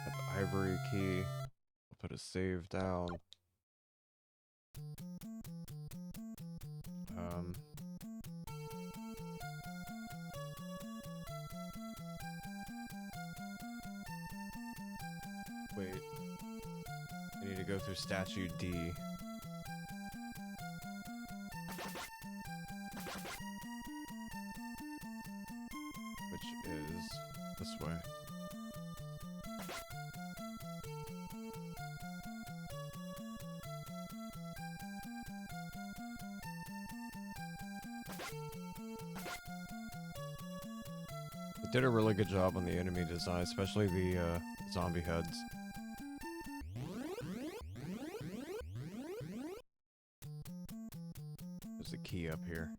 Got the ivory key. I'll put a save down. Wait. I need to go through statue D. Which is this way. It did a really good job on the enemy design, especially the zombie heads. There's a key up here.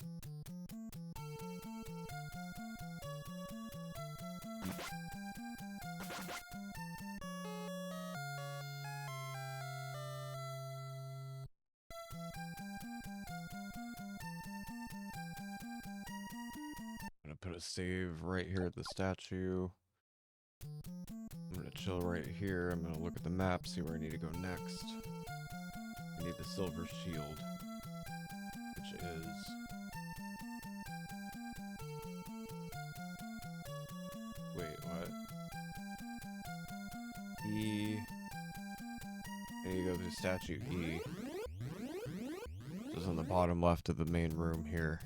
I'm gonna put a save right here at the statue. I'm gonna chill right here. I'm gonna look at the map, see where I need to go next. I need the silver shield, which is wait, what? E. I need to go through statue E. Just on the bottom left of the main room here.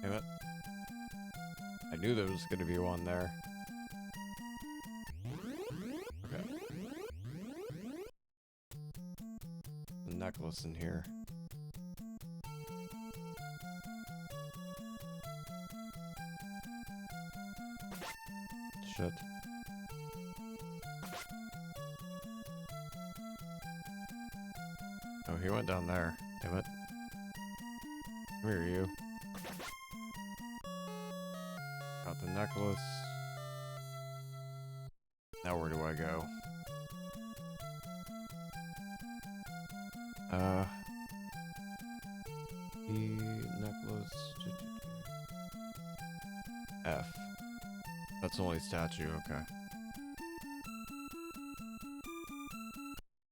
Damn it. I knew there was going to be one there. Okay. The necklace in here. Shit. Oh, he went down there. Damn it. Come here, you. Got the necklace. Now where do I go? Necklace. F. That's only statue, okay.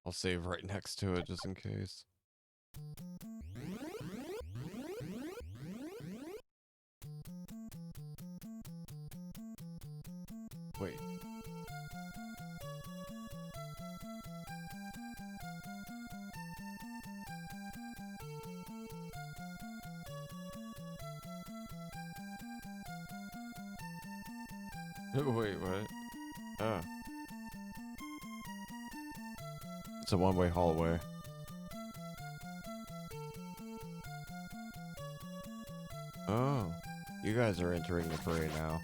I'll save right next to it just in case. Wait. Wait, what? Oh. It's a one-way hallway. Oh. You guys are entering the parade now.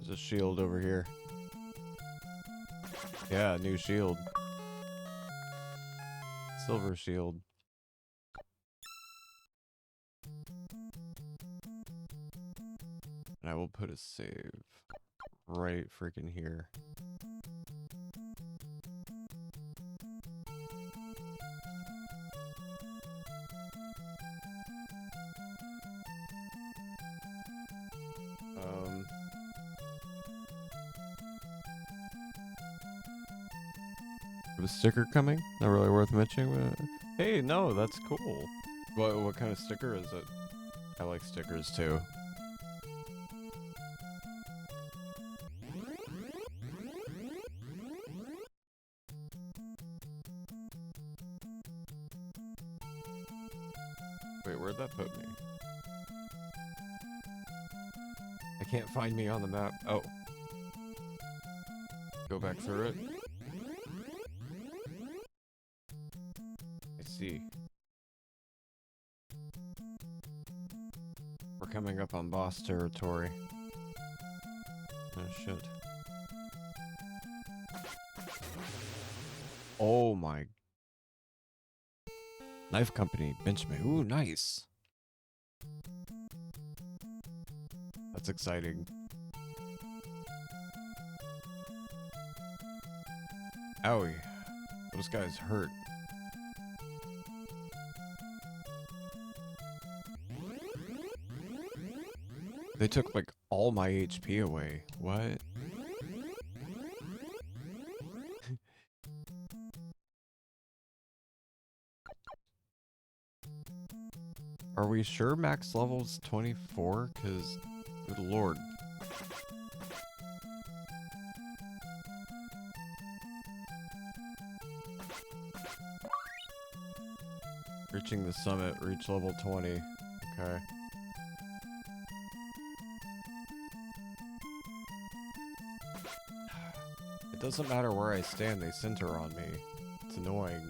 There's a shield over here. Yeah, new shield. Silver shield. And I will put a save right freaking here. A sticker coming? Not really worth mentioning, but hey, no, that's cool. What kind of sticker is it? I like stickers too. Wait, where'd that put me? I can't find me on the map. Oh. Go back through it. I see. We're coming up on boss territory. Oh shit. Oh my. Knife company, Benjamin. Ooh, nice. That's exciting. Owie. Those guys hurt. They took like all my HP away. What? Are we sure max level's 24? Cause, good lord. Reaching the summit, reach level 20. Okay. It doesn't matter where I stand, they center on me. It's annoying.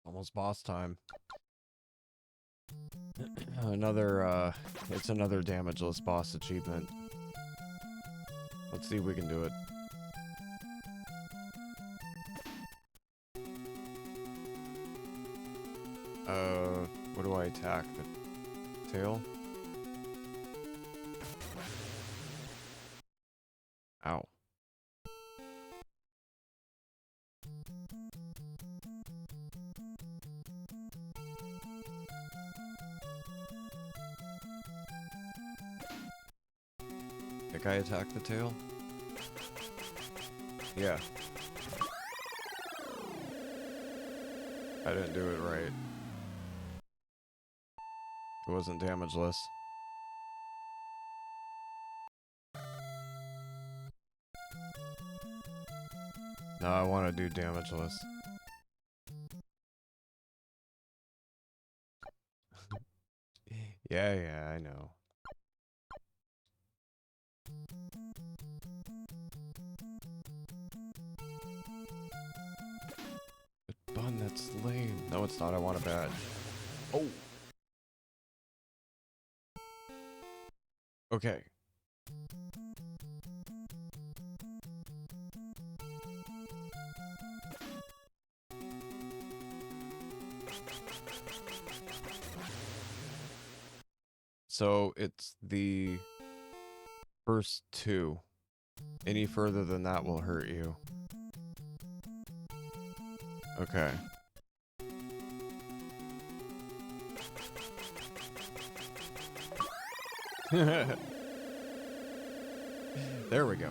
Almost boss time. It's another damageless boss achievement. Let's see if we can do it. What do I attack? The tail? Ow. Think I attack the tail? Yeah. I didn't do it right. It wasn't damageless. No, I want to do damageless. Yeah, I know. But bun, that's lame. No, it's not. I want a badge. Oh. Okay. So it's the first two. Any further than that will hurt you. Okay. There we go.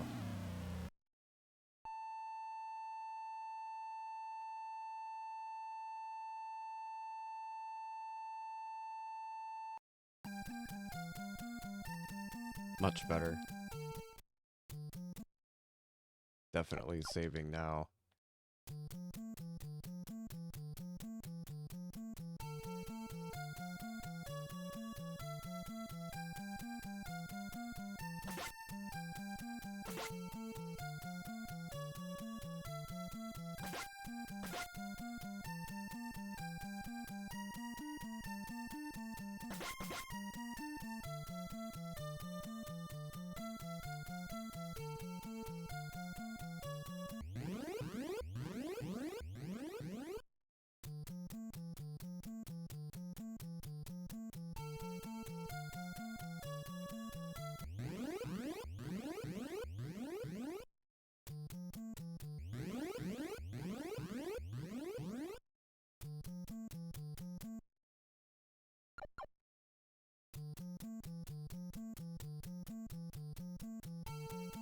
Much better. Definitely saving now.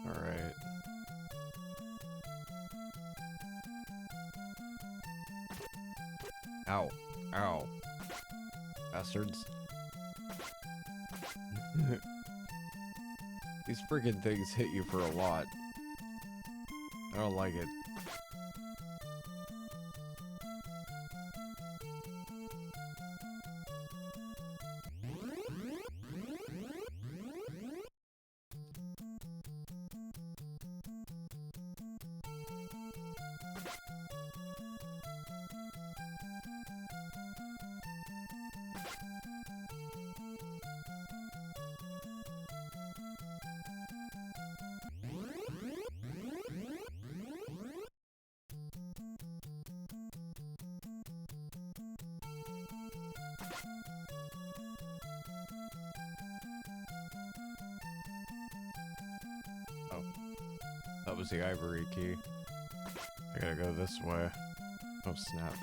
Alright. Ow. Ow. Bastards. These friggin' things hit you for a lot. I don't like it. That was the ivory key. I gotta go this way. Oh, snap.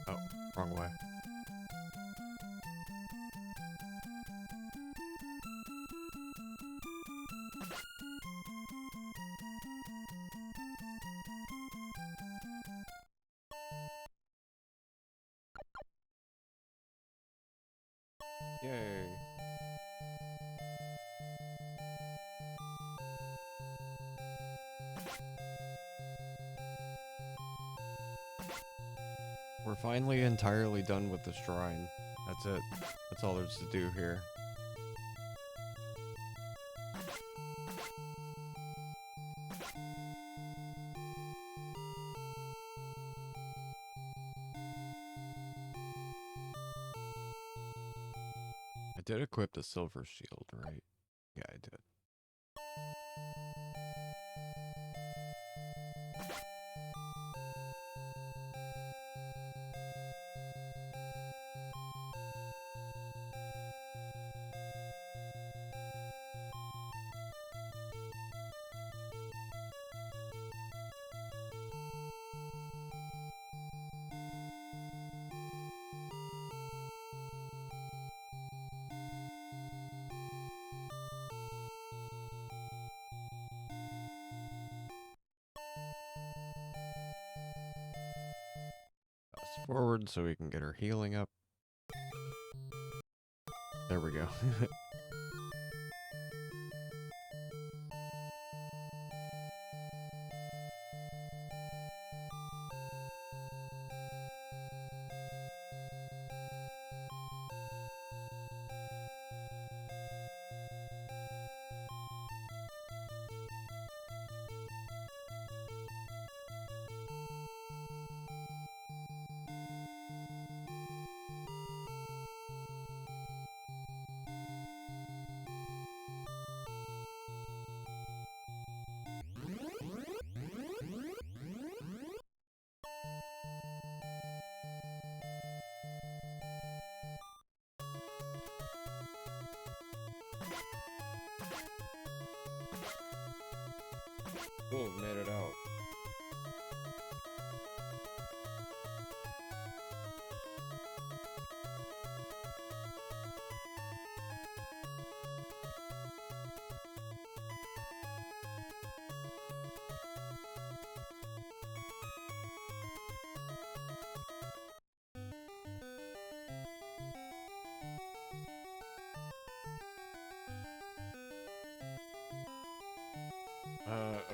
Oh, wrong way. Yay. We're finally entirely done with the shrine. That's it. That's all there's to do here. I did equip the silver shield, right? Yeah, I did. Fast forward so we can get her healing up. There we go. Cool, made it out.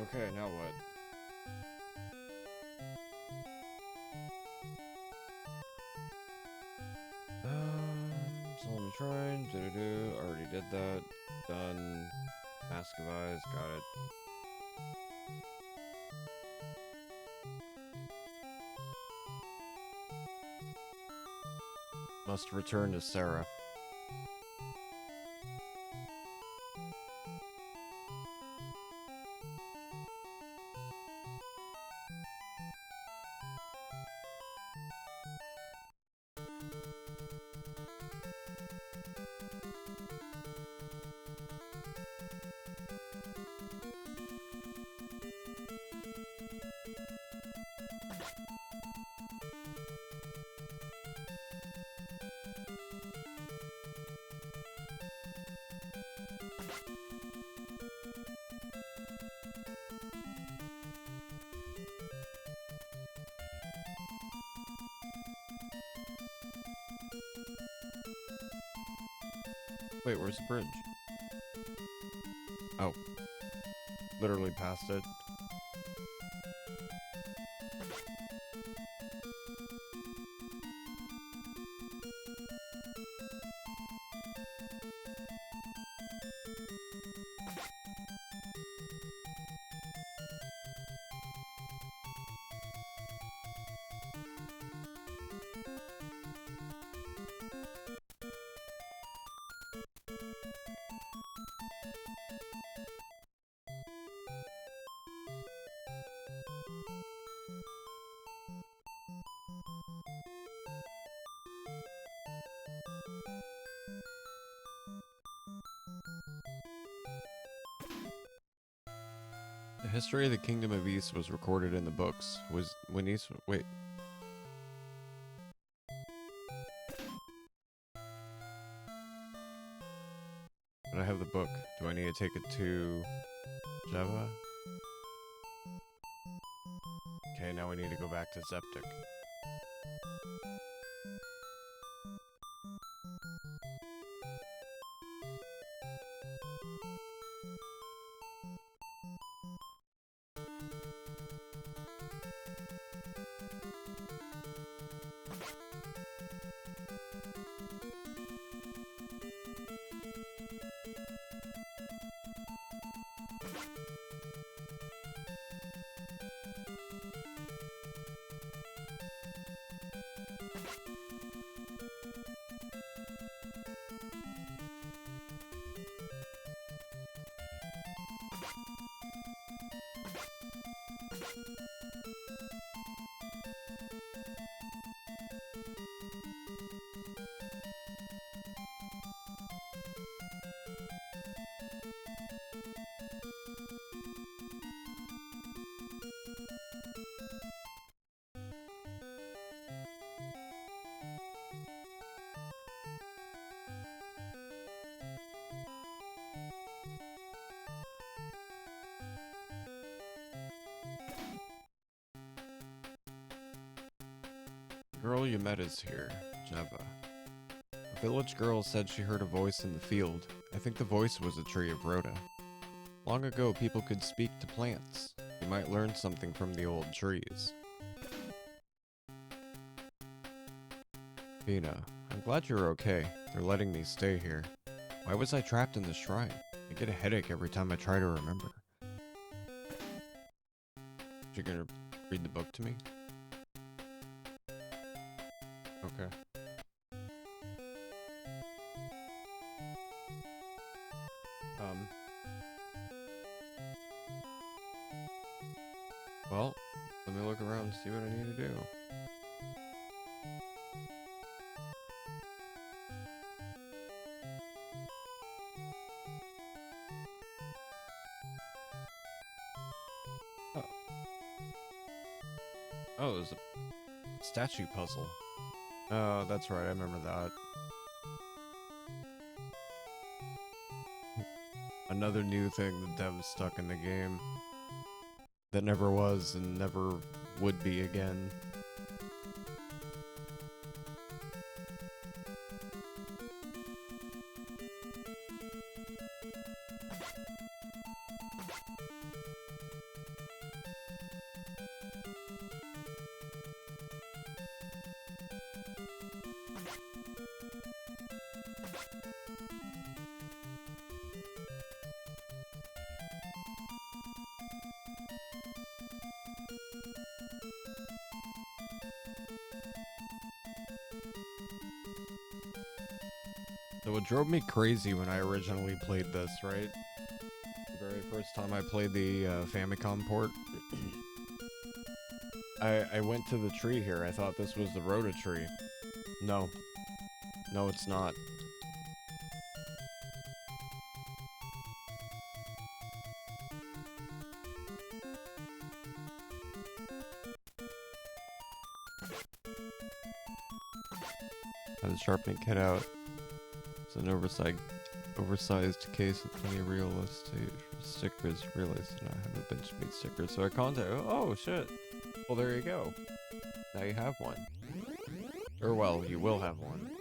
Okay, now what? Solemn Shrine, already did that. Done. Mask of Eyes, got it. Must return to Sarah. Wait, where's the bridge? Oh. Literally past it. The history of the Kingdom of East was recorded in the books. Was when East... Wait. But I have the book. Do I need to take it to Java? Okay, now we need to go back to Zeptic. The girl you met is here, Jeva. A village girl said she heard a voice in the field. I think the voice was a tree of Rhoda. Long ago, people could speak to plants. You might learn something from the old trees. Fina, I'm glad you're okay. They're letting me stay here. Why was I trapped in the shrine? I get a headache every time I try to remember. You're gonna read the book to me? Okay. Well, let me look around and see what I need to do. Oh, it was a statue puzzle. Oh, that's right, I remember that. Another new thing the devs stuck in the game that never was and never would be again. So what drove me crazy when I originally played this, right? The very first time I played the Famicom port, I went to the tree here. I thought this was the Rhoda tree. No. No, it's not. Have the sharpening kit out. It's an oversized case with plenty of real estate stickers. Realized I have a bench made stickers, so I contacted. Oh shit! Well, there you go. Now you have one. Or well, you will have one.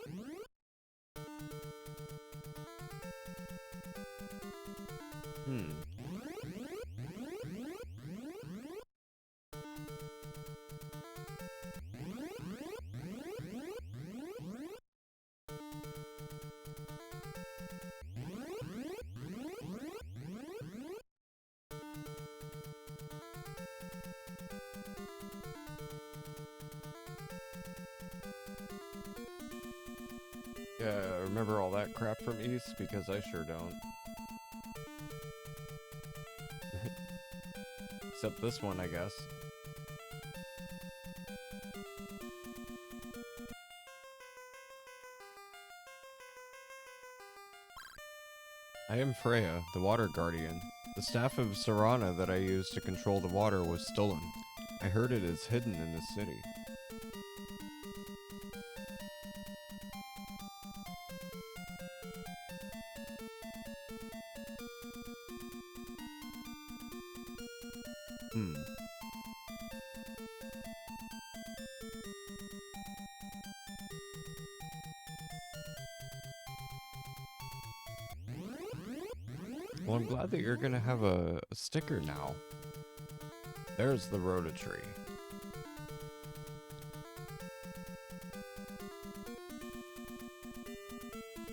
Yeah, remember all that crap from East? Because I sure don't. Except this one, I guess. I am Freya, the Water Guardian. The staff of Serana that I used to control the water was stolen. I heard it is hidden in the city. Well, I'm glad that you're gonna have a sticker now. There's the Rhoda tree.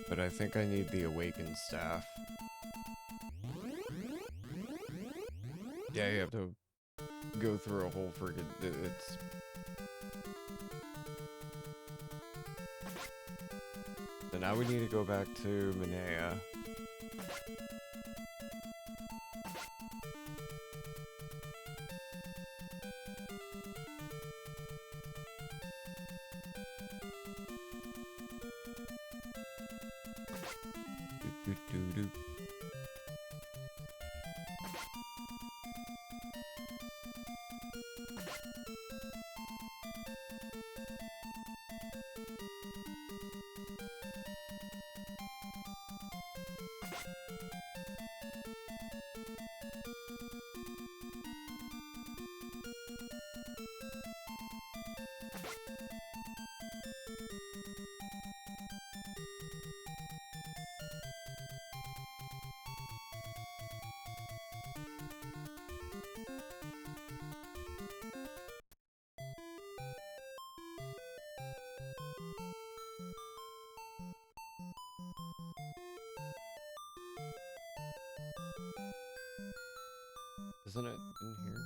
But I think I need the Awakened Staff. Yeah, you have to go through a whole friggin' it's... So now we need to go back to Minea. Isn't it in here?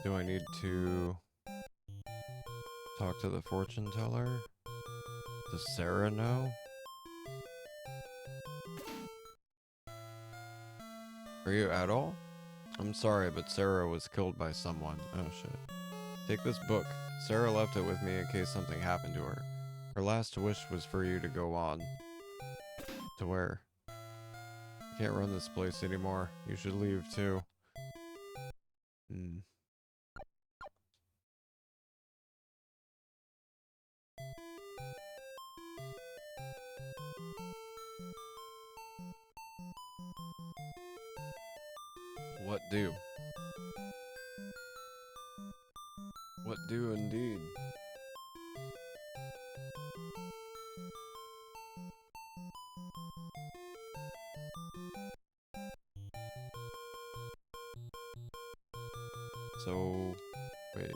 Do I need to talk to the fortune teller? Does Sarah know? Are you at all? I'm sorry, but Sarah was killed by someone. Oh shit. Take this book. Sarah left it with me in case something happened to her. Her last wish was for you to go on. To where? Can't run this place anymore. You should leave too. Hmm. What do? What do indeed? So, wait.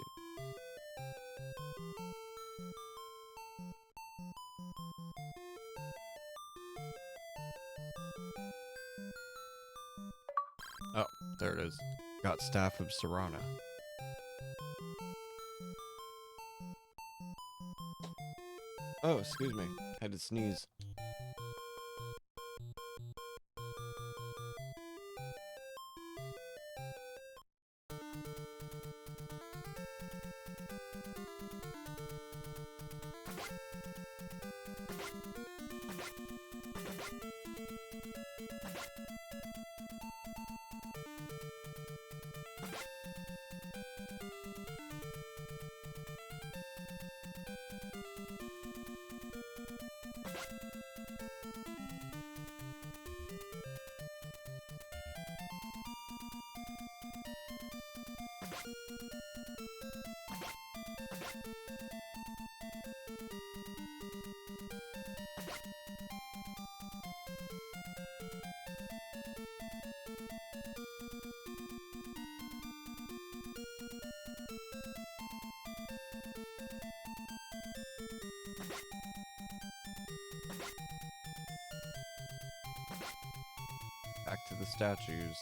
Oh, there it is. Got Staff of Serana. Oh, excuse me. Had to sneeze. Back to the statues.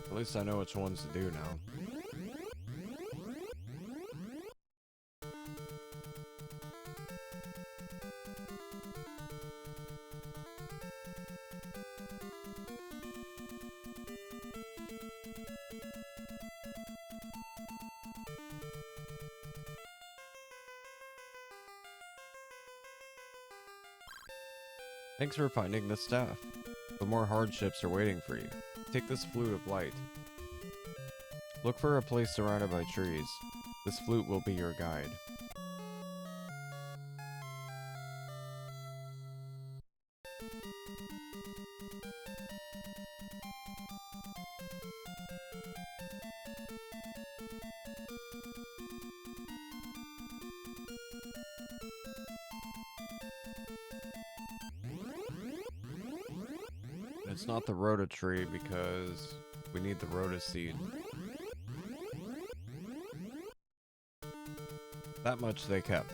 At least I know which ones to do now. Thanks for finding the staff. But more hardships are waiting for you. Take this flute of light. Look for a place surrounded by trees. This flute will be your guide. It's not the Rhoda tree because we need the Rhoda seed. That much they kept.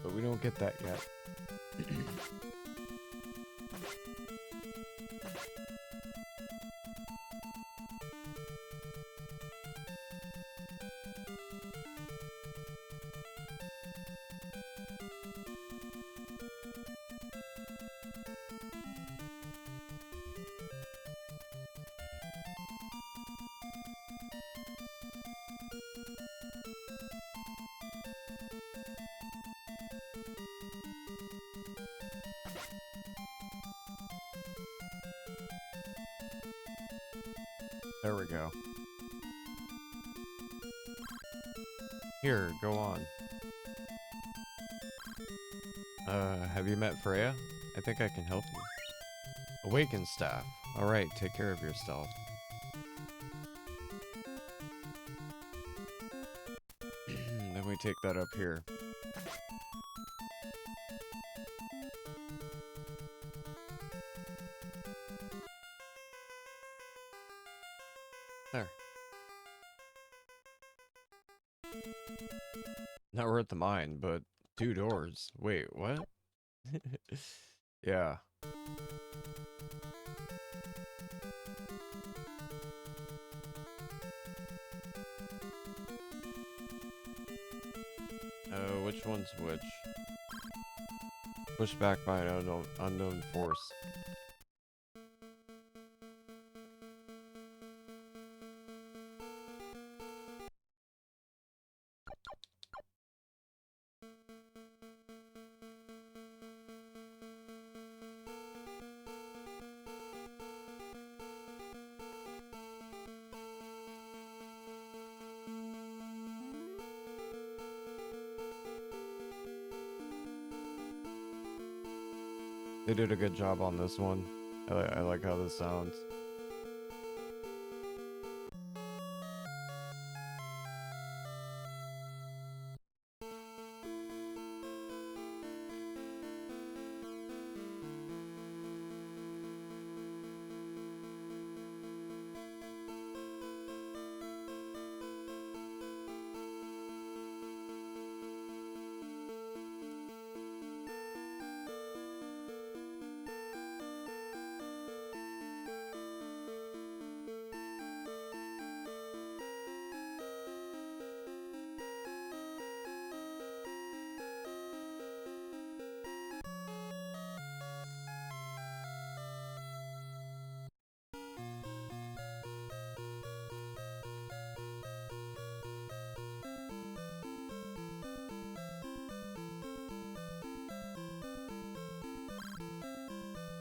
But we don't get that yet. There we go. Here, go on. Have you met Freya? I think I can help you. Awaken staff. Alright, take care of yourself. Then we take that up here. There. Now we're at the mine, but 2 doors. Wait, what? Yeah. Which one's which? Pushed back by an unknown force. They did a good job on this one. I like how this sounds.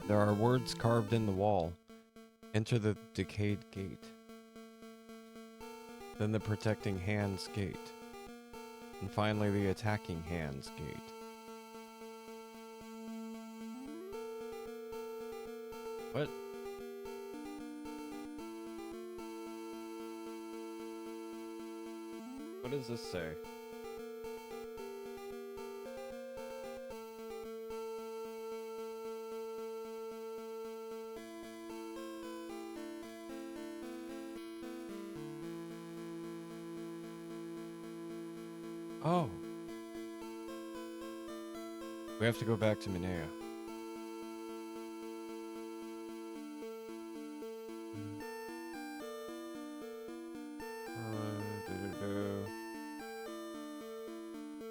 There are words carved in the wall. Enter the decayed gate. Then the protecting hands gate. And finally the attacking hands gate. What? What does this say? Oh. We have to go back to Minea.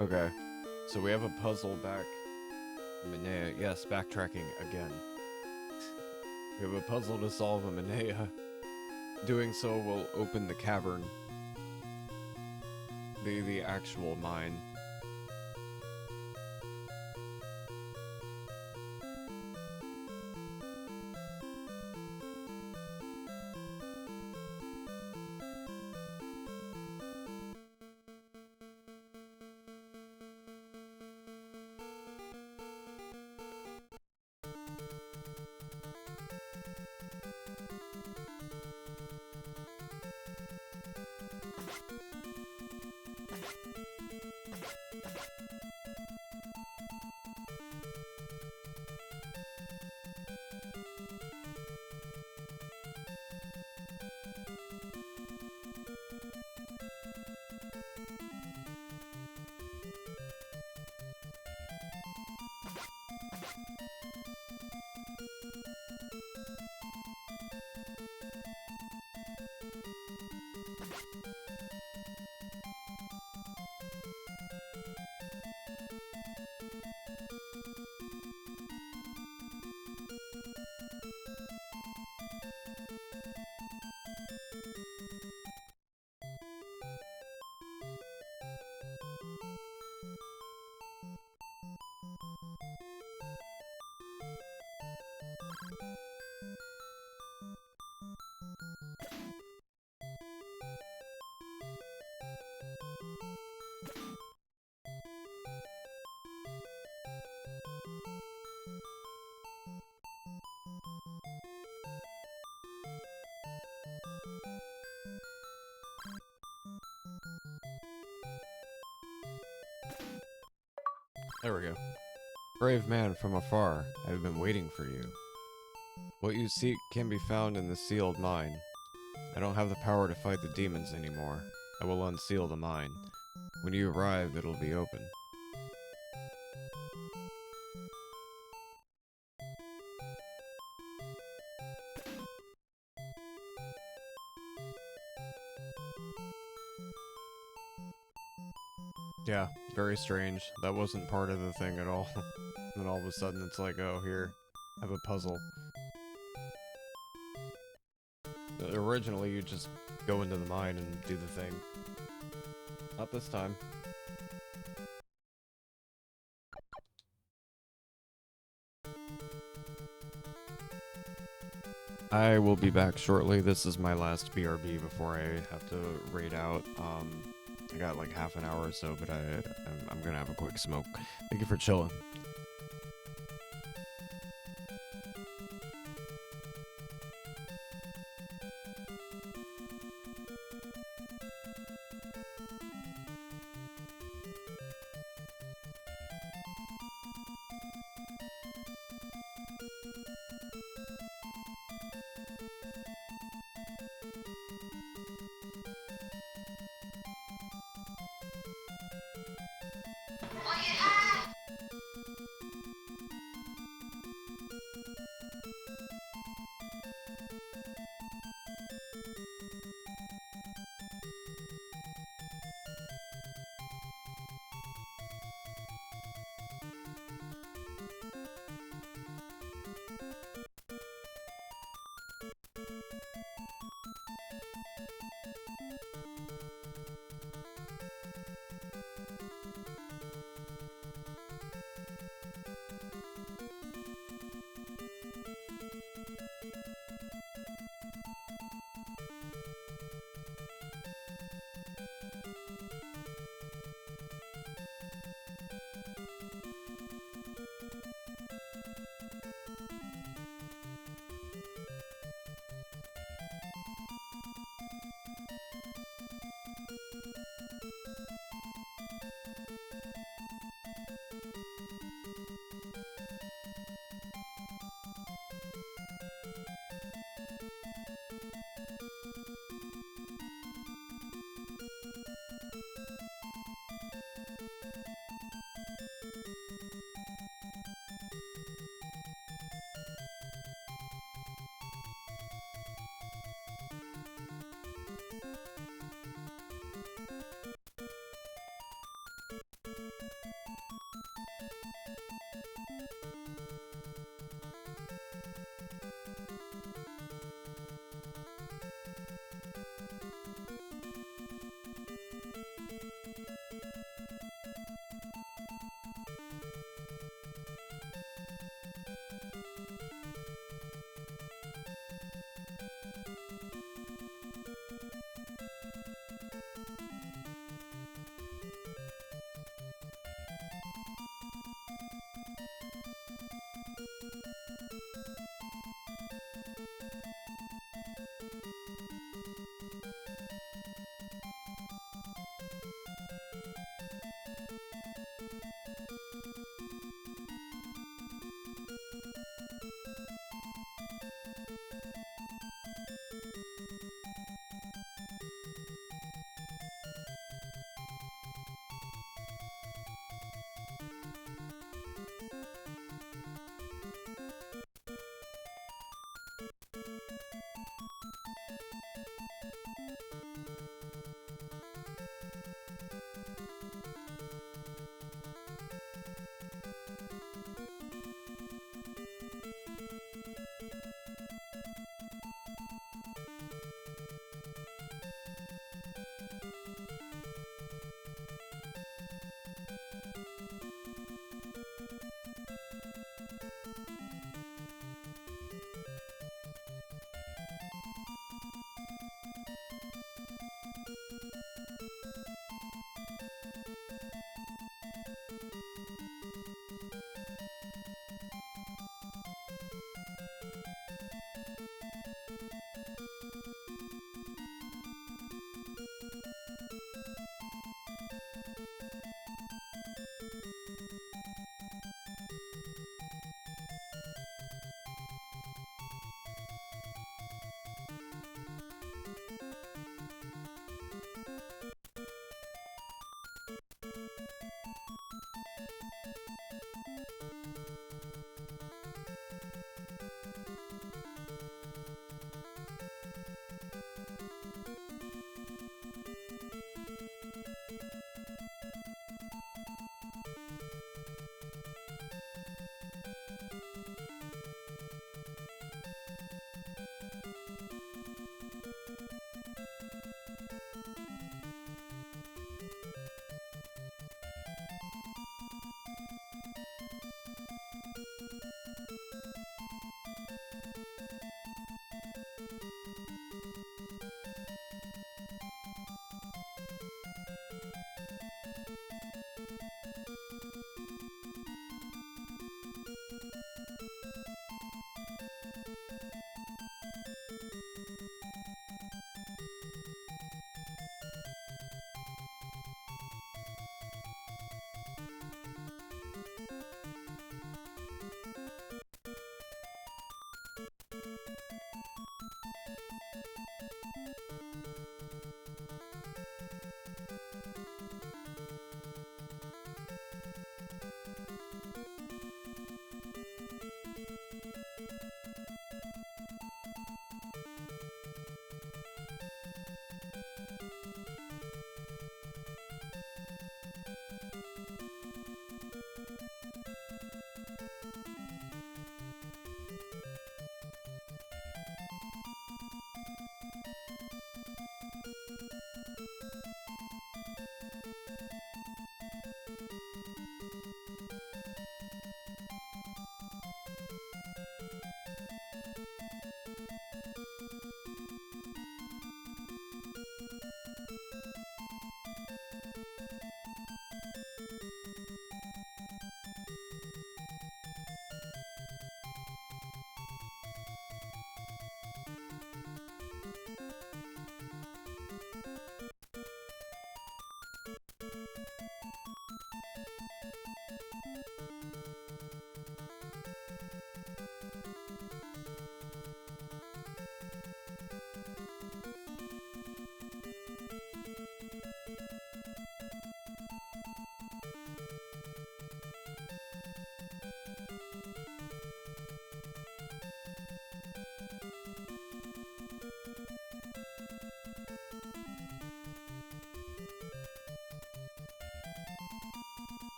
Okay. So we have a puzzle back in Minea. Yes, backtracking again. We have a puzzle to solve in Minea. Doing so will open the cavern. The actual mine. There we go. Brave man from afar, I have been waiting for you. What you seek can be found in the sealed mine. I don't have the power to fight the demons anymore. I will unseal the mine. When you arrive, it'll be open. Yeah, very strange. That wasn't part of the thing at all. And then all of a sudden it's like, oh, here, have a puzzle. Originally, you just go into the mine and do the thing. Not this time. I will be back shortly. This is my last BRB before I have to raid out. I got like half an hour or so, but I'm gonna have a quick smoke. Thank you for chilling.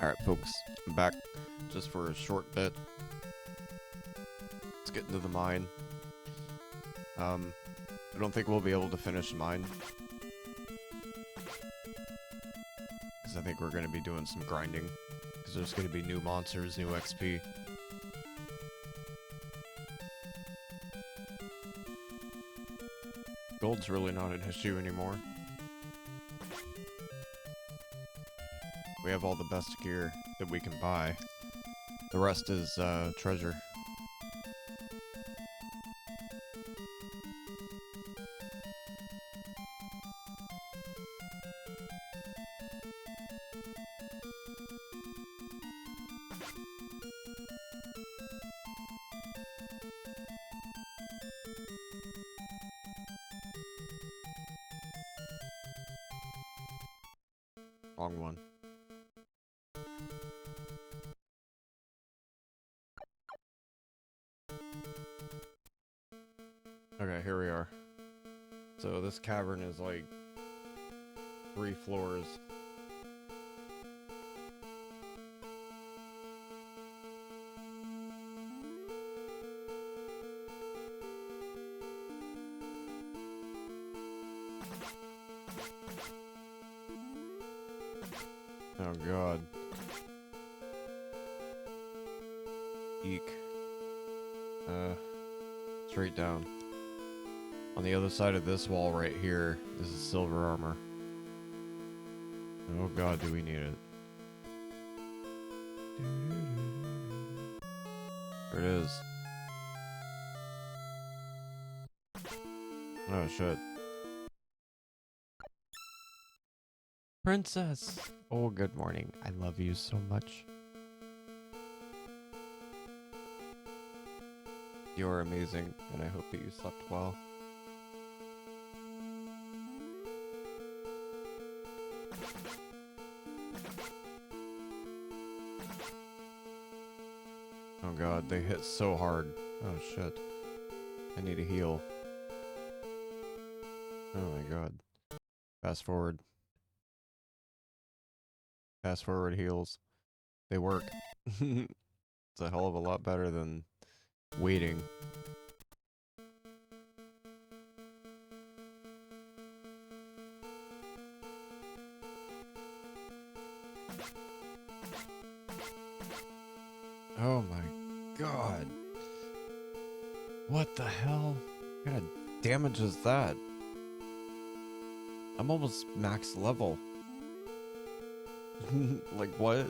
Alright, folks, I'm back just for a short bit. Let's get into the mine. I don't think we'll be able to finish the mine, because I think we're going to be doing some grinding, because there's going to be new monsters, new XP. Gold's really not an issue anymore. We have all the best gear that we can buy. The rest is treasure. Wrong one. Okay, here we are. So this cavern is like 3 floors. Oh god. Eek. Straight down. On the other side of this wall right here, this is silver armor. Oh god, do we need it. There it is. Oh shit. Princess! Oh, good morning. I love you so much. You're amazing, and I hope that you slept well. Oh god, they hit so hard. Oh shit. I need a heal. Oh my god. Fast forward. Fast forward heals. They work. It's a hell of a lot better than waiting. Oh my god. What the hell? What kind of damage is that? I'm almost max level. Like what?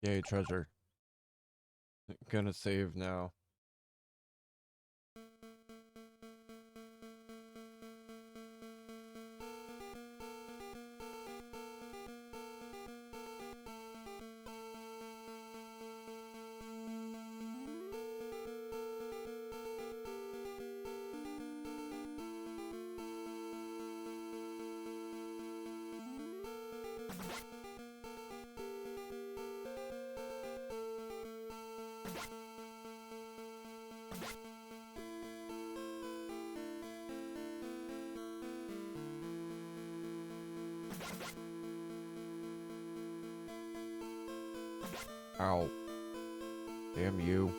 Yay, treasure. Gonna save now. Ow. Damn you.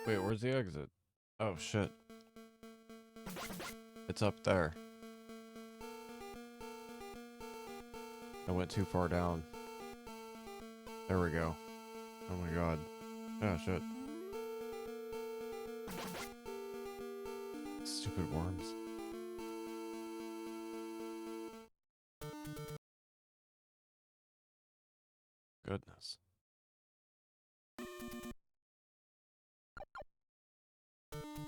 Wait, where's the exit? Oh, shit. It's up there. I went too far down. There we go. Oh my god. Oh, shit. Stupid worms. Goodness.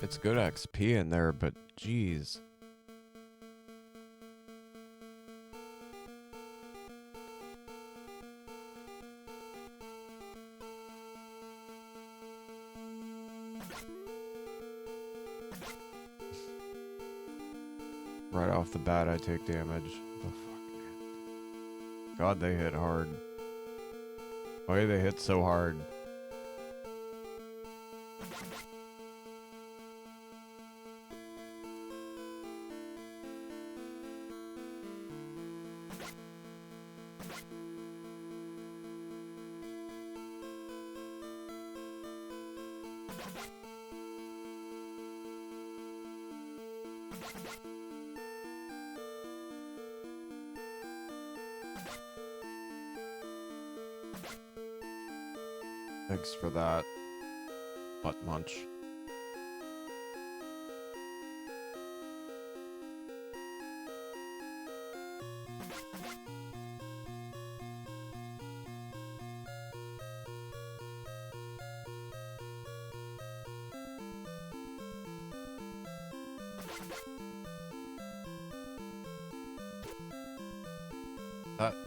It's good XP in there, but jeez. Right off the bat, I take damage. The fuck, man. God, they hit hard. Why they hit so hard? Thanks for that, butt munch.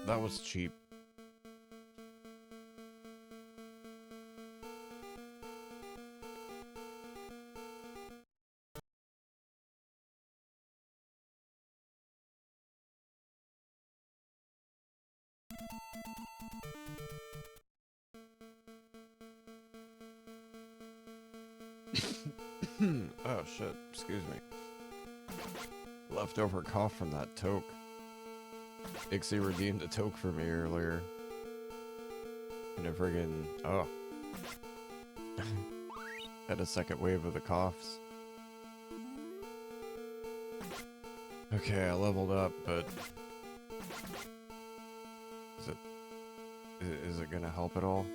That was cheap. Oh shit, excuse me. Leftover cough from that toke. Ixie redeemed a toke for me earlier. And a friggin' oh. Had a second wave of the coughs. Okay, I leveled up, but is it gonna help at all?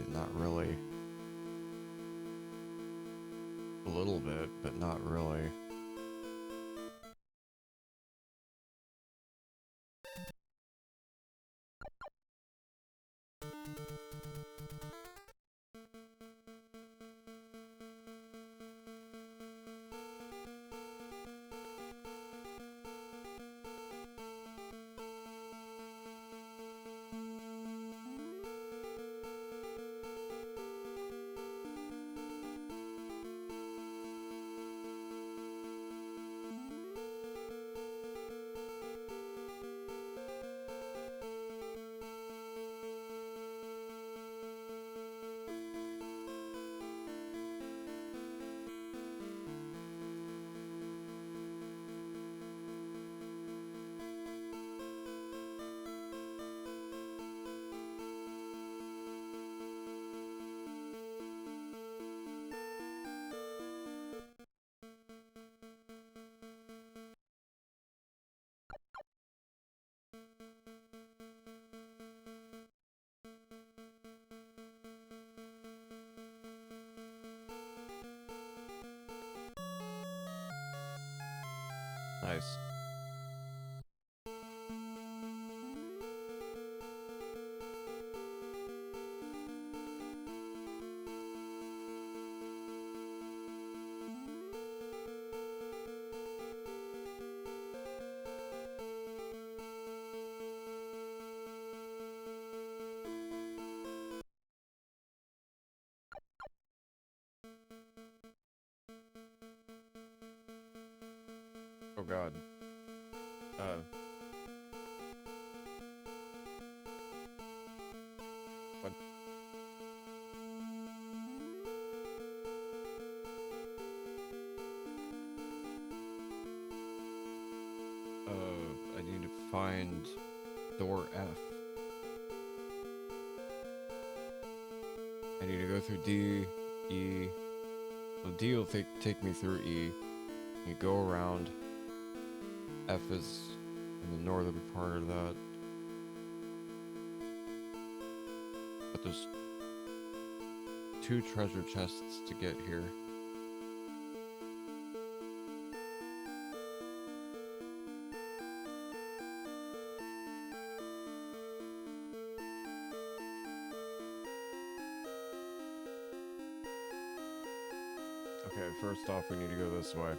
Not really. A little bit, but not really. Nice. Oh god. What? I need to find door F. I need to go through D, E. So D will take me through E. You go around. F is in the northern part of that. But there's 2 treasure chests to get here. Okay, first off, we need to go this way.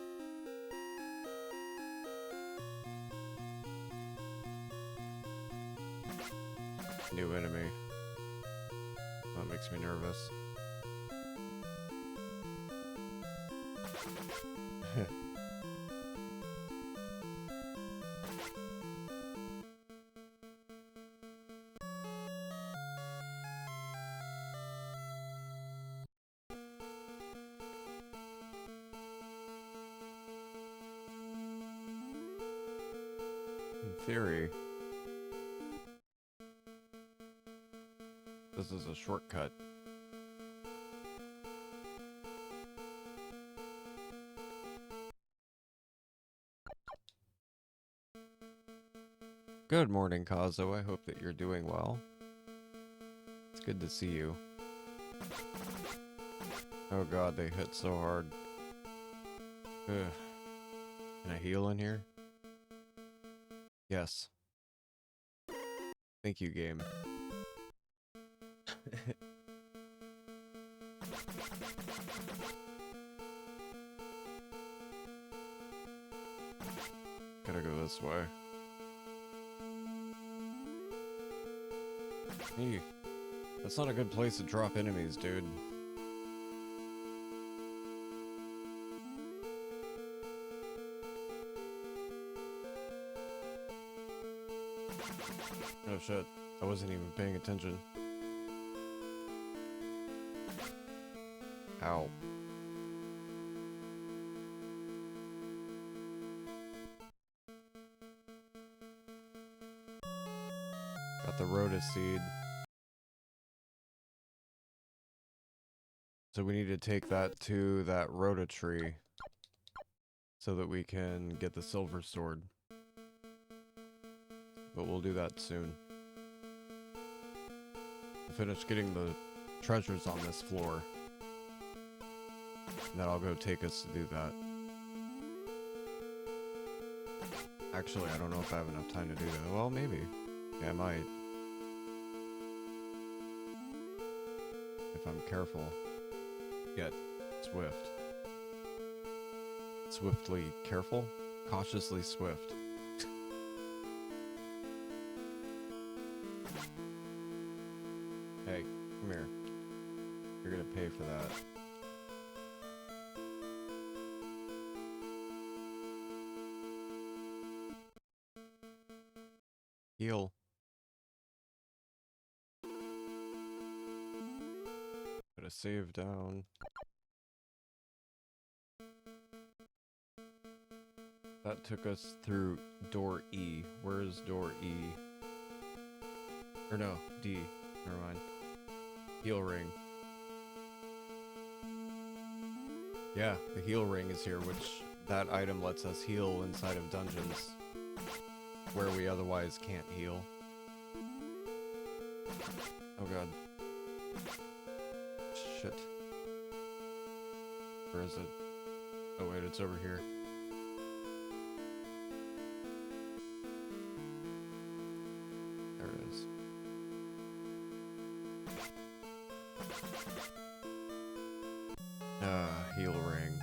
New enemy. That makes me nervous. In theory, this is a shortcut. Good morning, Kazo. I hope that you're doing well. It's good to see you. Oh god, they hit so hard. Ugh. Can I heal in here? Yes. Thank you, game. Gotta go this way. Hey, that's not a good place to drop enemies, dude. Oh shit, I wasn't even paying attention. Ow. Got the Rhoda seed. So we need to take that to that Rhoda tree so that we can get the silver sword. But we'll do that soon. We'll finish getting the treasures on this floor. And then I'll go take us to do that. Actually, I don't know if I have enough time to do that. Well, maybe. Yeah, I might. If I'm careful. Yet swift. Swiftly careful? Cautiously swift. Hey, come here. You're gonna pay for that. Heal. Gotta save down. That took us through door E. Where is door E? Or no, D. Never mind. Heal ring. Yeah, the heal ring is here, which that item lets us heal inside of dungeons where we otherwise can't heal. Oh god. Shit. Where is it? Oh wait, it's over here. Heal ring.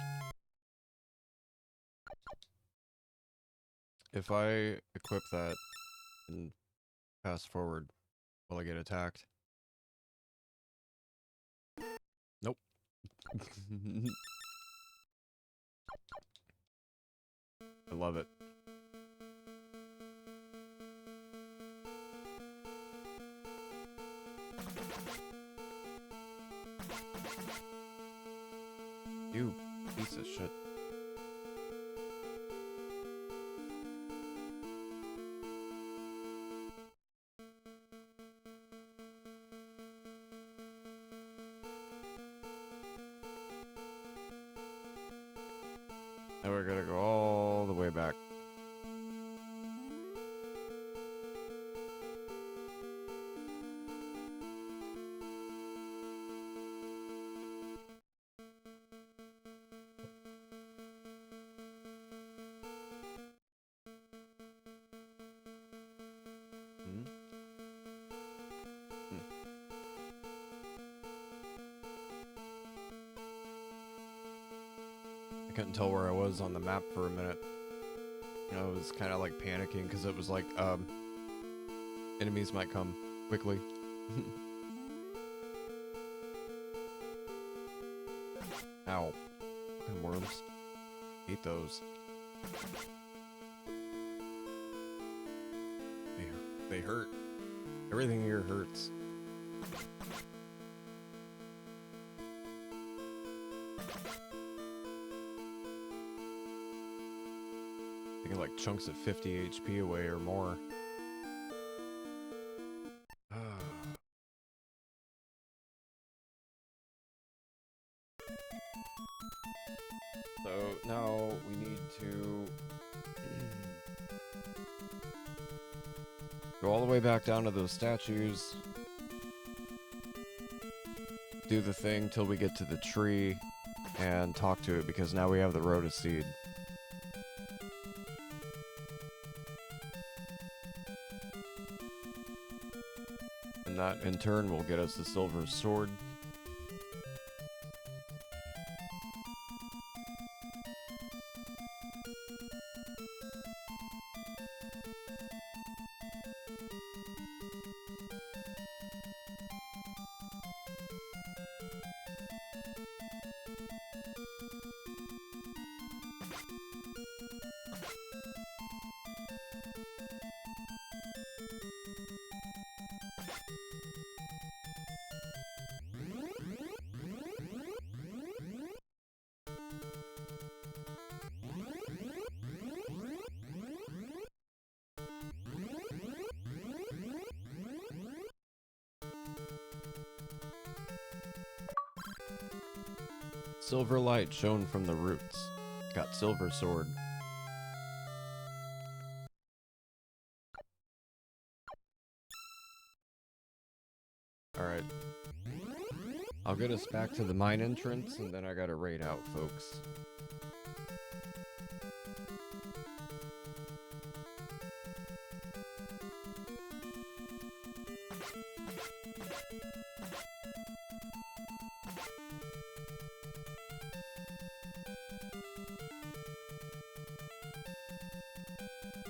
If I equip that and fast forward, will I get attacked? Nope. I love it. You piece of shit. Now we're gonna go all the way back. I couldn't tell where I was on the map for a minute. You know, I was kind of like panicking because it was like, enemies might come quickly. Ow. Fucking worms. Hate those. They hurt. Everything here hurts. Taking like chunks of 50 HP away or more. So now we need to go all the way back down to those statues. Do the thing till we get to the tree and talk to it, because now we have the Rhoda Seed. And that in turn will get us the Silver Sword. Silver light shone from the roots. Got Silver Sword. Alright. I'll get us back to the mine entrance, and then I gotta raid out, folks.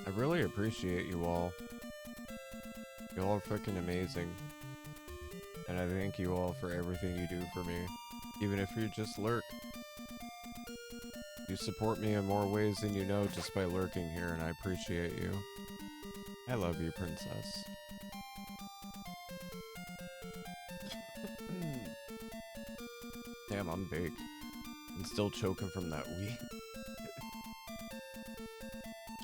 I really appreciate you all. You all are freaking amazing. And I thank you all for everything you do for me. Even if you just lurk. You support me in more ways than you know just by lurking here, and I appreciate you. I love you, princess. Damn, I'm baked. I'm still choking from that weed.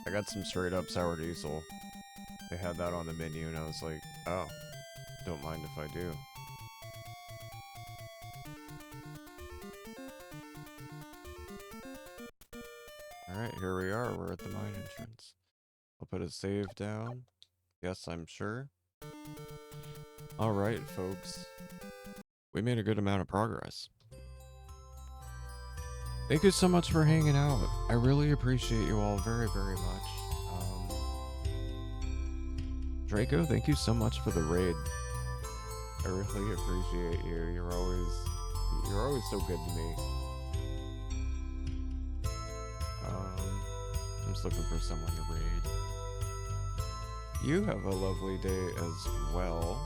I got some straight up sour diesel. They had that on the menu and I was like, oh, don't mind if I do. Alright, here we are. We're at the mine entrance. I'll put a save down. Yes, I'm sure. Alright, folks. We made a good amount of progress. Thank you so much for hanging out. I really appreciate you all very, very much. Draco, thank you so much for the raid. I really appreciate you. You're always so good to me. I'm just looking for someone to raid. You have a lovely day as well.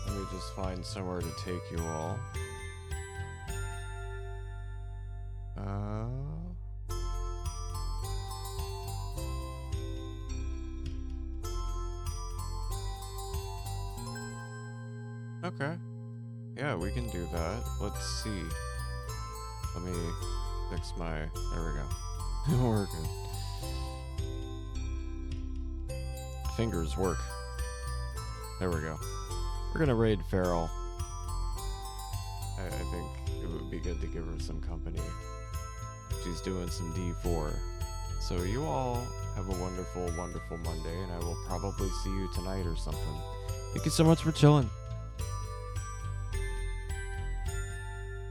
Let me just find somewhere to take you all. Okay. Yeah, we can do that. Let's see. Let me fix my... There we go. We're good. Fingers work. There we go. We're gonna raid Feral. I think it would be good to give her some company. She's doing some D4. So you all have a wonderful, wonderful Monday, and I will probably see you tonight or something. Thank you so much for chilling.